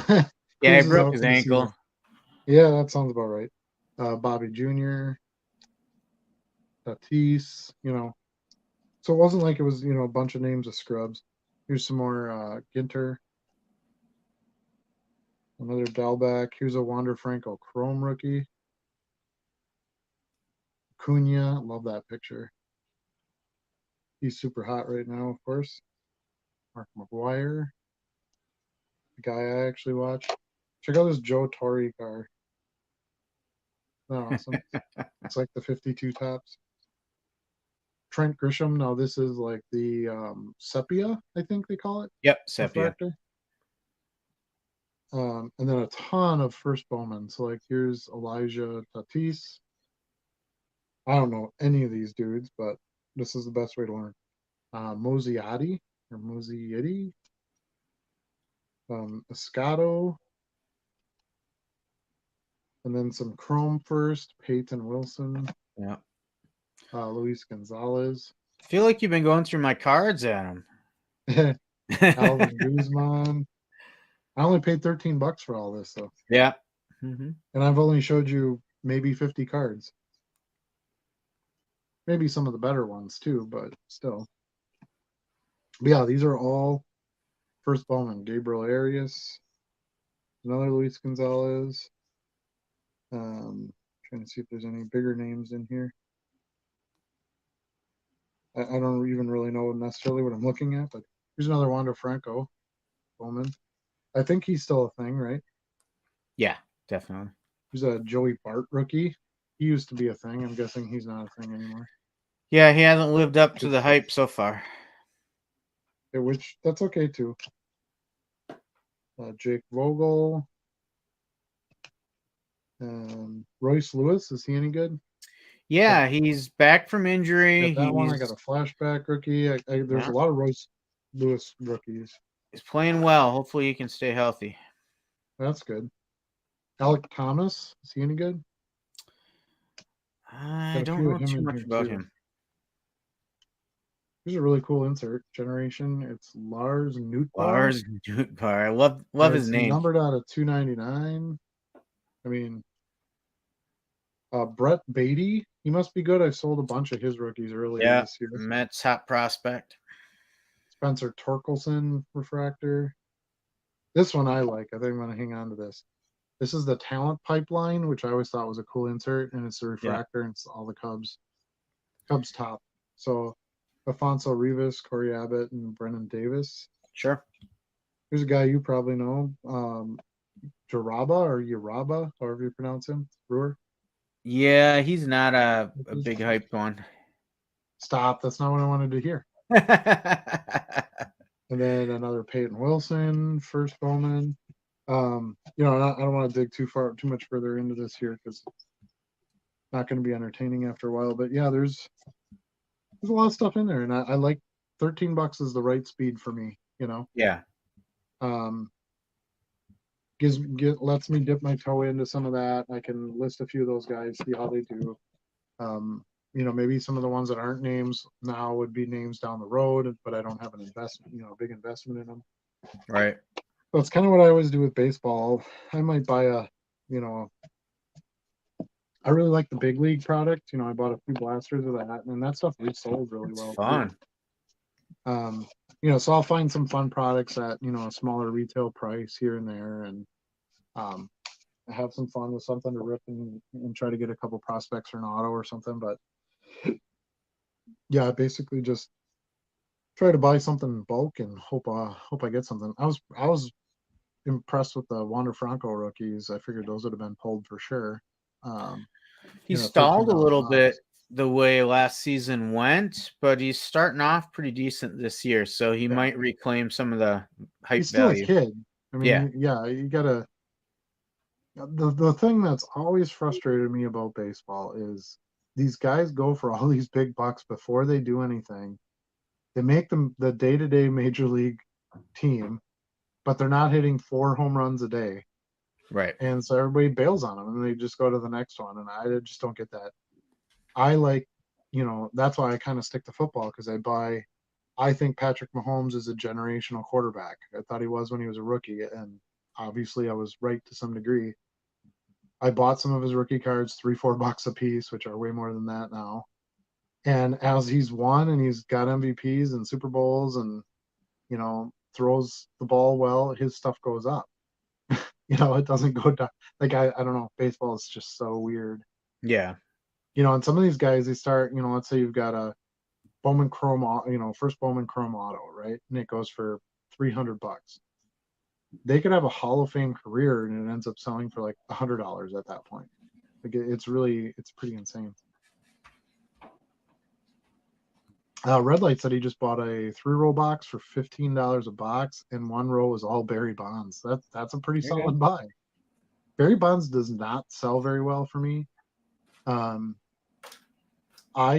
Yeah, he broke his ankle. Yeah, that sounds about right. Bobby Jr. Tatis, So it wasn't like it was, a bunch of names of scrubs. Here's some more Ginter. Another Dalbec. Here's a Wander Franco Chrome rookie. Cunha, love that picture. He's super hot right now, of course. Mark McGwire. The guy I actually watch. Check out this Joe Torre car. Awesome. It's like the 52 Topps. Trent Grisham. Now this is like the sepia, I think they call it. Yep, sepia. And then a ton of first Bowman. So like here's Elijah Tatis. I don't know any of these dudes, but this is the best way to learn. Mozziati or Mozzietti. Escato. And then some Chrome first. Peyton Wilson. Yeah. Luis Gonzalez. I feel like you've been going through my cards, Adam. Alvin Guzman. I only paid $13 for all this, so. Yeah. Mm-hmm. And I've only showed you maybe 50 cards. Maybe some of the better ones too, but still. But yeah, these are all first Bowman. Gabriel Arias, another Luis Gonzalez. Trying to see if there's any bigger names in here. I don't even really know necessarily what I'm looking at, but here's another Wander Franco Bowman. I think he's still a thing, right? Yeah, definitely. Here's a Joey Bart rookie. He used to be a thing. I'm guessing he's not a thing anymore. Yeah, he hasn't lived up to the hype so far. Yeah, which that's okay too. Jake Vogel. Royce Lewis, is he any good? Yeah, he's back from injury. Got that one. I got a flashback rookie. There's a lot of Royce Lewis rookies. He's playing well. Hopefully he can stay healthy. That's good. Alec Thomas, is he any good? I don't know too much about him. Here's a really cool insert. Generation. It's Lars Nootbaar. Lars Nootbaar. I love his name. Numbered out of 299. I mean, Brett Beatty. He must be good. I sold a bunch of his rookies earlier this year. Mets hot prospect. Spencer Torkelson refractor. This one I like. I think I'm going to hang on to this. This is the talent pipeline, which I always thought was a cool insert, and it's the refractor, and it's all the Cubs top. So Alfonso Rivas, Corey Abbott, and Brennan Davis. Sure. Here's a guy you probably know, Uraba, however you pronounce him, Brewer. Yeah, he's not a big hype one. Stop. That's not what I wanted to hear. And then another Peyton Wilson, first Bowman. I don't want to dig too much further into this here because it's not going to be entertaining after a while. But yeah, there's a lot of stuff in there, and I like $13 is the right speed for me. Yeah. Lets me dip my toe into some of that. I can list a few of those guys, see how they do. Maybe some of the ones that aren't names now would be names down the road, but I don't have an investment, big investment in them. Right. So it's kind of what I always do with baseball. I might buy I really like the big league product. I bought a few blasters of that, and that stuff resold really well. Fun. So I'll find some fun products at, a smaller retail price here and there, and have some fun with something to rip and try to get a couple prospects for an auto or something. But yeah, basically just try to buy something in bulk and hope I get something. I was impressed with the Wander Franco rookies. I figured those would have been pulled for sure. He stalled a little bit the way last season went, but he's starting off pretty decent this year, so he might reclaim some of the hype he's still value. A kid. I mean, you gotta. The thing that's always frustrated me about baseball is these guys go for all these big bucks before they do anything. They make them the day-to-day major league team, but they're not hitting 4 home runs a day. Right. And so everybody bails on them and they just go to the next one. And I just don't get that. I like, that's why I kind of stick to football because I think Patrick Mahomes is a generational quarterback. I thought he was when he was a rookie. And obviously I was right to some degree. I bought some of his rookie cards, $3-4 a piece, which are way more than that now. And as he's won and he's got MVPs and Super Bowls and, throws the ball well, his stuff goes up. It doesn't go down. Like, I don't know. Baseball is just so weird. Yeah. And some of these guys, they start, let's say you've got a Bowman Chrome, first Bowman Chrome auto, right? And it goes for $300. They could have a Hall of Fame career and it ends up selling for like $100 at that point. Like it's pretty insane. Red Light said he just bought a 3-row box for $15 a box, and 1 row was all Barry Bonds. That's a pretty solid buy. Barry Bonds does not sell very well for me. I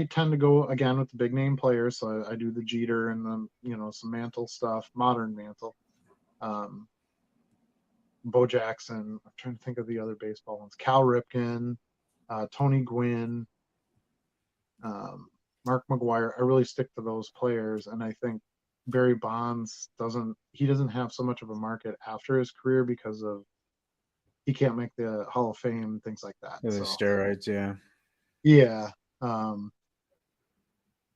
tend to go again with the big name players, so I do the Jeter and the some Mantle stuff, modern Mantle. Bo Jackson. I'm trying to think of the other baseball ones. Cal Ripken, Tony Gwynn, Mark McGwire. I really stick to those players, and I think Barry Bonds doesn't have so much of a market after his career because of he can't make the Hall of Fame, things like that. The steroids, yeah. Yeah.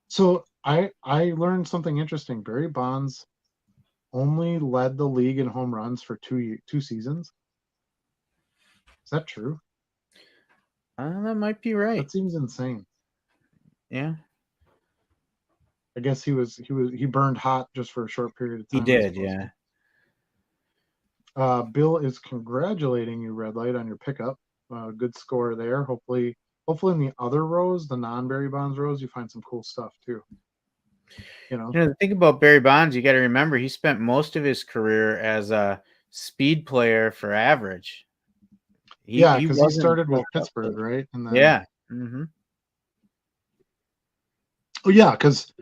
So I learned something interesting. Barry Bonds only led the league in home runs for two seasons. Is that true? That might be right. That seems insane. Yeah. I guess he burned hot just for a short period of time. He did, yeah. Bill is congratulating you, Red Light, on your pickup. Good score there. Hopefully in the other rows, the non-Barry Bonds rows, you find some cool stuff too. The thing about Barry Bonds, you got to remember he spent most of his career as a speed player for Average. Because he started with Pittsburgh, right? And then, yeah. Mm-hmm. Oh yeah, because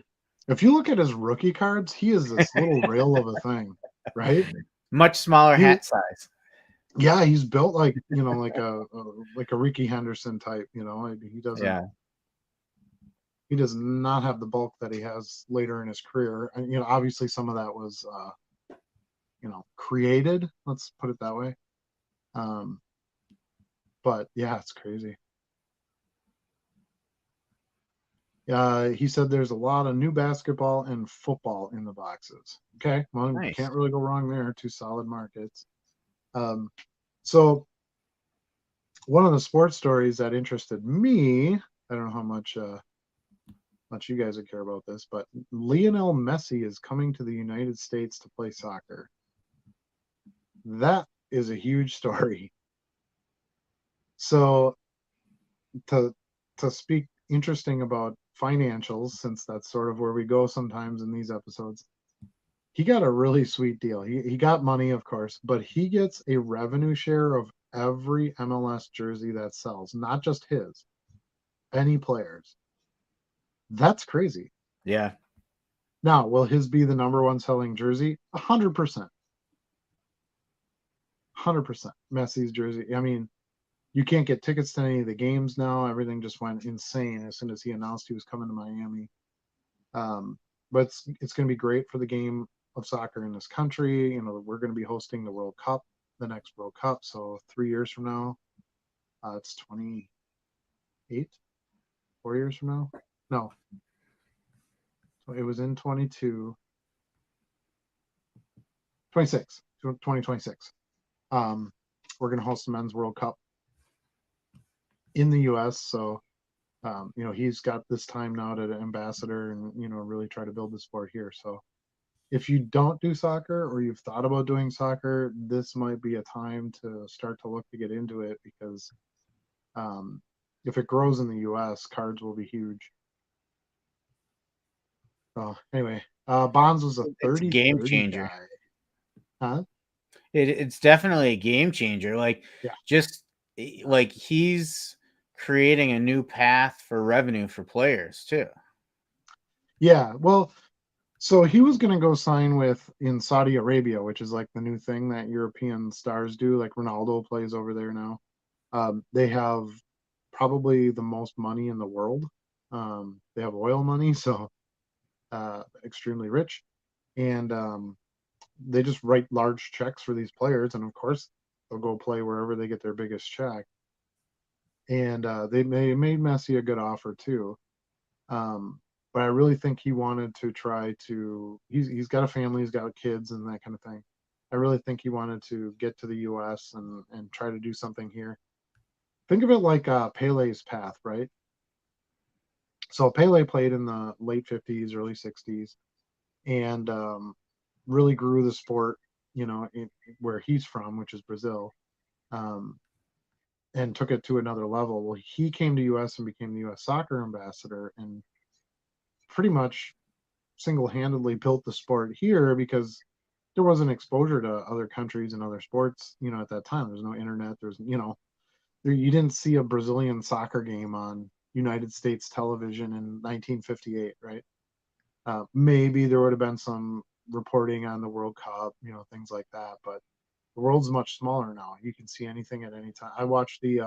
If you look at his rookie cards, he is this little rail of a thing, right? Much smaller hat size. Yeah, he's built like like a Ricky Henderson type. He doesn't. Yeah. He does not have the bulk that he has later in his career, and obviously some of that was created. Let's put it that way. But yeah, it's crazy. He said there's a lot of new basketball and football in the boxes. Okay, well, Nice. Can't really go wrong there. Two solid markets. So one of the sports stories that interested me, I don't know how much you guys would care about this, but Lionel Messi is coming to the United States to play soccer. That is a huge story. So to speak interesting about financials, since that's sort of where we go sometimes in these episodes, he got a really sweet deal. He got money, of course, but he gets a revenue share of every MLS jersey that sells, not just his, any players. That's crazy. Yeah. Now, will his be the number one selling jersey? 100%. 100%. Messi's jersey. I mean, you can't get tickets to any of the games now. Everything just went insane as soon as he announced he was coming to Miami. But it's going to be great for the game of soccer in this country. We're going to be hosting the World Cup, the next World Cup. So 3 years from now, it's 28, 4 years from now. No, it was in 26, 2026. We're going to host the Men's World Cup in the U.S. So, he's got this time now to ambassador and, really try to build the sport here. So if you don't do soccer or you've thought about doing soccer, this might be a time to start to look to get into it because if it grows in the U.S., cards will be huge. So anyway, Bonds was a 30 game changer. Guy. Huh? It's definitely a game changer. Like he's creating a new path for revenue for players too. Yeah, well, so he was going to go sign in Saudi Arabia, which is like the new thing that European stars do. Like Ronaldo plays over there now. They have probably the most money in the world. They have oil money, so extremely rich. And they just write large checks for these players. And of course, they'll go play wherever they get their biggest check. And they made Messi a good offer too. But I really think he wanted to try to. He's got a family, he's got kids, and that kind of thing. I really think he wanted to get to the U.S. and try to do something here. Think of it like Pele's path, right? So Pele played in the late 50s, early 60s, and really grew the sport, where he's from, which is Brazil, and took it to another level. Well, he came to U.S. and became the U.S. soccer ambassador and pretty much single-handedly built the sport here because there wasn't exposure to other countries and other sports, at that time. There's no internet. You didn't see a Brazilian soccer game on United States television in 1958, right? Maybe there would have been some reporting on the World Cup, things like that. But the world's much smaller now. You can see anything at any time. I watched the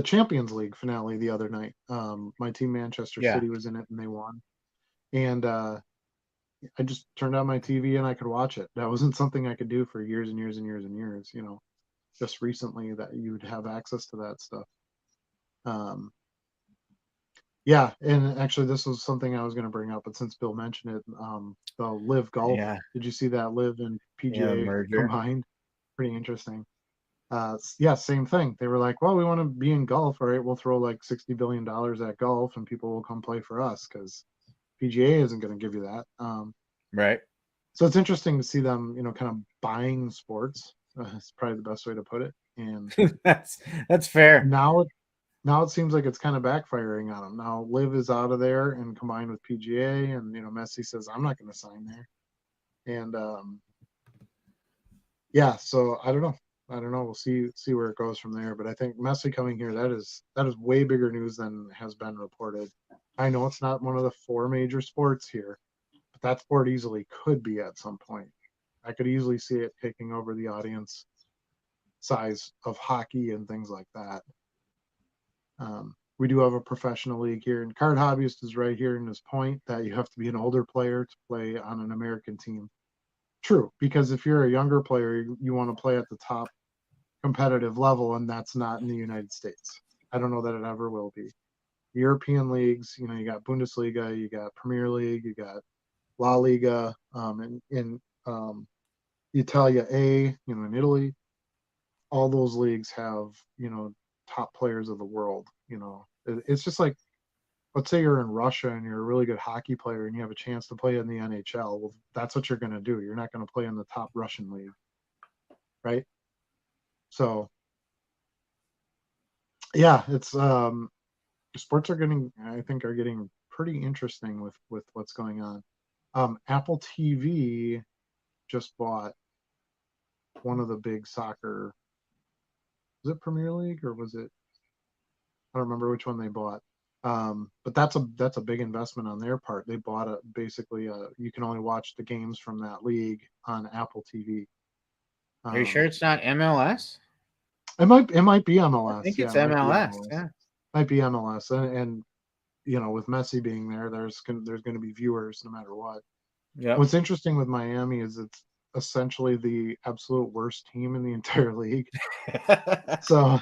Champions League finale the other night. My team Manchester City was in it and they won. And I just turned on my TV and I could watch it. That wasn't something I could do for years and years and years and years. Just recently that you'd have access to that stuff. Yeah, and actually this was something I was going to bring up, but since Bill mentioned it, the Live Golf. Yeah. Did you see that Live and PGA combined? Pretty interesting. Yeah, same thing. They were like, well, we want to be in golf. All right, we'll throw like $60 billion at golf and people will come play for us because PGA isn't going to give you that. Right. So it's interesting to see them, kind of buying sports. It's probably the best way to put it. And that's fair. Now it seems like it's kind of backfiring on them. Now Live is out of there and combined with PGA, and Messi says I'm not going to sign there. And yeah, so I don't know. I don't know. We'll see where it goes from there. But I think Messi coming here, that is way bigger news than has been reported. I know it's not one of the 4 major sports here, but that sport easily could be at some point. I could easily see it taking over the audience size of hockey and things like that. We do have a professional league here, and Card Hobbyist is right here in his point that you have to be an older player to play on an American team. True, because if you're a younger player, you want to play at the top competitive level, and that's not in the United States. I don't know that it ever will be. European leagues, you got Bundesliga, you got Premier League, you got La Liga, in Italia A, in Italy. All those leagues have, top players of the world. It's just like, let's say you're in Russia and you're a really good hockey player and you have a chance to play in the NHL. Well, that's what you're going to do. You're not going to play in the top Russian league, right? So, yeah, it's sports are getting pretty interesting with what's going on. Apple TV just bought one of the big soccer. Was it Premier League or was it? I don't remember which one they bought. But that's a big investment on their part. They bought you can only watch the games from that league on Apple TV. Are you sure it's not MLS? It might be MLS. I think it's MLS. Yeah, might be MLS, and with Messi being there, there's going to be viewers no matter what. Yeah. What's interesting with Miami is it's essentially the absolute worst team in the entire league. So,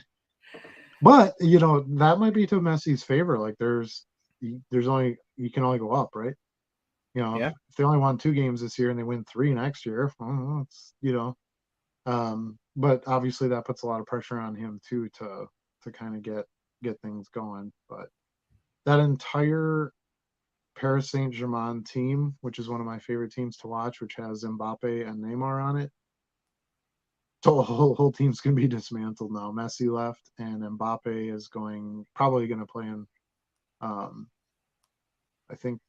but that might be to Messi's favor. Like there's only, you can only go up, right? If they only won 2 games this year and they win 3 next year, well, it's but obviously that puts a lot of pressure on him too to kind of get things going. But that entire Paris Saint-Germain team, which is one of my favorite teams to watch, which has Mbappe and Neymar on it, so the whole team's going to be dismantled now. Messi left, and Mbappe is probably going to play in, I think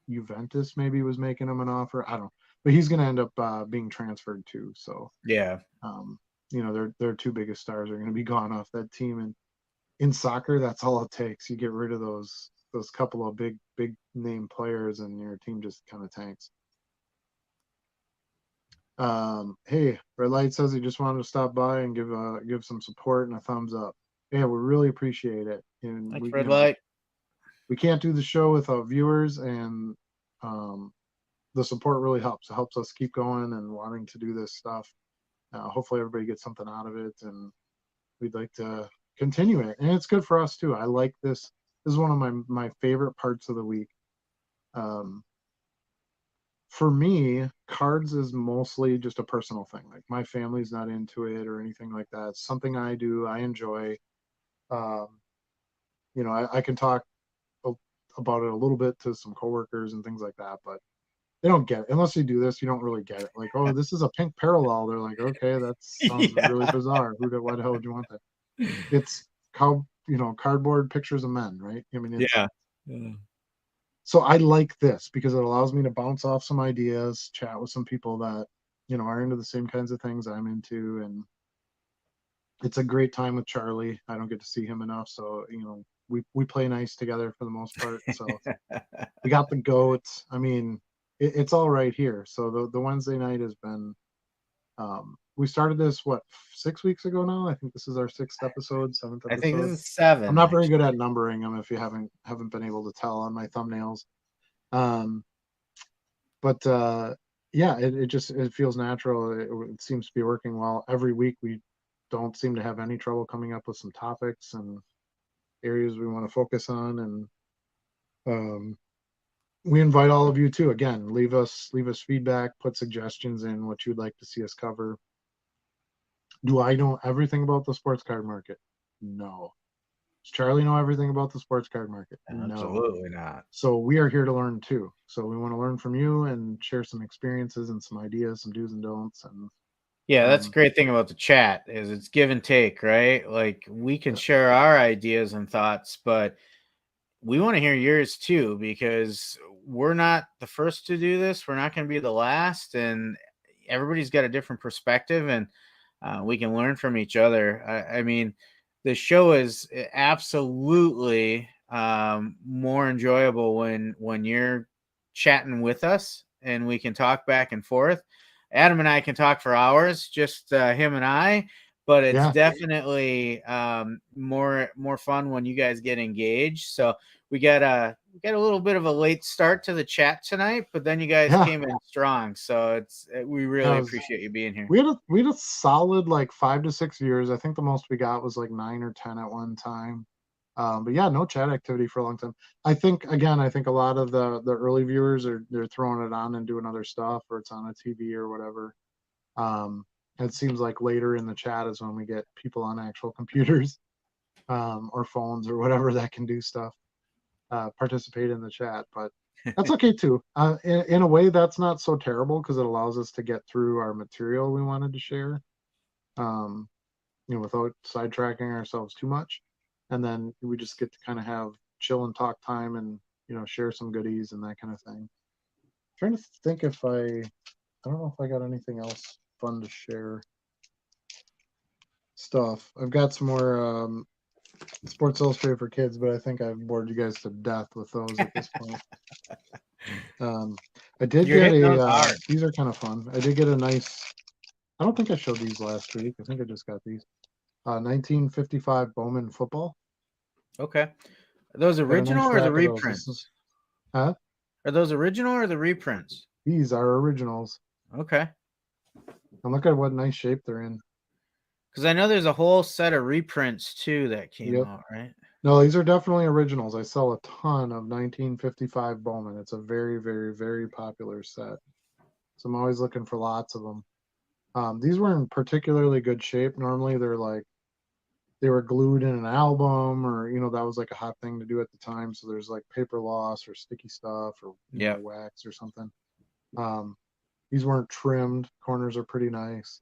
Juventus maybe was making him an offer. I don't know. But he's going to end up being transferred too. So, yeah. Their 2 biggest stars are going to be gone off that team. And in soccer, that's all it takes. You get rid of those couple of big name players and your team just kind of tanks. Hey, Red Light says he just wanted to stop by and give some support and a thumbs up. Yeah, we really appreciate it. And thanks, Red Light. We can't do the show without viewers, and the support really helps. It helps us keep going and wanting to do this stuff. Hopefully everybody gets something out of it, and we'd like to continue it. And it's good for us too. I like this. This is one of my favorite parts of the week. For me, cards is mostly just a personal thing. Like my family's not into it or anything like that. It's something I do. I enjoy. I can talk about it a little bit to some coworkers and things like that, but they don't get it. Unless you do this, you don't really get it. Like, oh, this is a pink parallel. They're like, okay, that sounds really bizarre. Why the hell would you want that? It's how, cardboard pictures of men, right? I mean, yeah. So I like this because it allows me to bounce off some ideas, chat with some people that, are into the same kinds of things I'm into. And it's a great time with Charlie. I don't get to see him enough. So, we play nice together for the most part. So we got the goats. I mean, it's all right here. So the Wednesday night has been, we started this, 6 weeks ago now? I think this is our 6th episode, 7th episode. I think this is 7. I'm not very good at numbering them if you haven't been able to tell on my thumbnails. But yeah, it feels natural. It seems to be working well. Every week we don't seem to have any trouble coming up with some topics and areas we want to focus on. And we invite all of you to, again, leave us feedback, put suggestions in what you'd like to see us cover. Do I know everything about the sports card market? No. Does Charlie know everything about the sports card market? Absolutely not. So we are here to learn too. So we want to learn from you and share some experiences and some ideas, some do's and don'ts. And yeah, that's the great thing about the chat is it's give and take, right? Like we can share our ideas and thoughts, but we want to hear yours too, because we're not the first to do this. We're not going to be the last, and everybody's got a different perspective. And we can learn from each other. I mean, the show is absolutely more enjoyable when you're chatting with us and we can talk back and forth. Adam and I can talk for hours, just him and I, but it's definitely more fun when you guys get engaged. So we got a little bit of a late start to the chat tonight, but then you guys came in strong. So we really appreciate you being here. We had a solid like 5 to 6 years. I think the most we got was like 9 or 10 at one time. But yeah, no chat activity for a long time. I think a lot of the early viewers they're throwing it on and doing other stuff, or it's on a TV or whatever. It seems like later in the chat is when we get people on actual computers or phones or whatever that can do stuff, participate in the chat. But that's okay too. In a way, that's not so terrible because it allows us to get through our material we wanted to share, without sidetracking ourselves too much. And then we just get to kind of have chill and talk time and, share some goodies and that kind of thing. I'm trying to think if I don't know if I got anything else fun to share stuff. I've got some more Sports Illustrated for kids, but I think I've bored you guys to death with those at this point. I did get these are kind of fun. I did get a nice, I don't think I showed these last week. I think I just got these. 1955 Bowman football. Okay. Are those original or the reprints? Huh? Are those original or the reprints? These are originals. Okay. And look at what nice shape they're in. Because I know there's a whole set of reprints too that came out, right? No, these are definitely originals. I sell a ton of 1955 Bowman. It's a very, very, very popular set. So I'm always looking for lots of them. These were in particularly good shape. Normally they were glued in an album, or that was like a hot thing to do at the time. So there's like paper loss or sticky stuff or wax or something. These weren't trimmed. Corners are pretty nice.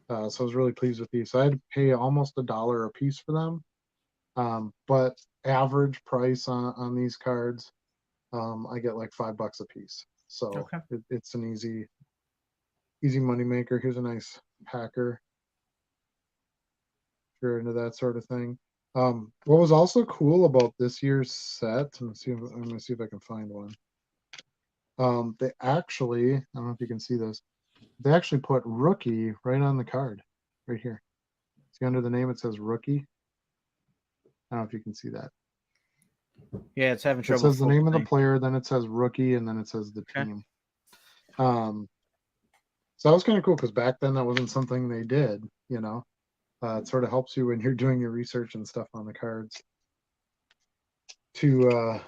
So I was really pleased with these. So I had to pay almost $1 a piece for them. But average price on these cards, I get like $5 a piece. So it's an easy money maker. Here's a nice packer. If you're into that sort of thing. What was also cool about this year's set, I'm gonna see if I can find one. They actually, I don't know if you can see this, they actually put rookie right on the card, right here. See under the name it says rookie. I don't know if you can see that. Yeah, it's having trouble. It says the name of the player, then it says rookie, and then it says the team. So that was kind of cool because back then that wasn't something they did. It sort of helps you when you're doing your research and stuff on the cards. To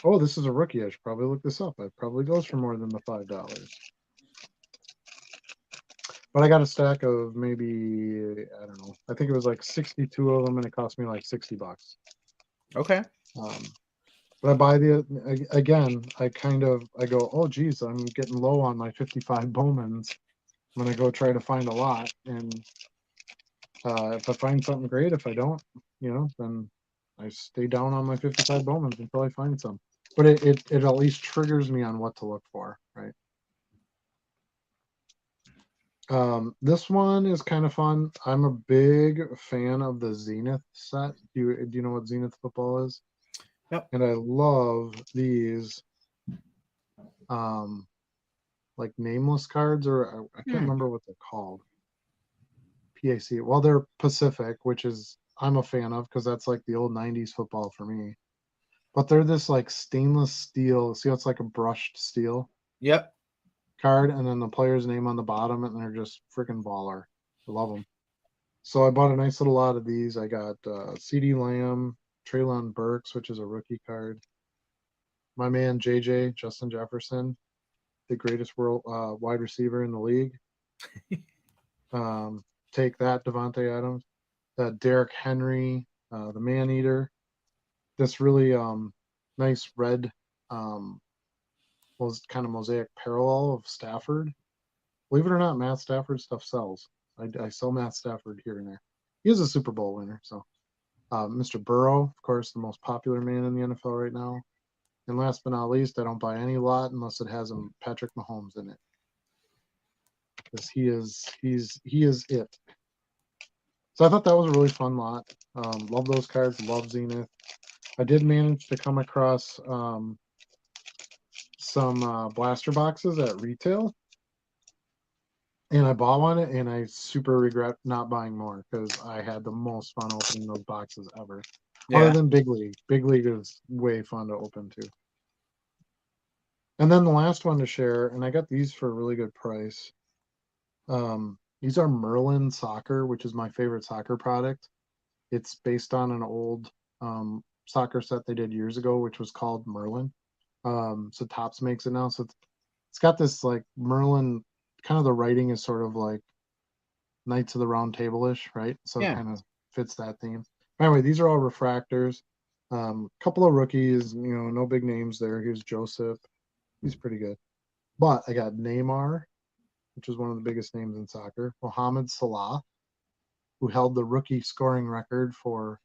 oh, this is a rookie. I should probably look this up. It probably goes for more than the $5. But I got a stack of maybe, I don't know. I think it was like 62 of them, and it cost me like $60. Okay. But I buy again, I go, oh geez, I'm getting low on my 55 Bowmans. I'm gonna go try to find a lot, and if I find something great, if I don't, then I stay down on my 55 Bowmans until I find some. But it at least triggers me on what to look for, right? This one is kind of fun. I'm a big fan of the Zenith set. Do you know what Zenith football is? Yep. And I love these like nameless cards, or I can't remember what they're called. PAC. Well, they're Pacific, which is I'm a fan of because that's like the old 90s football for me. But they're this like stainless steel. See how it's like a brushed steel? Yep. Card, and then the player's name on the bottom, and they're just freaking baller. I love them. So I bought a nice little lot of these. I got CD Lamb, Treylon Burks, which is a rookie card. My man JJ, Justin Jefferson, the greatest world wide receiver in the league. Take that, Devontae Adams. Derrick Henry, the Man Eater. This really nice red was kind of mosaic parallel of Stafford. Believe it or not, Matt Stafford stuff sells. I sell Matt Stafford here and there. He is a Super Bowl winner. So Mr. Burrow, of course, the most popular man in the NFL right now. And last but not least, I don't buy any lot unless it has Patrick Mahomes in it. because he is it. So I thought that was a really fun lot. Love those cards. Love Zenith. I did manage to come across some blaster boxes at retail, and I bought one, and I super regret not buying more because I had the most fun opening those boxes ever. Yeah. Other than Big League. Big League is way fun to open too. And then the last one to share, and I got these for a really good price. These are Merlin Soccer, which is my favorite soccer product. It's based on an old soccer set they did years ago, which was called Merlin. So Topps makes it now. So it's got this like Merlin, kind of the writing is sort of like Knights of the Round Table-ish, right? So it kind of fits that theme. Anyway, these are all refractors. Couple of rookies, no big names there. Here's Joseph. He's pretty good. But I got Neymar, which is one of the biggest names in soccer. Mohamed Salah, who held the rookie scoring record for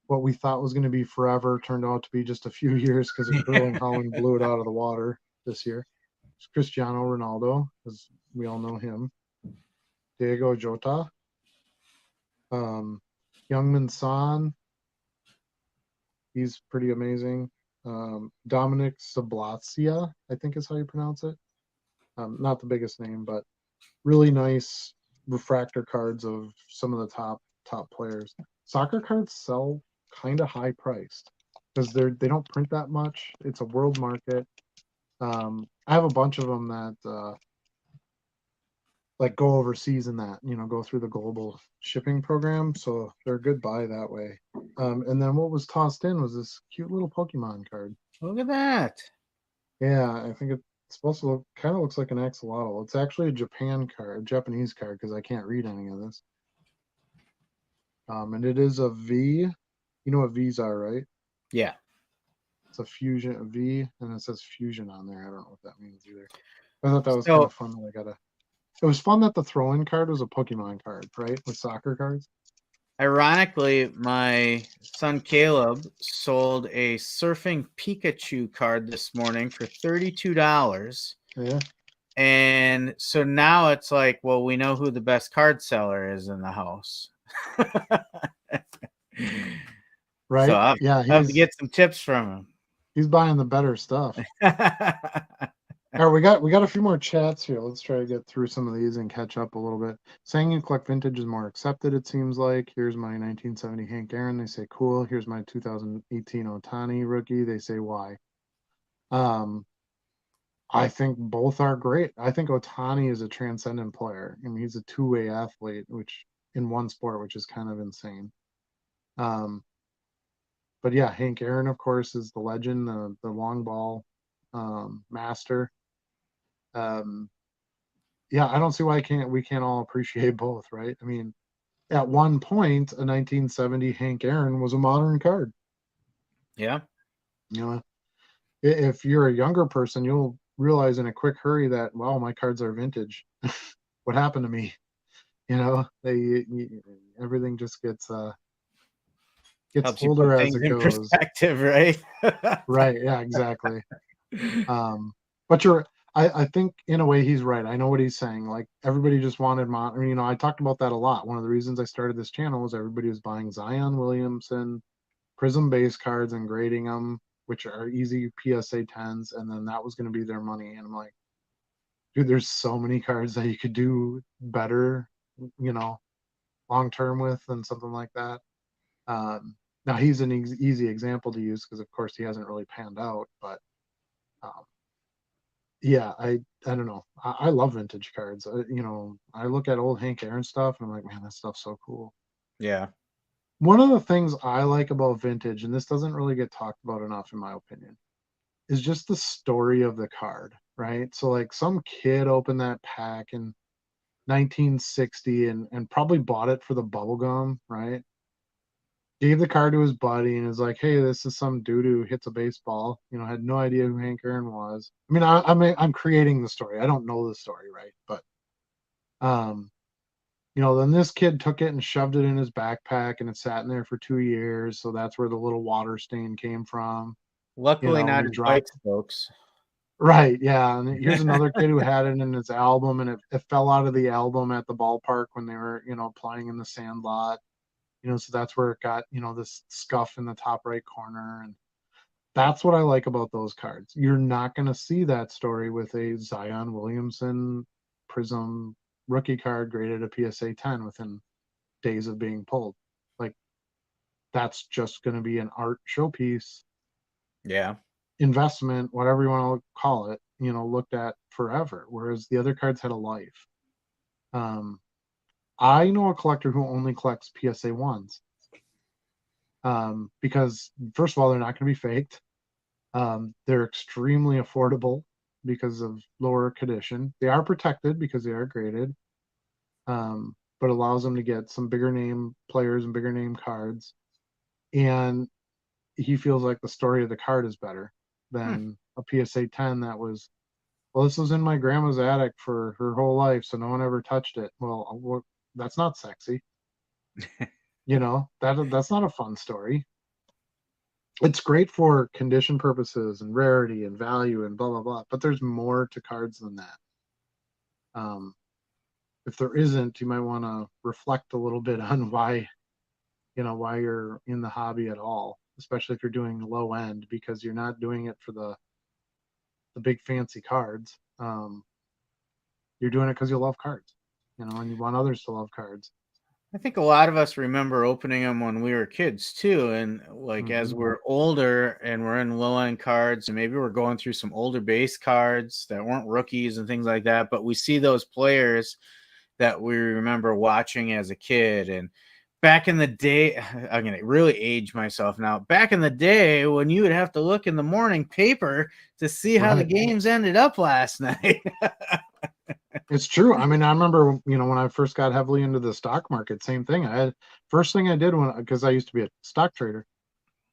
what we thought was going to be forever, turned out to be just a few years because Erling Haaland blew it out of the water this year. It's Cristiano Ronaldo, as we all know him. Diego Jota. Youngmin Son. He's pretty amazing. Dominic Sablacia, I think is how you pronounce it. Not the biggest name, but really nice refractor cards of some of the top players. Soccer cards sell kind of high priced because they don't print that much. It's a world market. I have a bunch of them that like go overseas and that go through the global shipping program, so they're a good buy that way. And then what was tossed in was this cute little Pokemon card. Look at that. Yeah, I think it's supposed to looks like an axolotl. It's actually a Japanese card because I can't read any of this. And it is a V. You know what V's are, right? Yeah. It's a fusion, a V, and it says fusion on there. I don't know what that means either. I thought that was kind of fun that it was fun that the throw-in card was a Pokemon card, right? With soccer cards. Ironically, my son Caleb sold a Surfing Pikachu card this morning for $32. Yeah. And so now it's like, well, we know who the best card seller is in the house. Right. So I have to get some tips from him. He's buying the better stuff. All right, we got a few more chats here. Let's try to get through some of these and catch up a little bit. Saying you collect vintage is more accepted, it seems like. Here's my 1970 Hank Aaron. They say cool. Here's my 2018 Ohtani rookie. They say why. I think both are great. I think Ohtani is a transcendent player. I mean, he's a two-way athlete, which in one sport, which is kind of insane. But yeah, Hank Aaron, of course, is the legend, the long ball master. Yeah, I don't see why we can't all appreciate both, right? I mean, at one point, a 1970 Hank Aaron was a modern card. Yeah. If you're a younger person, you'll realize in a quick hurry that, wow, my cards are vintage. What happened to me? Everything just gets helps older you put as it goes. Perspective, right? Right. Yeah, exactly. But I think in a way he's right. I know what he's saying. Like everybody just wanted I talked about that a lot. One of the reasons I started this channel was everybody was buying Zion Williamson Prism base cards and grading them, which are easy PSA 10s, and then that was going to be their money. And I'm like, dude, there's so many cards that you could do better, long term with than something like that. Now he's an easy example to use because of course he hasn't really panned out, but yeah, I don't know. I love vintage cards. I look at old Hank Aaron stuff and I'm like, man, that stuff's so cool. Yeah. One of the things I like about vintage, and this doesn't really get talked about enough in my opinion, is just the story of the card, right? So like some kid opened that pack in 1960 and probably bought it for the bubble gum, right? Gave the card to his buddy and is like, hey, this is some dude who hits a baseball, had no idea who Hank Aaron was. I mean, I'm creating the story. I don't know the story, right? But then this kid took it and shoved it in his backpack and it sat in there for 2 years. So that's where the little water stain came from. Luckily not in bike spokes. Right, yeah. And here's another kid who had it in his album, and it fell out of the album at the ballpark when they were, playing in the sand lot. So that's where it got, this scuff in the top right corner. And that's what I like about those cards. You're not going to see that story with a Zion Williamson Prism rookie card graded a PSA 10 within days of being pulled. Like, that's just going to be an art showpiece. Yeah. Investment, whatever you want to call it, looked at forever. Whereas the other cards had a life. I know a collector who only collects PSA 1s. Because first of all, they're not going to be faked. They're extremely affordable because of lower condition. They are protected because they are graded, but allows them to get some bigger name players and bigger name cards. And he feels like the story of the card is better than a PSA 10 that was, well, this was in my grandma's attic for her whole life, so no one ever touched it. Well, that's not sexy. That's not a fun story. It's great for condition purposes and rarity and value and blah blah blah, but there's more to cards than that. If there isn't, you might want to reflect a little bit on why you're in the hobby at all, especially if you're doing low end, because you're not doing it for the big fancy cards. You're doing it because you love cards, and you want others to love cards. I think a lot of us remember opening them when we were kids too. And like, as we're older and we're in low end cards, and maybe we're going through some older base cards that weren't rookies and things like that, but we see those players that we remember watching as a kid. And back in the day, I'm going to really age myself now. Back in the day when you would have to look in the morning paper to see how the games ended up last night. It's true. I mean, I remember, when I first got heavily into the stock market, same thing. First thing I did because I used to be a stock trader.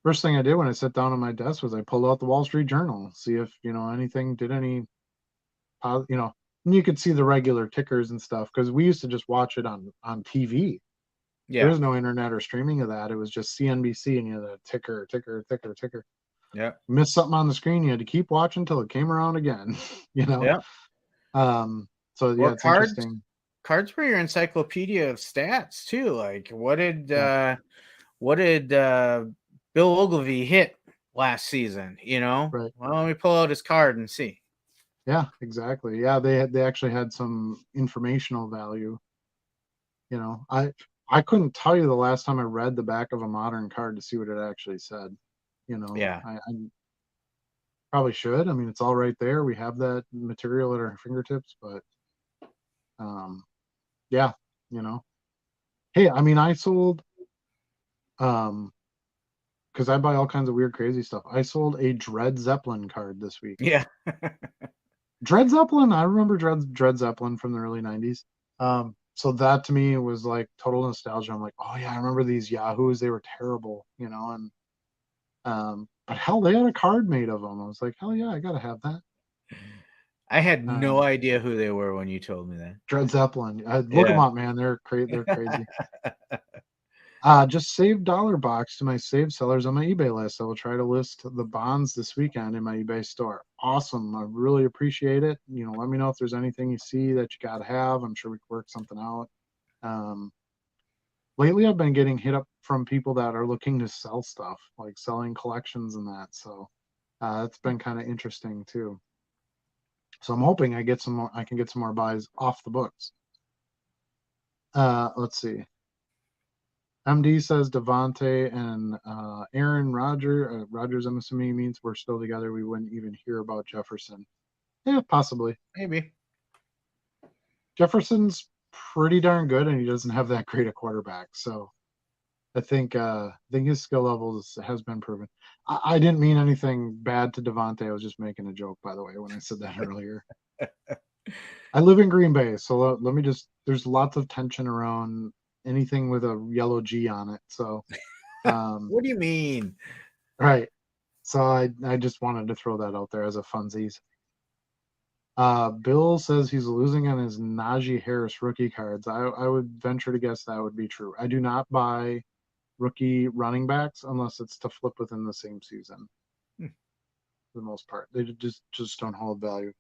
First thing I did when I sat down at my desk was I pulled out the Wall Street Journal, see if, anything did any, and you could see the regular tickers and stuff, because we used to just watch it on TV. Yeah. There was no internet or streaming of that. It was just CNBC, and you had a ticker. Yeah. Missed something on the screen, you had to keep watching until it came around again. Yeah. So yeah, it's interesting. Cards were your encyclopedia of stats too. Like, what did Bill Ogilvy hit last season? Right. Well, let me pull out his card and see. Yeah, exactly. Yeah, they actually had some informational value. I couldn't tell you the last time I read the back of a modern card to see what it actually said. Yeah. I probably should. I mean, it's all right there. We have that material at our fingertips, but yeah, Hey, I mean, I sold because I buy all kinds of weird, crazy stuff. I sold a Dread Zeppelin card this week. Yeah. Dread Zeppelin, I remember Dread Zeppelin from the early 90s. So that to me was like total nostalgia. I'm like, oh yeah, I remember these Yahoos. They were terrible, and but hell, they had a card made of them. I was like, hell yeah, I gotta have that. I had no idea who they were when you told me that. Dread Zeppelin. Look them up, man. They're crazy. Just save $1 to my save sellers on my eBay list. I will try to list the bonds this weekend in my eBay store. Awesome. I really appreciate it. Let me know if there's anything you see that you got to have. I'm sure we can work something out. Lately, I've been getting hit up from people that are looking to sell stuff, like selling collections and that. So it's been kind of interesting too. So I'm hoping I can get some more buys off the books. Let's see. MD says Devontae and Aaron Rodgers, I'm assuming means we're still together. We wouldn't even hear about Jefferson. Yeah, possibly. Maybe. Jefferson's pretty darn good, and he doesn't have that great a quarterback. So I think his skill levels has been proven. I didn't mean anything bad to Devontae. I was just making a joke, by the way, when I said that earlier. I live in Green Bay, so let me just. There's lots of tension around anything with a yellow G on it. So what do you mean? Right. So I just wanted to throw that out there as a funsies. Bill says he's losing on his Najee Harris rookie cards. I would venture to guess that would be true. I do not buy rookie running backs unless it's to flip within the same season. for the most part. They just don't hold value.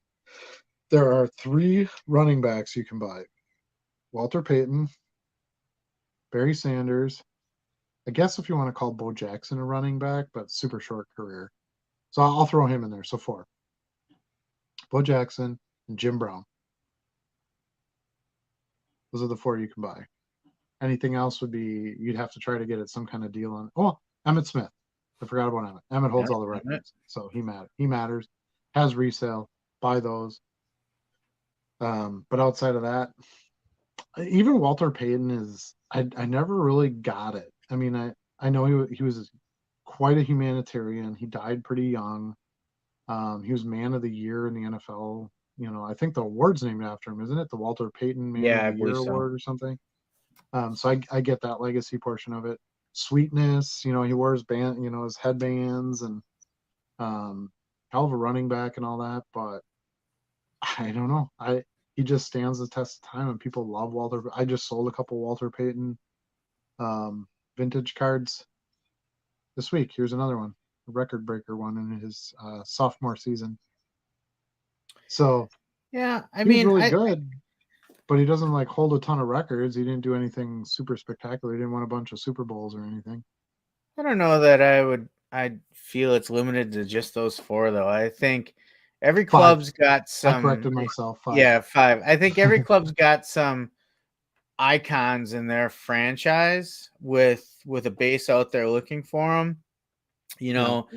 There are 3 running backs you can buy: Walter Payton, Barry Sanders. I guess if you want to call Bo Jackson a running back, but super short career. So I'll throw him in there. So 4: Bo Jackson and Jim Brown. Those are the 4 you can buy. Anything else would be you'd have to try to get it some kind of deal on. Oh, Emmitt Smith. I forgot about Emmitt. Emmitt holds all the records, so he matters. Has resale. Buy those. But outside of that, even Walter Payton is. I never really got it. I mean, I know he was quite a humanitarian. He died pretty young. He was Man of the Year in the NFL. You know, I think the award's named after him, isn't it? The Walter Payton Man of the Year award or something. So I get that legacy portion of it. Sweetness, you know, he wears his headbands and hell of a running back and all that, but I don't know. He just stands the test of time and people love Walter. I just sold a couple Walter Payton vintage cards this week. Here's another one, a record breaker one in his sophomore season. So yeah, I mean, he's really good. But he doesn't like hold a ton of records. He didn't do anything super spectacular. He didn't win a bunch of Super Bowls or anything. I don't know that I'd feel it's limited to just those 4 though. I think every club's got some. I corrected myself. 5. Yeah, 5. I think every club's got some icons in their franchise with a base out there looking for them. You know,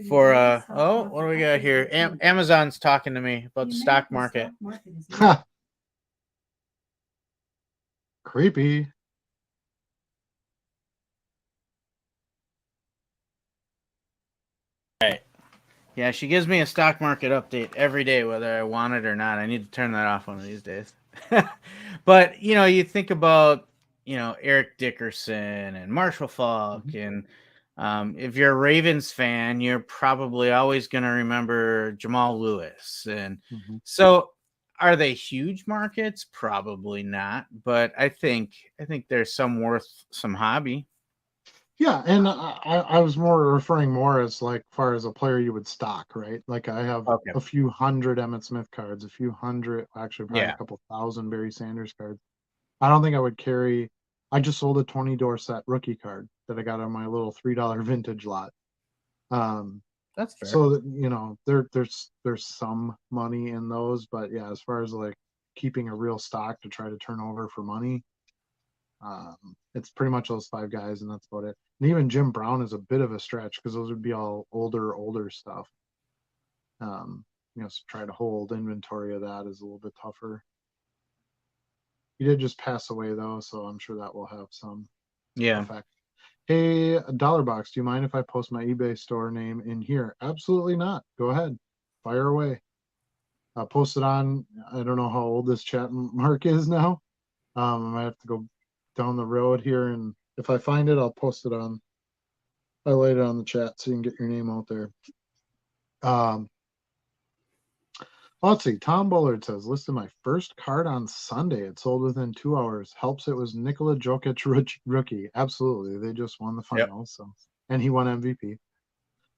for what do we got here? Amazon's talking to me about the stock market. Creepy. Right. Yeah, she gives me a stock market update every day, whether I want it or not. I need to turn that off one of these days. But, you know, you think about, you know, Eric Dickerson and Marshall Faulk. Mm-hmm. And if you're a Ravens fan, you're probably always going to remember Jamal Lewis. And so are they huge markets? Probably not. But I think there's some worth some hobby. Yeah, and I was referring more as like far as a player you would stock, right? Like I have a few hundred Emmitt Smith cards, a few hundred, actually probably a couple thousand Barry Sanders cards. I don't think I would carry. I just sold a Tony Dorsett rookie card that I got on my little $3 vintage lot. That's fair. So you know there's some money in those, but yeah, as far as like keeping a real stock to try to turn over for money, it's pretty much those 5 guys, and that's about it. And even Jim Brown is a bit of a stretch because those would be all older stuff. You know, so try to hold inventory of that is a little bit tougher. He did just pass away though, so I'm sure that will have some effect. Hey, Dollar Box, do you mind if I post my eBay store name in here? Absolutely not. Go ahead, fire away. I'll post it on. I don't know how old this chat mark is now. I might have to go down the road here, and if I find it, I'll post it on. I laid it on the chat so you can get your name out there. Let's see. Tom Bullard says, listed my first card on Sunday. It sold within 2 hours. Helps it was Nikola Jokic rookie. Absolutely. They just won the finals. So, and he won MVP.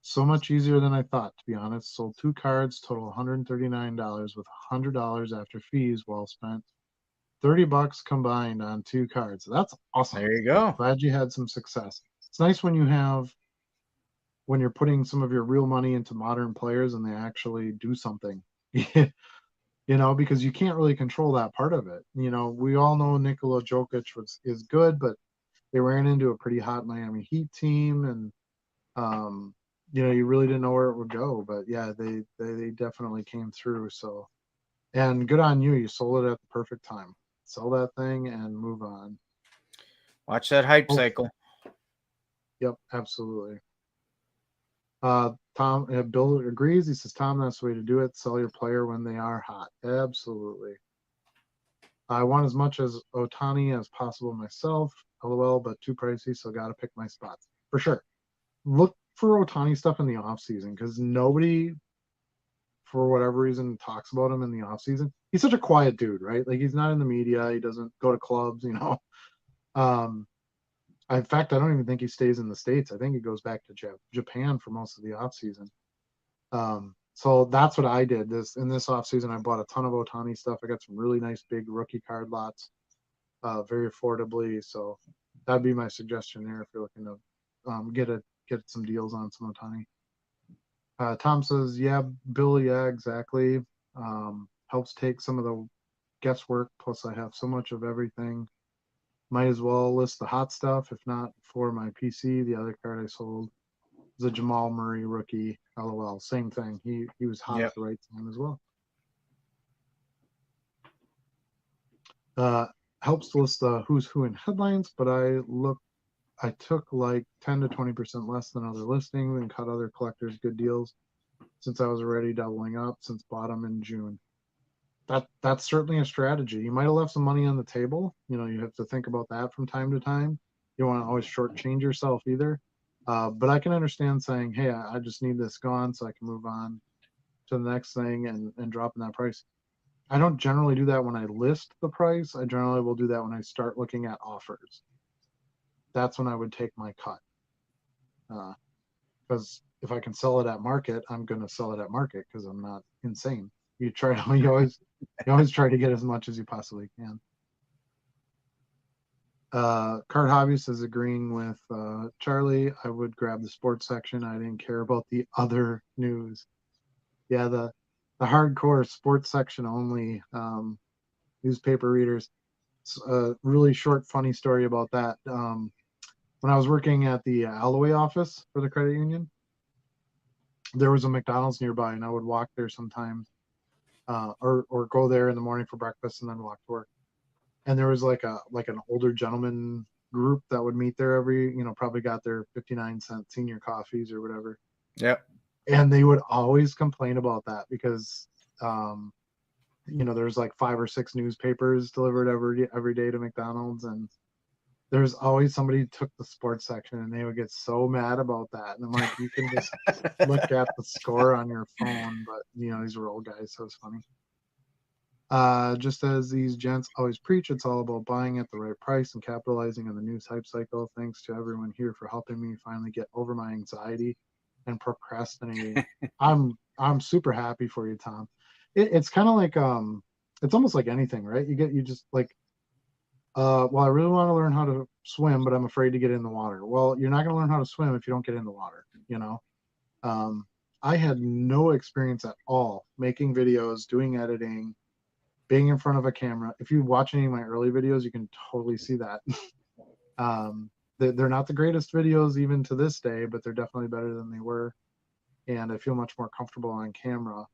So much easier than I thought, to be honest. Sold 2 cards, total $139 with $100 after fees well spent. $30 combined on 2 cards. That's awesome. There you go. Glad you had some success. It's nice when you're putting some of your real money into modern players and they actually do something. You know, because you can't really control that part of it. You know, we all know Nikola Jokic is good, but they ran into a pretty hot Miami Heat team, and you know, you really didn't know where it would go. But yeah, they definitely came through. So, and good on you. You sold it at the perfect time. Sell that thing and move on. Watch that hype cycle. Yep, absolutely. Tom, Bill agrees. He says, Tom, that's the way to do it. Sell your player when they are hot. Absolutely. I want as much as Ohtani as possible myself. LOL, but too pricey, so got to pick my spots. For sure. Look for Ohtani stuff in the offseason because nobody, for whatever reason, talks about him in the offseason. He's such a quiet dude, right? Like, he's not in the media. He doesn't go to clubs, you know. In fact, I don't even think he stays in the States. I think he goes back to Japan for most of the offseason. So that's what I did in this offseason. I bought a ton of Ohtani stuff. I got some really nice big rookie card lots, very affordably. So that'd be my suggestion there if you're looking to get some deals on some Ohtani. Tom says, yeah, Bill, yeah, exactly. Helps take some of the guesswork. Plus, I have so much of everything. Might as well list the hot stuff, if not for my PC. The other card I sold was a Jamal Murray rookie. LOL, same thing. He was hot at the right time as well. Helps to list the who's who in headlines, but I took like 10 to 20% less than other listings and cut other collectors good deals since I was already doubling up since bottom in June. That's certainly a strategy. You might have left some money on the table. You know, you have to think about that from time to time. You don't want to always shortchange yourself either. But I can understand saying, hey, I just need this gone so I can move on to the next thing and dropping that price. I don't generally do that when I list the price. I generally will do that when I start looking at offers. That's when I would take my cut. Because if I can sell it at market, I'm going to sell it at market because I'm not insane. You always try to get as much as you possibly can. Card Hobbyist is agreeing with Charlie. I would grab the sports section. I didn't care about the other news. Yeah, the hardcore sports section only newspaper readers. A really short, funny story about that. When I was working at the Alloway office for the credit union, there was a McDonald's nearby, and I would walk there sometimes, or go there in the morning for breakfast and then walk to work. And there was like an older gentleman group that would meet there probably got their 59-cent senior coffees or whatever. Yep. And they would always complain about that because, there's like 5 or 6 newspapers delivered every day to McDonald's, and there's always somebody who took the sports section, and they would get so mad about that. And I'm like, you can just look at the score on your phone, but these were old guys, so it's funny. Just as these gents always preach, it's all about buying at the right price and capitalizing on the news hype cycle. Thanks to everyone here for helping me finally get over my anxiety and procrastinating. I'm super happy for you, Tom. It's kind of like it's almost like anything, right? You just like, well, I really want to learn how to swim, but I'm afraid to get in the water. Well, you're not going to learn how to swim if you don't get in the water, I had no experience at all making videos, doing editing, being in front of a camera. If you watch any of my early videos, you can totally see that. They're not the greatest videos even to this day, but they're definitely better than they were. And I feel much more comfortable on camera.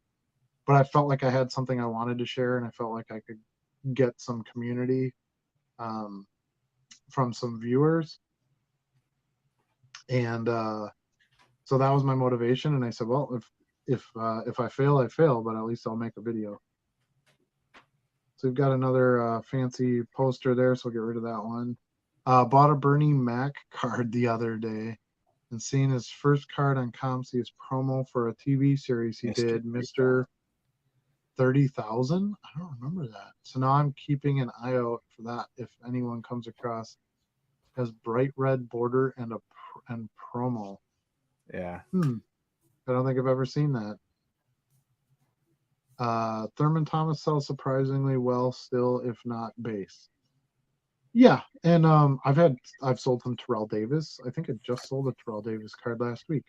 But I felt like I had something I wanted to share, and I felt like I could get some community from some viewers. And so that was my motivation. And I said, well, if I fail, I fail, but at least I'll make a video. So we've got another fancy poster there, so we'll get rid of that one. Bought a Bernie Mac card the other day, and seeing his first card on ComC's promo for a TV series he did, Mr. 30,000. I don't remember that. So now I'm keeping an eye out for that if anyone comes across. Has bright red border and promo. Yeah. I don't think I've ever seen that. Thurman Thomas sells surprisingly well still, if not base. Yeah, and I've sold some Terrell Davis. I think I just sold a Terrell Davis card last week.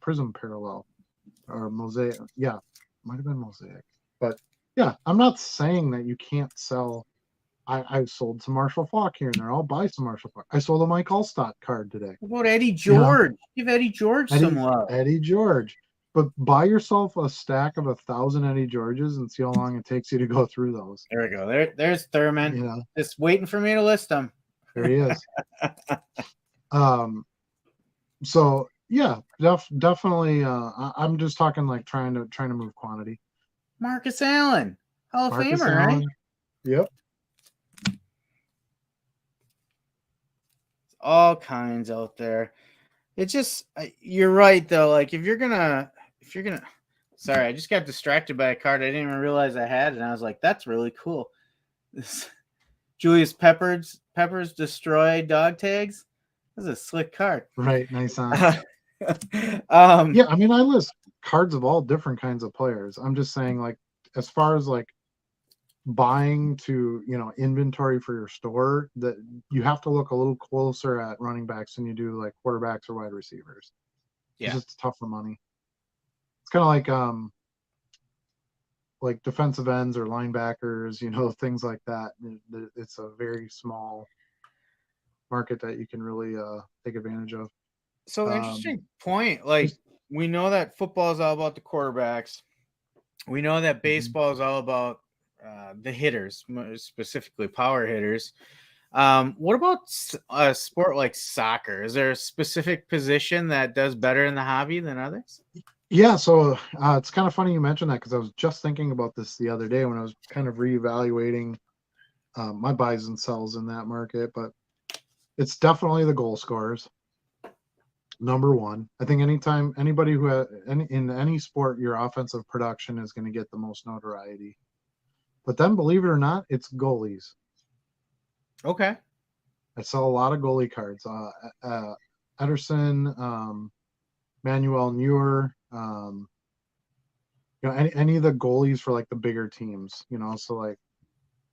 Prism Parallel or Mosaic. Yeah, might have been Mosaic. But yeah, I'm not saying that you can't sell. I've sold some Marshall Faulk here and there. I'll buy some Marshall Faulk. I sold a Mike Allstott card today. What about Eddie George? Give Eddie George some love. Eddie George. But buy yourself a stack of 1,000 Eddie Georges and see how long it takes you to go through those. There we go. There's Thurman. Just waiting for me to list them. There he is. So yeah, definitely. I'm just talking like trying to move quantity. Marcus Allen, Hall of Famer, right? Yep. All kinds out there. It's just, you're right though. Like if you're gonna, sorry, I just got distracted by a card I didn't even realize I had, and I was like, that's really cool. This Julius Peppers Destroy dog tags. That's a slick card. Right, nice on. Yeah, I mean, I list cards of all different kinds of players. I'm just saying, like, as far as like buying to, inventory for your store, that you have to look a little closer at running backs than you do like quarterbacks or wide receivers. It's Yeah. just tougher money. It's kind of like defensive ends or linebackers, things like that. It's a very small market that you can really take advantage of. So interesting point. Like, we know that football is all about the quarterbacks. We know that baseball is all about the hitters, specifically power hitters. What about a sport like soccer? Is there a specific position that does better in the hobby than others? Yeah, so it's kind of funny you mentioned that, because I was just thinking about this the other day when I was kind of reevaluating my buys and sells in that market. But it's definitely the goal scorers. Number one. I think anytime anybody who in any sport, your offensive production is going to get the most notoriety. But then, believe it or not, it's goalies. Okay. I sell a lot of goalie cards. Ederson, Manuel Neuer, any of the goalies for like the bigger teams, so like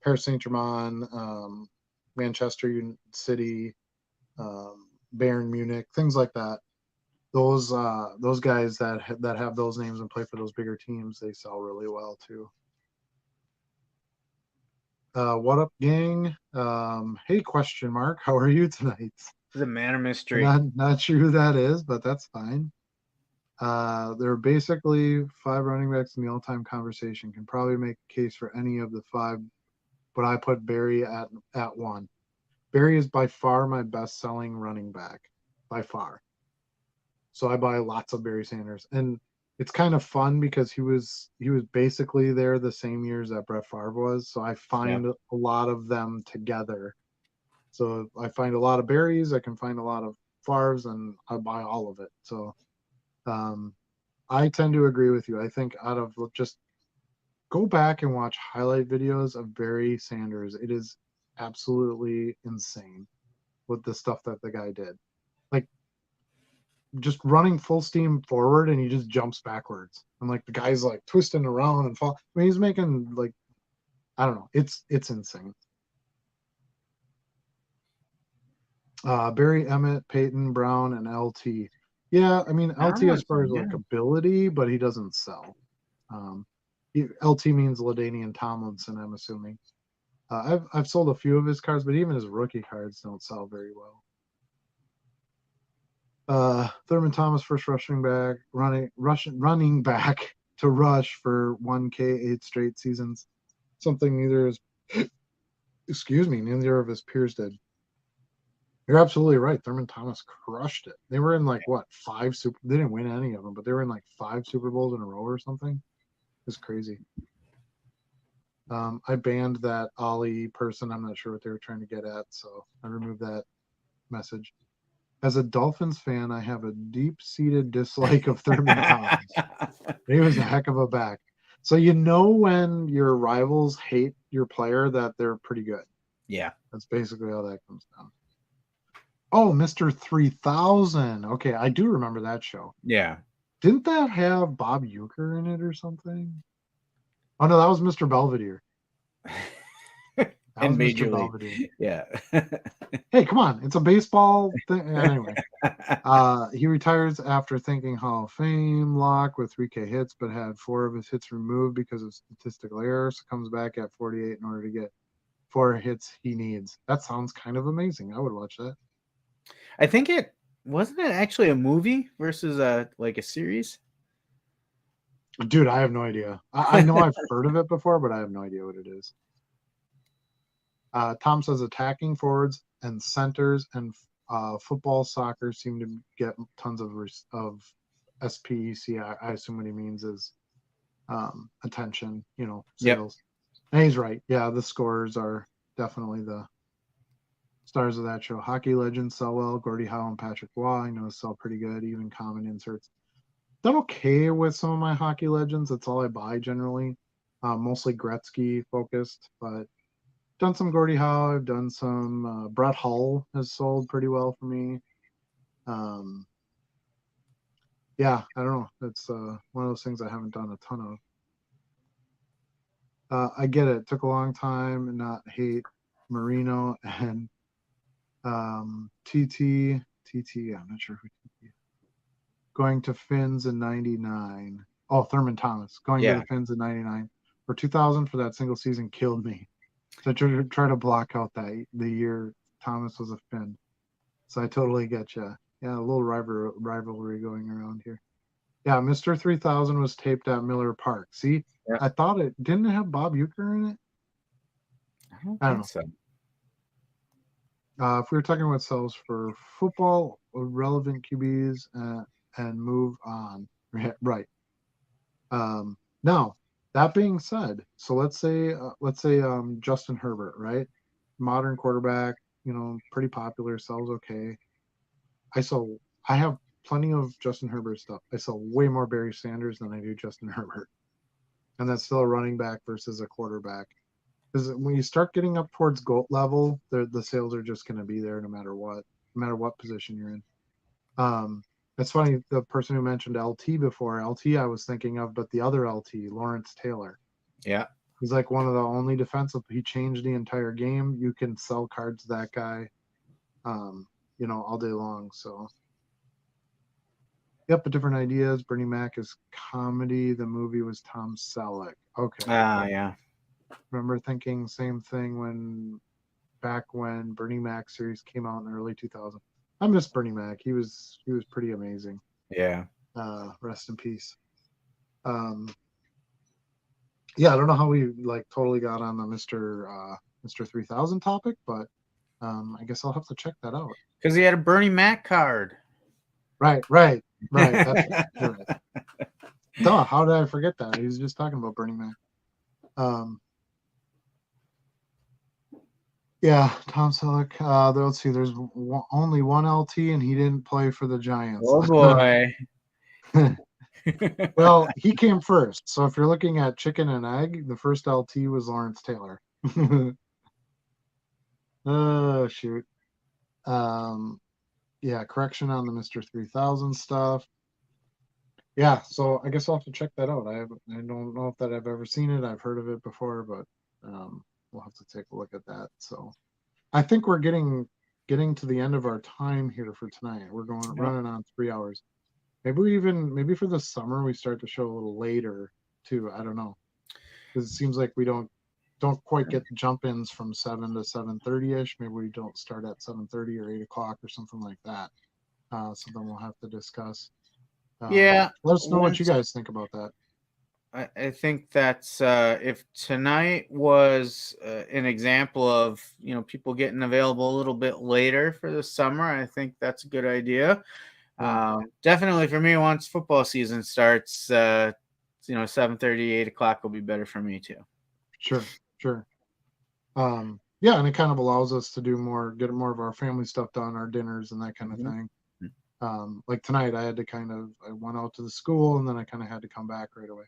Paris Saint-Germain, Manchester City, Bayern Munich, things like that. Those guys that have those names and play for those bigger teams, they sell really well too. What up, gang? Hey, question mark. How are you tonight? The man of mystery. Not sure who that is, but that's fine. There are basically 5 running backs in the all-time conversation. Can probably make a case for any of the 5, but I put Barry at 1. Barry is by far my best-selling running back, by far. So I buy lots of Barry Sanders, and it's kind of fun because he was basically there the same years that Brett Favre was. So I find a lot of them together. So I find a lot of Barrys, I can find a lot of Favres, and I buy all of it. So I tend to agree with you. I think out of just go back and watch highlight videos of Barry Sanders. It is absolutely insane with the stuff that the guy did. Like, just running full steam forward and he just jumps backwards. And like the guy's like twisting around and fall. I mean, he's making like, I don't know. It's insane. Barry, Emmett, Peyton, Brown, and LT. Yeah, I mean LT as far as like ability, but he doesn't sell. LT means LaDainian Tomlinson, I'm assuming. I've sold a few of his cards, but even his rookie cards don't sell very well. Thurman Thomas, first running back to rush for 1K 8 straight seasons. Something neither of his peers did. You're absolutely right. Thurman Thomas crushed it. They were in like what, 5 super. They didn't win any of them, but they were in like 5 Super Bowls in a row or something. It's crazy. I banned that Ollie person. I'm not sure what they were trying to get at, so I removed that message. As a Dolphins fan, I have a deep-seated dislike of Thurman Thomas. He was a heck of a back. So when your rivals hate your player, that they're pretty good. Yeah. That's basically how that comes down. Oh, Mr. 3000. Okay, I do remember that show. Yeah. Didn't that have Bob Uecker in it or something? Oh, no, that was Mr. Belvedere. That was Mr. Belvedere. Yeah. Hey, come on. It's a baseball thing. Anyway, he retires after thinking Hall of Fame lock with 3K hits, but had 4 of his hits removed because of statistical errors. So comes back at 48 in order to get 4 hits he needs. That sounds kind of amazing. I would watch that. I think it wasn't it actually a movie versus a series? Dude, I have no idea. I know I've heard of it before, but I have no idea what it is. Tom says attacking forwards and centers and football, soccer seem to get tons of SPEC. I assume what he means is attention, sales. Yep. And he's right. Yeah, the scorers are definitely the stars of that show. Hockey legends sell well. Gordie Howe and Patrick Waugh, I know, sell pretty good. Even common inserts. Done okay with some of my hockey legends. That's all I buy generally. Mostly Gretzky focused, but done some Gordie Howe. I've done some Brett Hull has sold pretty well for me. yeah, I don't know. It's one of those things I haven't done a ton of. I get it. It took a long time and not hate Marino and TT. I'm not sure who TT is. Going to Finns in 99. Oh, Thurman Thomas. Going to the Finns in 99. For 2000 for that single season killed me. So I try to block out the year Thomas was a Finn. So I totally get you. Yeah, a little rivalry going around here. Yeah, Mr. 3000 was taped at Miller Park. See, I thought it didn't have Bob Uecker in it. I don't think so. If we were talking about selves for football, relevant QBs, and move on, right? Now, that being said, so let's say Justin Herbert, right? Modern quarterback, pretty popular, sells okay. I have plenty of Justin Herbert stuff. I sell way more Barry Sanders than I do Justin Herbert, and that's still a running back versus a quarterback. Because when you start getting up towards GOAT level, the sales are just going to be there no matter what position you're in. It's funny, the person who mentioned LT before, LT I was thinking of, but the other LT, Lawrence Taylor. Yeah. He's like one of the only defensive. He changed the entire game. You can sell cards to that guy, all day long. So, yep, but different ideas. Bernie Mac is comedy. The movie was Tom Selleck. Okay. Yeah. Remember thinking same thing back when Bernie Mac series came out in the early 2000s. I miss Bernie Mac. He was pretty amazing. Yeah. Rest in peace. Yeah, I don't know how we totally got on the Mr. 3000 topic, but I guess I'll have to check that out. Because he had a Bernie Mac card. Right. That's right. Duh, how did I forget that? He was just talking about Bernie Mac. Yeah, Tom Selleck. Let's see. There's only one LT, and he didn't play for the Giants. Oh boy. Well, he came first. So if you're looking at chicken and egg, the first LT was Lawrence Taylor. Oh shoot. Yeah, correction on the Mr. 3000 stuff. Yeah, so I guess I'll have to check that out. I don't know if that I've ever seen it. I've heard of it before, but we'll have to take a look at that. So I think we're getting to the end of our time here for tonight. We're running on 3 hours. Maybe for the summer we start the show a little later too. I don't know, because it seems like we don't quite get jump-ins from 7 to 7:30ish. Maybe we don't start at 7:30 or 8 o'clock or something like that. Something we'll have to discuss. Yeah. Let us know what you guys think about that. I think that's if tonight was an example of people getting available a little bit later for the summer, I think that's a good idea. Definitely for me, once football season starts, 7:30, 8 o'clock will be better for me too. Sure. Yeah, and it kind of allows us to get more of our family stuff done, our dinners and that kind of thing. Like tonight, I went out to the school and then I kind of had to come back right away.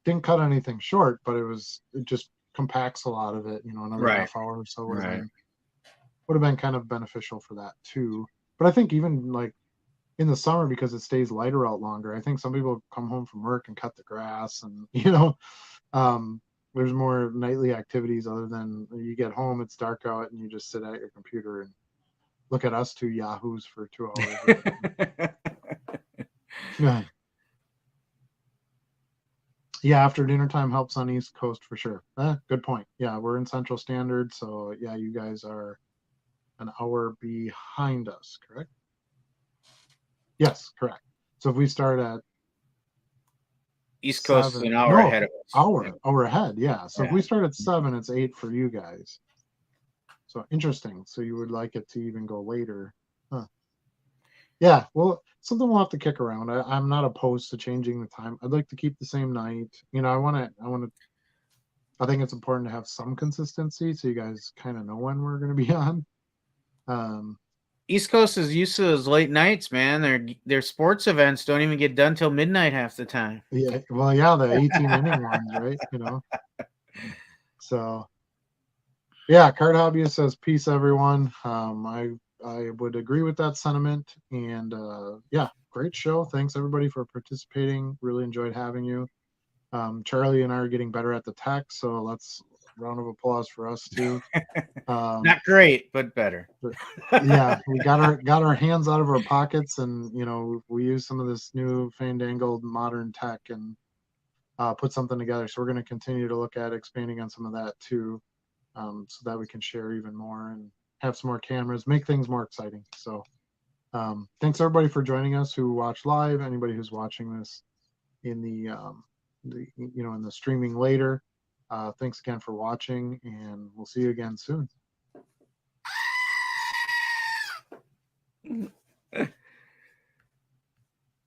Didn't cut anything short, but it just compacts a lot of it, another half hour or so would have been kind of beneficial for that too. But I think even in the summer, because it stays lighter out longer, I think some people come home from work and cut the grass and there's more nightly activities other than you get home, it's dark out and you just sit at your computer and look at us two yahoos for 2 hours. Yeah, after dinner time helps on East Coast for sure. Good point. Yeah, we're in Central Standard, so yeah, you guys are an hour behind us, correct? Yes, correct. So if we start at East Coast is an hour ahead of us. Hour ahead, yeah. So if we start at 7, it's 8 for you guys. So interesting. So you would like it to even go later. Huh. Yeah, well, something we'll have to kick around. I'm not opposed to changing the time. I'd like to keep the same night. I think it's important to have some consistency so you guys kind of know when we're going to be on. East Coast is used to those late nights, man. Their sports events don't even get done till midnight half the time. Yeah, well, yeah, the 18-inning ones, right? So, yeah, Card Hobbyist says, peace, everyone. I I would agree with that sentiment. And yeah, great show. Thanks everybody for participating. Really enjoyed having you. Charlie and I are getting better at the tech, so let's round of applause for us too. Not great, but better. Yeah, we got our hands out of our pockets, and we use some of this new fandangled modern tech and put something together. So we're going to continue to look at expanding on some of that too, so that we can share even more and have some more cameras, make things more exciting. So thanks everybody for joining us who watched live. Anybody who's watching this in the in the streaming later. Thanks again for watching, and we'll see you again soon.